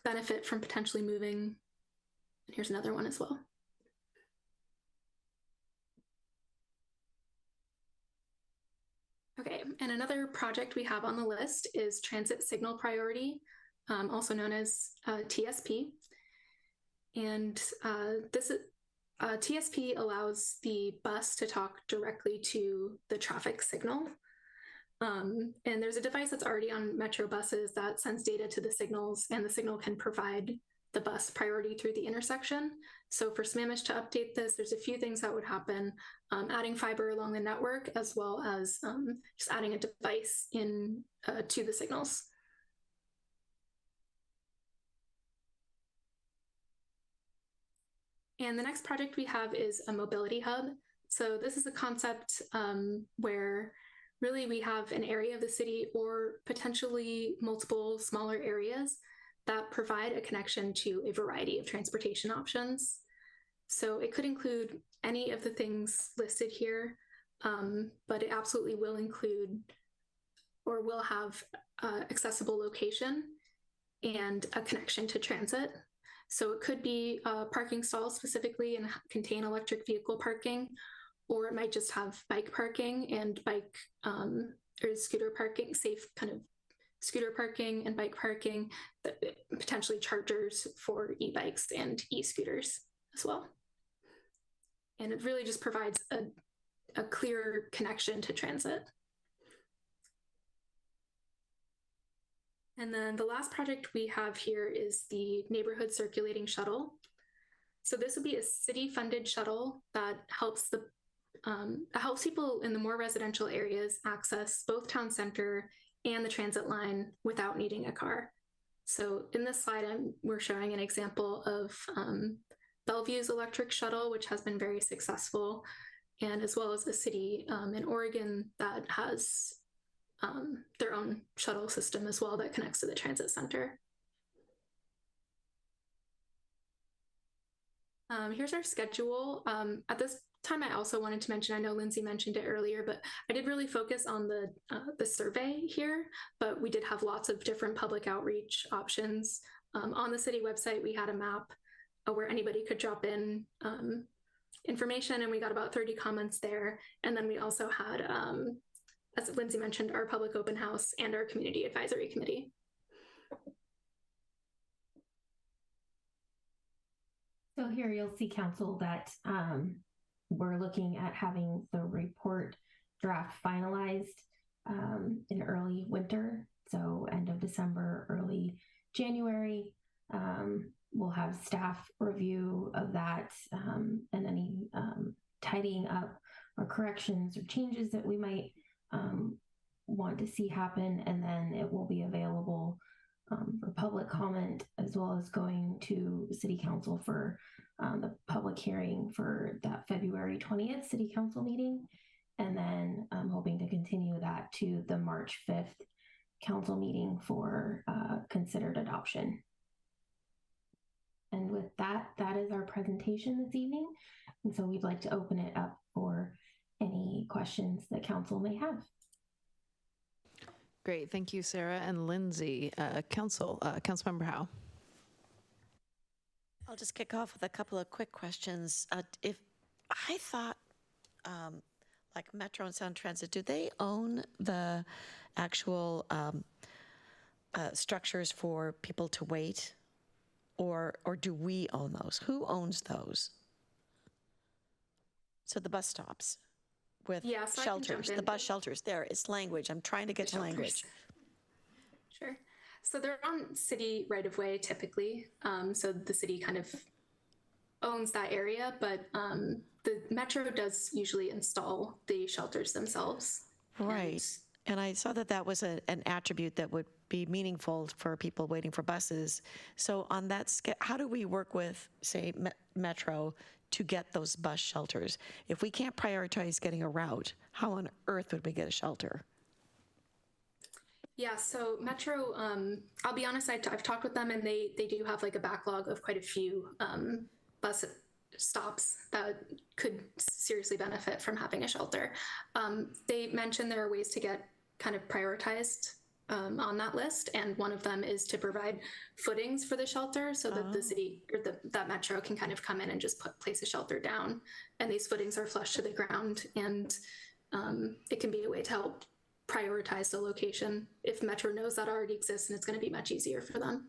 benefit from potentially moving. And here's another one as well. Okay, and another project we have on the list is Transit Signal Priority, also known as TSP. And TSP allows the bus to talk directly to the traffic signal. And there's a device that's already on Metro buses that sends data to the signals, and the signal can provide the bus priority through the intersection. So for Sammamish to update this, there's a few things that would happen, adding fiber along the network, as well as just adding a device in to the signals. And the next project we have is a mobility hub. So this is a concept where really we have an area of the city or potentially multiple smaller areas that provide a connection to a variety of transportation options. So it could include any of the things listed here, but it absolutely will include or will have accessible location and a connection to transit. So it could be parking stalls specifically and contain electric vehicle parking, or it might just have bike parking and bike or scooter parking, safe kind of scooter parking and bike parking, potentially chargers for e-bikes and e-scooters as well. And it really just provides a clear connection to transit. And then the last project we have here is the neighborhood circulating shuttle. So this would be a city-funded shuttle that helps people in the more residential areas access both town center and the transit line without needing a car. So in this slide, we're showing an example of Bellevue's electric shuttle, which has been very successful, and as well as a city in Oregon that has their own shuttle system as well that connects to the transit center. Here's our schedule. At this time, I also wanted to mention, I know Lindsay mentioned it earlier, but I did really focus on the survey here, but we did have lots of different public outreach options. On the city website, we had a map where anybody could drop in information, and we got about 30 comments there. And then we also had, as Lindsay mentioned, our public open house and our community advisory committee. So here you'll see, council, that we're looking at having the report draft finalized in early winter. So end of December, early January. We'll have staff review of that and any tidying up or corrections or changes that we might want to see happen. And then it will be available for public comment, as well as going to City Council for the public hearing for that February 20th City Council meeting. And then I'm hoping to continue that to the March 5th Council meeting for considered adoption. And with that, that is our presentation this evening. And so we'd like to open it up for any questions that Council may have. Great, thank you, Sarah and Lindsay. Councilmember Howe. I'll just kick off with a couple of quick questions. If I thought, like Metro and Sound Transit, do they own the actual structures for people to wait, or do we own those? Who owns those? So the bus stops with shelters, the bus shelters. There, it's language. I'm trying to get to language. Sure. So they're on city right of way typically. So the city kind of owns that area, but the Metro does usually install the shelters themselves. Right. And I saw that that was an attribute that would be meaningful for people waiting for buses. So on that, how do we work with, say, Metro to get those bus shelters? If we can't prioritize getting a route, how on earth would we get a shelter? Yeah, so Metro, I'll be honest, I've talked with them, and they do have like a backlog of quite a few bus stops that could seriously benefit from having a shelter. They mentioned there are ways to get kind of prioritized on that list, and one of them is to provide footings for the shelter so that the city or that Metro can kind of come in and just place a shelter down, and these footings are flush to the ground, and it can be a way to help prioritize the location if Metro knows that already exists, and it's going to be much easier for them.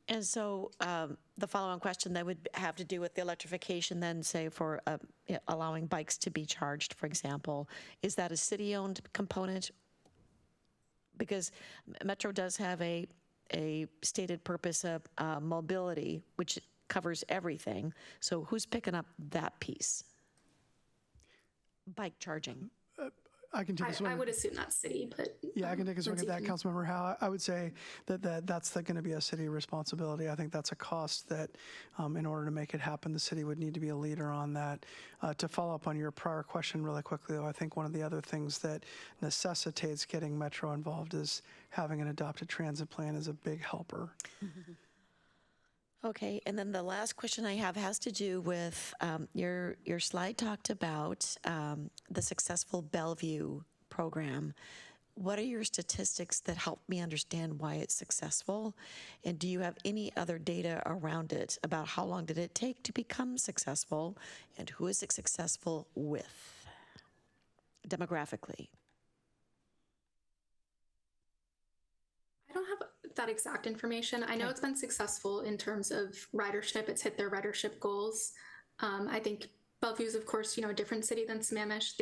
And so the follow-on question that would have to do with the electrification then, say, for allowing bikes to be charged, for example, is that a city-owned component? Because Metro does have a stated purpose of mobility, which covers everything. So who's picking up that piece? Bike charging. I can take a swing. I would assume that's city, but yeah, I can take a swing at that, Councilmember Howe. I would say that's going to be a city responsibility. I think that's a cost that, in order to make it happen, the city would need to be a leader on that. To follow up on your prior question really quickly, though, I think one of the other things that necessitates getting Metro involved is having an adopted transit plan is a big helper. Okay, and then the last question I have has to do with your slide talked about the successful Bellevue program. What are your statistics that help me understand why it's successful? And do you have any other data around it about how long did it take to become successful, and who is it successful with demographically? I don't have that exact information. I know it's been successful in terms of ridership. It's hit their ridership goals. I think Bellevue's, of course, a different city than Sammamish.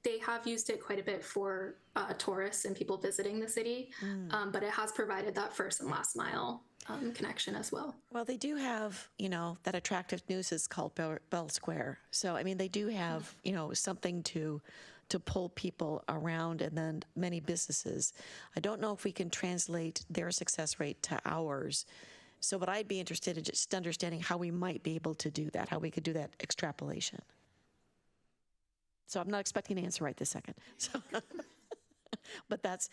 They have used it quite a bit for tourists and people visiting the city, but it has provided that first and last mile connection as well. Well, they do have, that attractive news is called Bell Square. So, I mean, they do have, something to pull people around, and then many businesses. I don't know if we can translate their success rate to ours. So what I'd be interested in just understanding how we might be able to do that, how we could do that extrapolation. So I'm not expecting an answer right this second. So but that's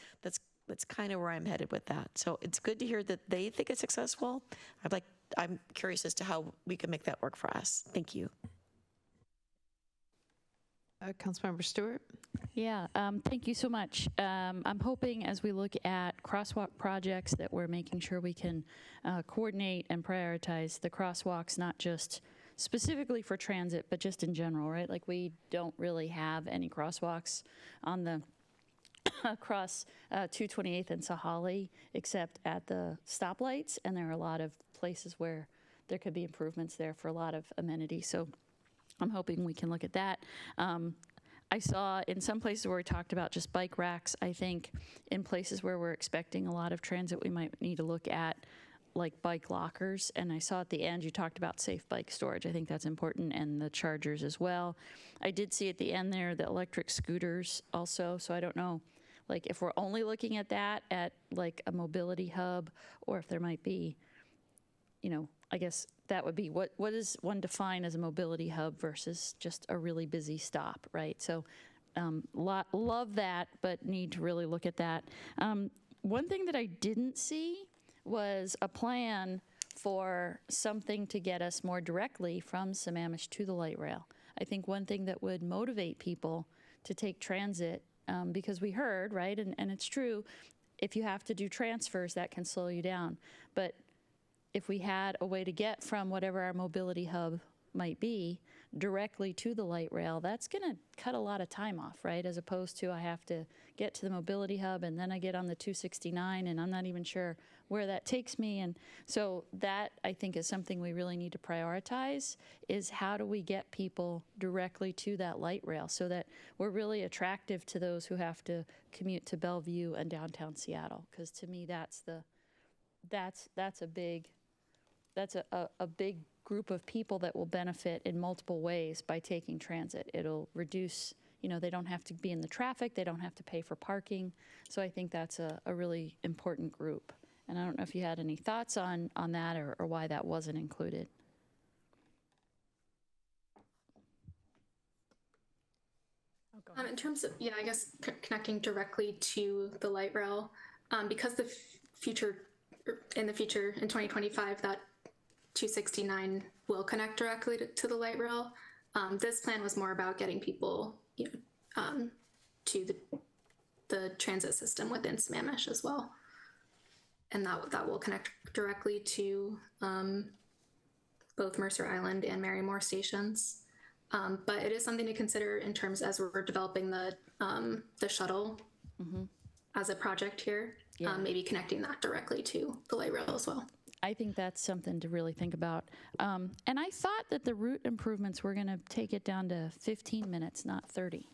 kind of where I'm headed with that. So it's good to hear that they think it's successful. I'm curious as to how we can make that work for us. Thank you. Councilmember Stewart? Yeah, thank you so much. I'm hoping as we look at crosswalk projects that we're making sure we can coordinate and prioritize the crosswalks, not just specifically for transit, but just in general, right? Like we don't really have any crosswalks on the across 228th and Sahali, except at the stoplights, and there are a lot of places where there could be improvements there for a lot of amenities. So I'm hoping we can look at that. I saw in some places where we talked about just bike racks. I think in places where we're expecting a lot of transit, we might need to look at like bike lockers. And I saw at the end you talked about safe bike storage. I think that's important, and the chargers as well. I did see at the end there the electric scooters also. So I don't know, like if we're only looking at that at like a mobility hub, or if there might be, you know, I guess that would be what does one define as a mobility hub versus just a really busy stop, right? So love that, but need to really look at that. One thing that I didn't see was a plan for something to get us more directly from Sammamish to the light rail. I think one thing that would motivate people to take transit, because we heard, right, and it's true, if you have to do transfers, that can slow you down. But if we had a way to get from whatever our mobility hub might be directly to the light rail, that's going to cut a lot of time off, right? As opposed to I have to get to the mobility hub and then I get on the 269 and I'm not even sure where that takes me. And so that, I think, is something we really need to prioritize, is how do we get people directly to that light rail so that we're really attractive to those who have to commute to Bellevue and downtown Seattle? Because to me, that's a big group of people that will benefit in multiple ways by taking transit. It'll reduce, they don't have to be in the traffic, they don't have to pay for parking. So I think that's a really important group. And I don't know if you had any thoughts on that or why that wasn't included. In terms of, I guess connecting directly to the light rail, because in the future in 2025, that 269 will connect directly to the light rail. This plan was more about getting people, to the transit system within Sammamish as well, and that will connect directly to both Mercer Island and Marymore stations. But it is something to consider in terms as we're developing the shuttle as a project here. Yeah. Maybe connecting that directly to the light rail as well. I think that's something to really think about. And I thought that the route improvements were going to take it down to 15 minutes, not 30.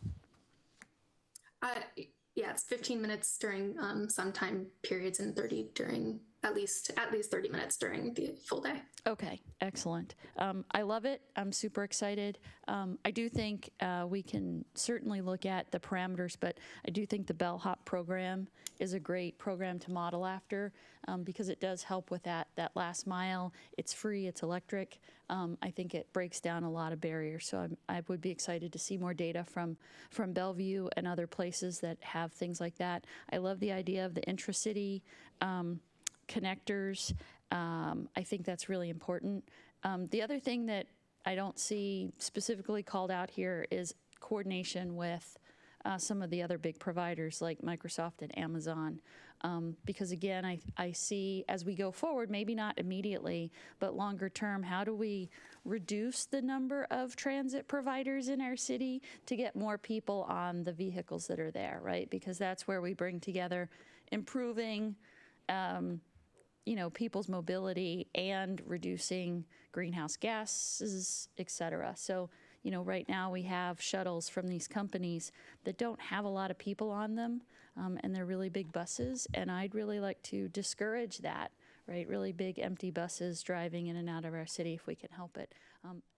Yeah, it's 15 minutes during some time periods and 30 during at least 30 minutes during the full day. Okay, excellent. I love it. I'm super excited. I do think we can certainly look at the parameters, but I do think the bellhop program is a great program to model after because it does help with that last mile. It's free, it's electric. I think it breaks down a lot of barriers. So I would be excited to see more data from Bellevue and other places that have things like that. I love the idea of the intracity connectors. I think that's really important. The other thing that I don't see specifically called out here is coordination with some of the other big providers like Microsoft and Amazon. Because again, I see as we go forward, maybe not immediately, but longer term, how do we reduce the number of transit providers in our city to get more people on the vehicles that are there, right? Because that's where we bring together improving people's mobility and reducing greenhouse gases, et cetera. So, right now we have shuttles from these companies that don't have a lot of people on them, and they're really big buses, and I'd really like to discourage that, right? Really big empty buses driving in and out of our city if we can help it.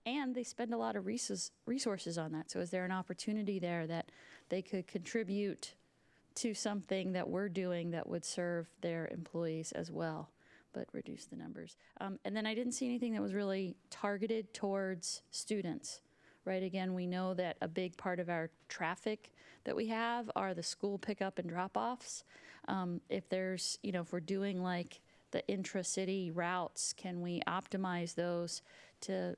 And they spend a lot of resources on that. So is there an opportunity there that they could contribute to something that we're doing that would serve their employees as well? but reduce the numbers. And then I didn't see anything that was really targeted towards students, right? Again, we know that a big part of our traffic that we have are the school pickup and drop-offs. If there's, if we're doing like the intra-city routes, can we optimize those to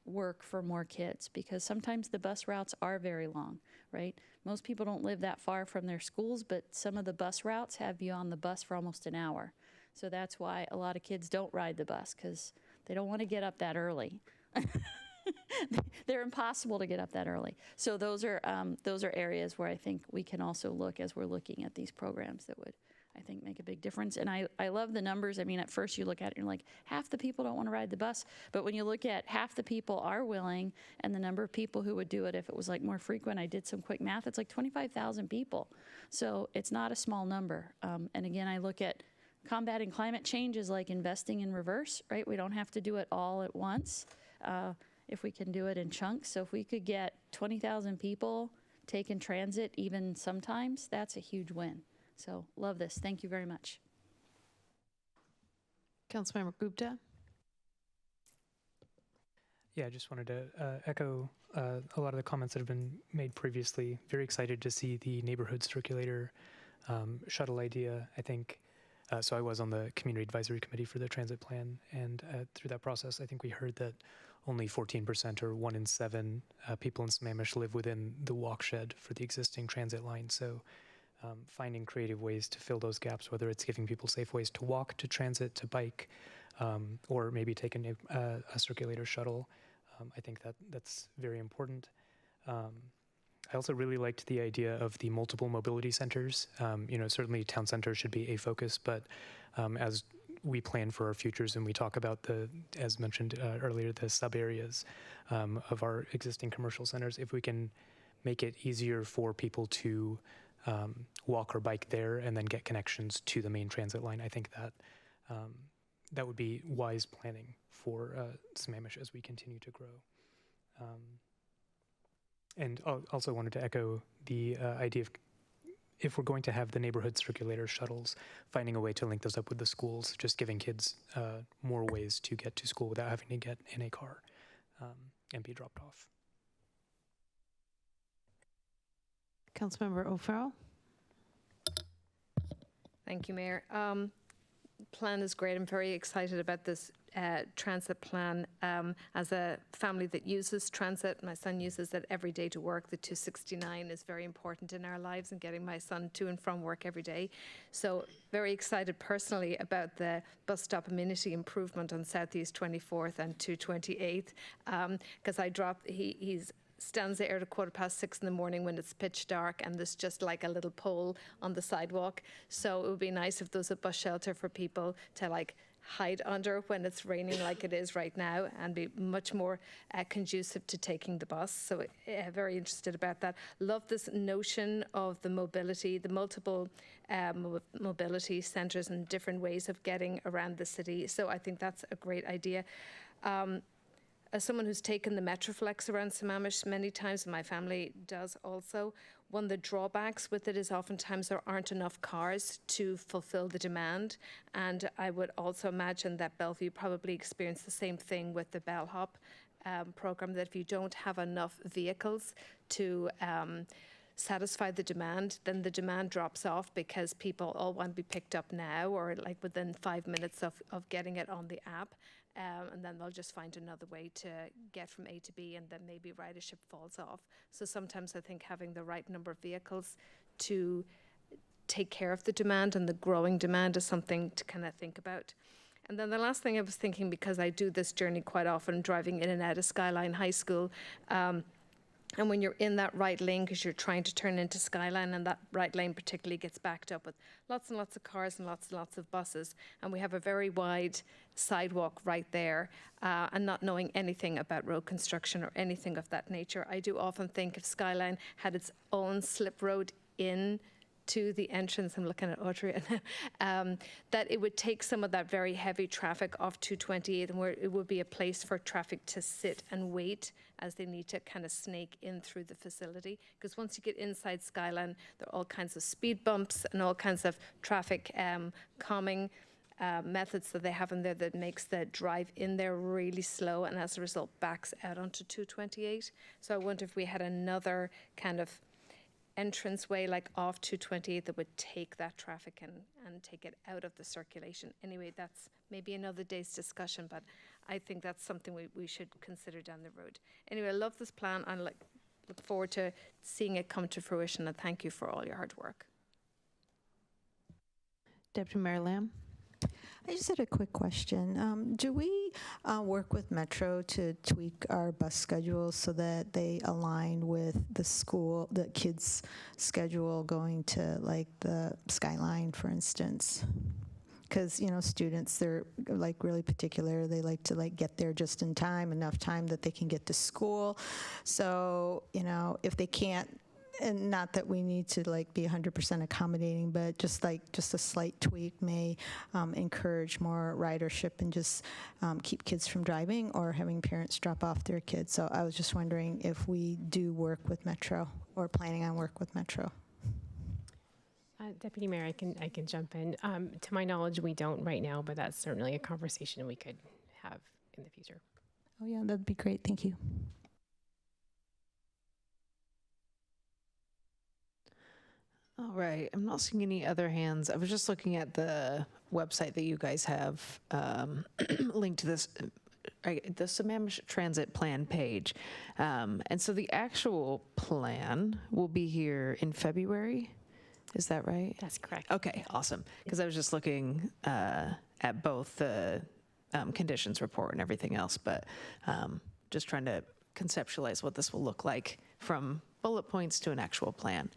work for more kids? Because sometimes the bus routes are very long, right? Most people don't live that far from their schools, but some of the bus routes have you on the bus for almost an hour. So that's why a lot of kids don't ride the bus, because they don't want to get up that early. They're impossible to get up that early. So those are areas where I think we can also look as we're looking at these programs that would, I think, make a big difference. And I love the numbers. I mean, at first you look at it and you're like, half the people don't want to ride the bus. But when you look at half the people are willing and the number of people who would do it if it was like more frequent, I did some quick math, it's like 25,000 people. So it's not a small number. And again, I look at combating climate change as like investing in reverse, right? We don't have to do it all at once if we can do it in chunks. So if we could get 20,000 people taking transit even sometimes, that's a huge win. So love this. Thank you very much. Councilmember Gupta. Yeah, I just wanted to echo a lot of the comments that have been made previously. Very excited to see the neighborhood circulator shuttle idea. I think, so I was on the community advisory committee for the transit plan, and through that process, I think we heard that only 14% or 1 in 7 people in Sammamish live within the walk shed for the existing transit line. So finding creative ways to fill those gaps, whether it's giving people safe ways to walk, to transit, to bike, or maybe take a circulator shuttle. I think that's very important. I also really liked the idea of the multiple mobility centers. Certainly town center should be a focus, but as we plan for our futures and we talk about as mentioned earlier, the sub areas of our existing commercial centers, if we can make it easier for people to walk or bike there and then get connections to the main transit line, I think that would be wise planning for Sammamish as we continue to grow. And I also wanted to echo the idea of, if we're going to have the neighborhood circulator shuttles, finding a way to link those up with the schools, just giving kids more ways to get to school without having to get in a car and be dropped off. Councilmember O'Farrell. Thank you, Mayor. Plan is great. I'm very excited about this transit plan. As a family that uses transit, my son uses it every day to work. The 269 is very important in our lives and getting my son to and from work every day. So very excited personally about the bus stop amenity improvement on Southeast 24th and 228th, because he's stands there at 6:15 in the morning when it's pitch dark and there's just like a little pole on the sidewalk. So it would be nice if there's a bus shelter for people to like hide under when it's raining like it is right now, and be much more conducive to taking the bus. So very interested about that. Love this notion of the mobility, the multiple mobility centres and different ways of getting around the city. So I think that's a great idea. As someone who's taken the Metroflex around Sammamish many times, and my family does also, one of the drawbacks with it is oftentimes there aren't enough cars to fulfill the demand. And I would also imagine that Bellevue probably experienced the same thing with the Bellhop program, that if you don't have enough vehicles to satisfy the demand, then the demand drops off because people all want to be picked up now or like within 5 minutes of getting it on the app. And then they'll just find another way to get from A to B, and then maybe ridership falls off. So sometimes I think having the right number of vehicles to take care of the demand and the growing demand is something to kind of think about. And then the last thing I was thinking, because I do this journey quite often, driving in and out of Skyline High School, and when you're in that right lane, because you're trying to turn into Skyline, and that right lane particularly gets backed up with lots and lots of cars and lots of buses, and we have a very wide sidewalk right there, and not knowing anything about road construction or anything of that nature, I do often think if Skyline had its own slip road in to the entrance, I'm looking at Audrey, that it would take some of that very heavy traffic off 228, and where it would be a place for traffic to sit and wait as they need to kind of snake in through the facility. Because once you get inside Skyline, there are all kinds of speed bumps and all kinds of traffic calming methods that they have in there that makes the drive in there really slow, and as a result backs out onto 228. So I wonder if we had another kind of entranceway like off 228 that would take that traffic and take it out of the circulation. Anyway, that's maybe another day's discussion, but I think that's something we should consider down the road. Anyway, I love this plan and look forward to seeing it come to fruition, and thank you for all your hard work. Deputy Mayor Lamb? I just had a quick question. Do we work with Metro to tweak our bus schedules so that they align with the kids' schedule going to like the Skyline, for instance? Because, students, they're like really particular. They like to get there just in time, enough time that they can get to school. So, if they can't, and not that we need to be 100% accommodating, but just a slight tweak may encourage more ridership and just keep kids from driving or having parents drop off their kids. So I was just wondering if we do work with Metro or planning on work with Metro. Deputy Mayor, I can jump in. To my knowledge, we don't right now, but that's certainly a conversation we could have in the future. Oh yeah, that'd be great. Thank you. All right, I'm not seeing any other hands. I was just looking at the website that you guys have linked to this, the Sammamish Transit Plan page. And so the actual plan will be here in February. Is that right? That's correct. Okay, awesome. Because I was just looking at both the conditions report and everything else, but just trying to conceptualize what this will look like from bullet points to an actual plan.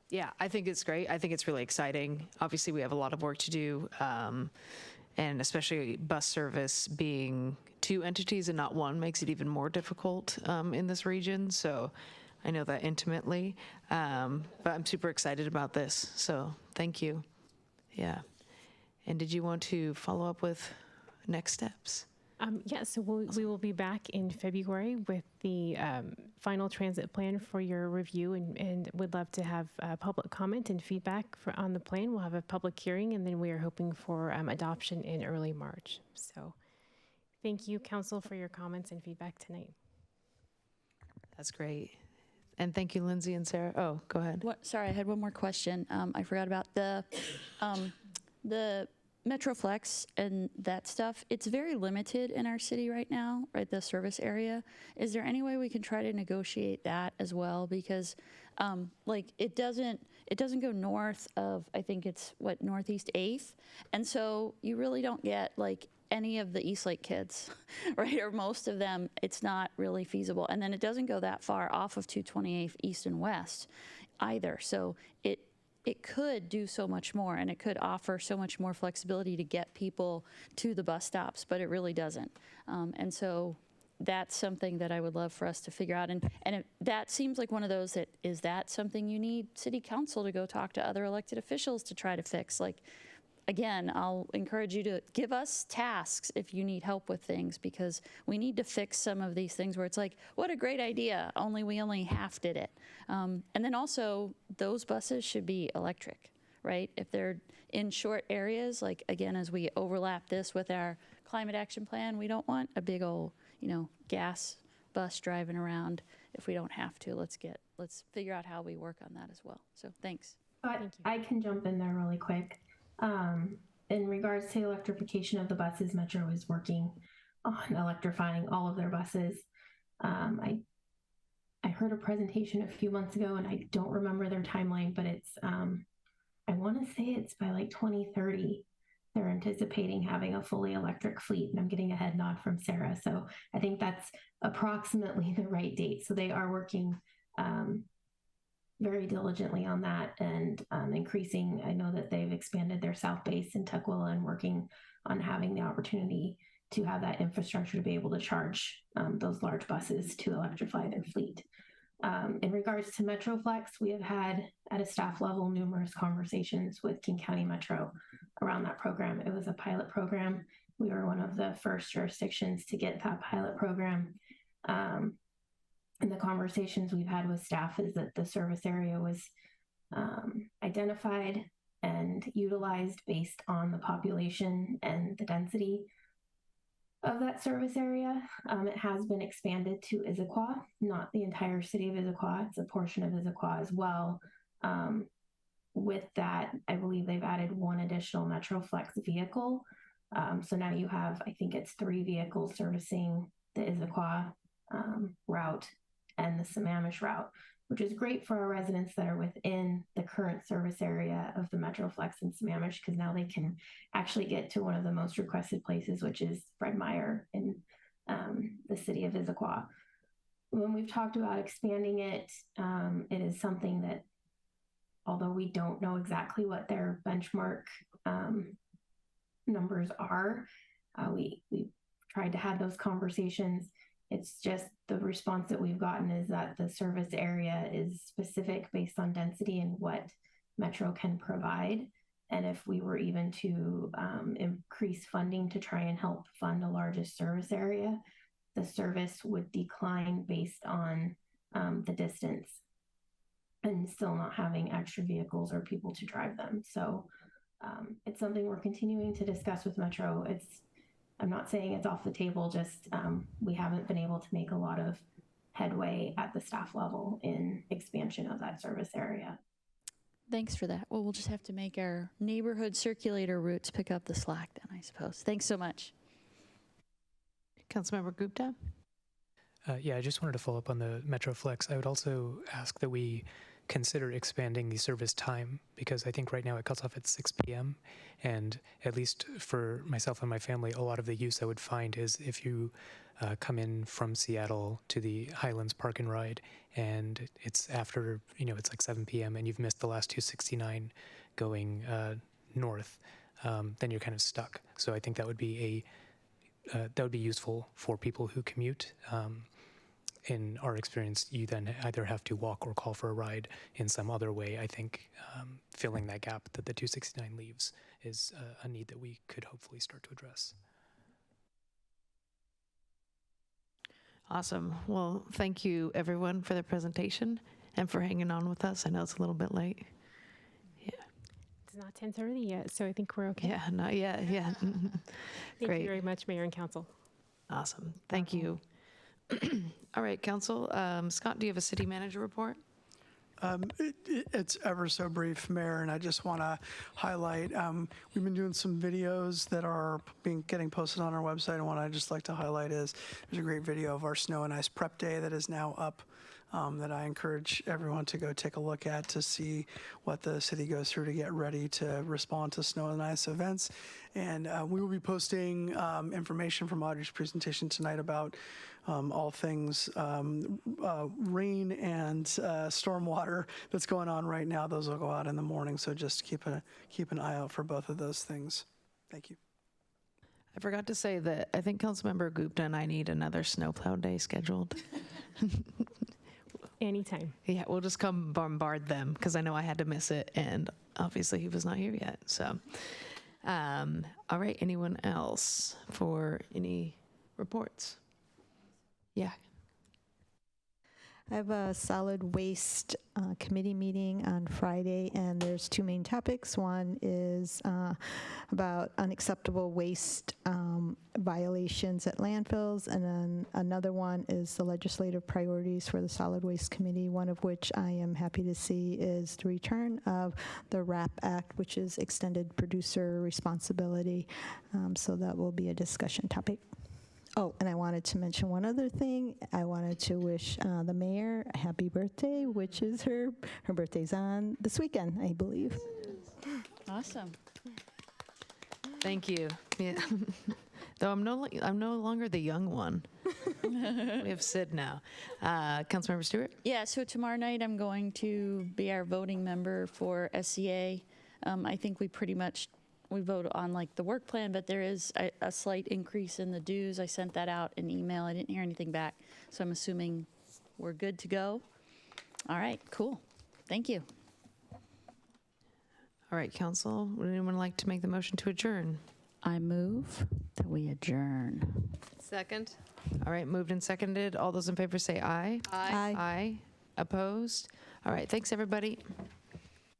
Yeah, I think it's great. I think it's really exciting. Obviously, we have a lot of work to do, and especially bus service being two entities and not one makes it even more difficult in this region. So I know that intimately, but I'm super excited about this. So thank you. Yeah. And did you want to follow up with next steps? Yeah, so we will be back in February with the final transit plan for your review, and would love to have public comment and feedback on the plan. We'll have a public hearing, and then we are hoping for adoption in early March. So thank you, Council, for your comments and feedback tonight. That's great. And thank you, Lindsay and Sarah. Oh, go ahead. Sorry, I had one more question. I forgot about the Metroflex and that stuff. It's very limited in our city right now, right? The service area. Is there any way we can try to negotiate that as well? Because it doesn't go north of, I think it's Northeast 8th. And so you really don't get any of the Eastlake kids, right? Or most of them, it's not really feasible. And then it doesn't go that far off of 228th East and West either. So it could do so much more, and it could offer so much more flexibility to get people to the bus stops, but it really doesn't. And so that's something that I would love for us to figure out. And that seems like one of those is that something you need city council to go talk to other elected officials to try to fix? Again, I'll encourage you to give us tasks if you need help with things, because we need to fix some of these things where it's what a great idea, we only half did it. And then also, those buses should be electric, right? If they're in short areas, again, as we overlap this with our climate action plan, we don't want a big old, gas bus driving around if we don't have to. Let's figure out how we work on that as well. So thanks. I can jump in there really quick. In regards to electrification of the buses, Metro is working on electrifying all of their buses. I heard a presentation a few months ago, and I don't remember their timeline, but it's I want to say it's by 2030. They're anticipating having a fully electric fleet, and I'm getting a head nod from Sarah. So I think that's approximately the right date. So they are working very diligently on that and increasing. I know that they've expanded their south base in Tukwila and working on having the opportunity to have that infrastructure to be able to charge those large buses to electrify their fleet. In regards to Metroflex, we have had at a staff level numerous conversations with King County Metro around that program. It was a pilot program. We were one of the first jurisdictions to get that pilot program. And the conversations we've had with staff is that the service area was identified and utilized based on the population and the density of that service area. It has been expanded to Issaquah, not the entire city of Issaquah. It's a portion of Issaquah as well. With that, I believe they've added one additional MetroFlex vehicle. So now you have, I think it's 3 vehicles servicing the Issaquah route and the Sammamish route, which is great for our residents that are within the current service area of the MetroFlex and Sammamish, because now they can actually get to one of the most requested places, which is Fred Meyer in the city of Issaquah. When we've talked about expanding it, it is something that, although we don't know exactly what their benchmark numbers are, we tried to have those conversations. It's just the response that we've gotten is that the service area is specific based on density and what Metro can provide. And if we were even to increase funding to try and help fund the largest service area, the service would decline based on the distance and still not having extra vehicles or people to drive them. So it's something we're continuing to discuss with Metro. I'm not saying it's off the table, just we haven't been able to make a lot of headway at the staff level in expansion of that service area. Thanks for that. Well, we'll just have to make our neighborhood circulator routes pick up the slack then, I suppose. Thanks so much. Councilmember Gupta? Yeah, I just wanted to follow up on the MetroFlex. I would also ask that we consider expanding the service time, because I think right now it cuts off at 6 p.m. And at least for myself and my family, a lot of the use I would find is if you come in from Seattle to the Highlands Park and Ride, and it's after, it's like 7 p.m. and you've missed the last 269 going north, then you're kind of stuck. So I think that would be useful for people who commute. In our experience, you then either have to walk or call for a ride in some other way. I think filling that gap that the 269 leaves is a need that we could hopefully start to address. Awesome. Well, thank you everyone for the presentation and for hanging on with us. I know it's a little bit late. Yeah. It's not 10:30 yet, so I think we're okay. Yeah, not yet. Yeah. Thank you very much, Mayor and Council. Awesome. Thank you. All right, Council. Scott, do you have a city manager report? It's ever so brief, Mayor, and I just want to highlight, we've been doing some videos that are getting posted on our website, and what I'd just like to highlight is there's a great video of our Snow and Ice Prep Day that is now up, that I encourage everyone to go take a look at to see what the city goes through to get ready to respond to snow and ice events. And we will be posting information from Audrey's presentation tonight about all things rain and stormwater that's going on right now. Those will go out in the morning, so just keep an eye out for both of those things. Thank you. I forgot to say that I think Councilmember Gupta and I need another snowplow day scheduled. Anytime. Yeah, we'll just come bombard them, because I know I had to miss it, and obviously he was not here yet. So, all right, anyone else for any reports? Yeah. I have a solid waste committee meeting on Friday, and there's 2 main topics. One is about unacceptable waste violations at landfills, and then another one is the legislative priorities for the Solid Waste Committee, one of which I am happy to see is the return of the RAP Act, which is extended producer responsibility. So that will be a discussion topic. Oh, and I wanted to mention one other thing. I wanted to wish the mayor a happy birthday, which is her birthday's on this weekend, I believe. Awesome. Thank you. Yeah. Though I'm no longer the young one. We have Sid now. Councilmember Stewart? Yeah, so tomorrow night I'm going to be our voting member for SCA. I think we vote on like the work plan, but there is a slight increase in the dues. I sent that out in email. I didn't hear anything back. So I'm assuming we're good to go. All right, cool. Thank you. All right, Council, would anyone like to make the motion to adjourn? I move that we adjourn. Second. All right, moved and seconded. All those in favor say aye. Aye. Aye. Opposed? All right, thanks, everybody.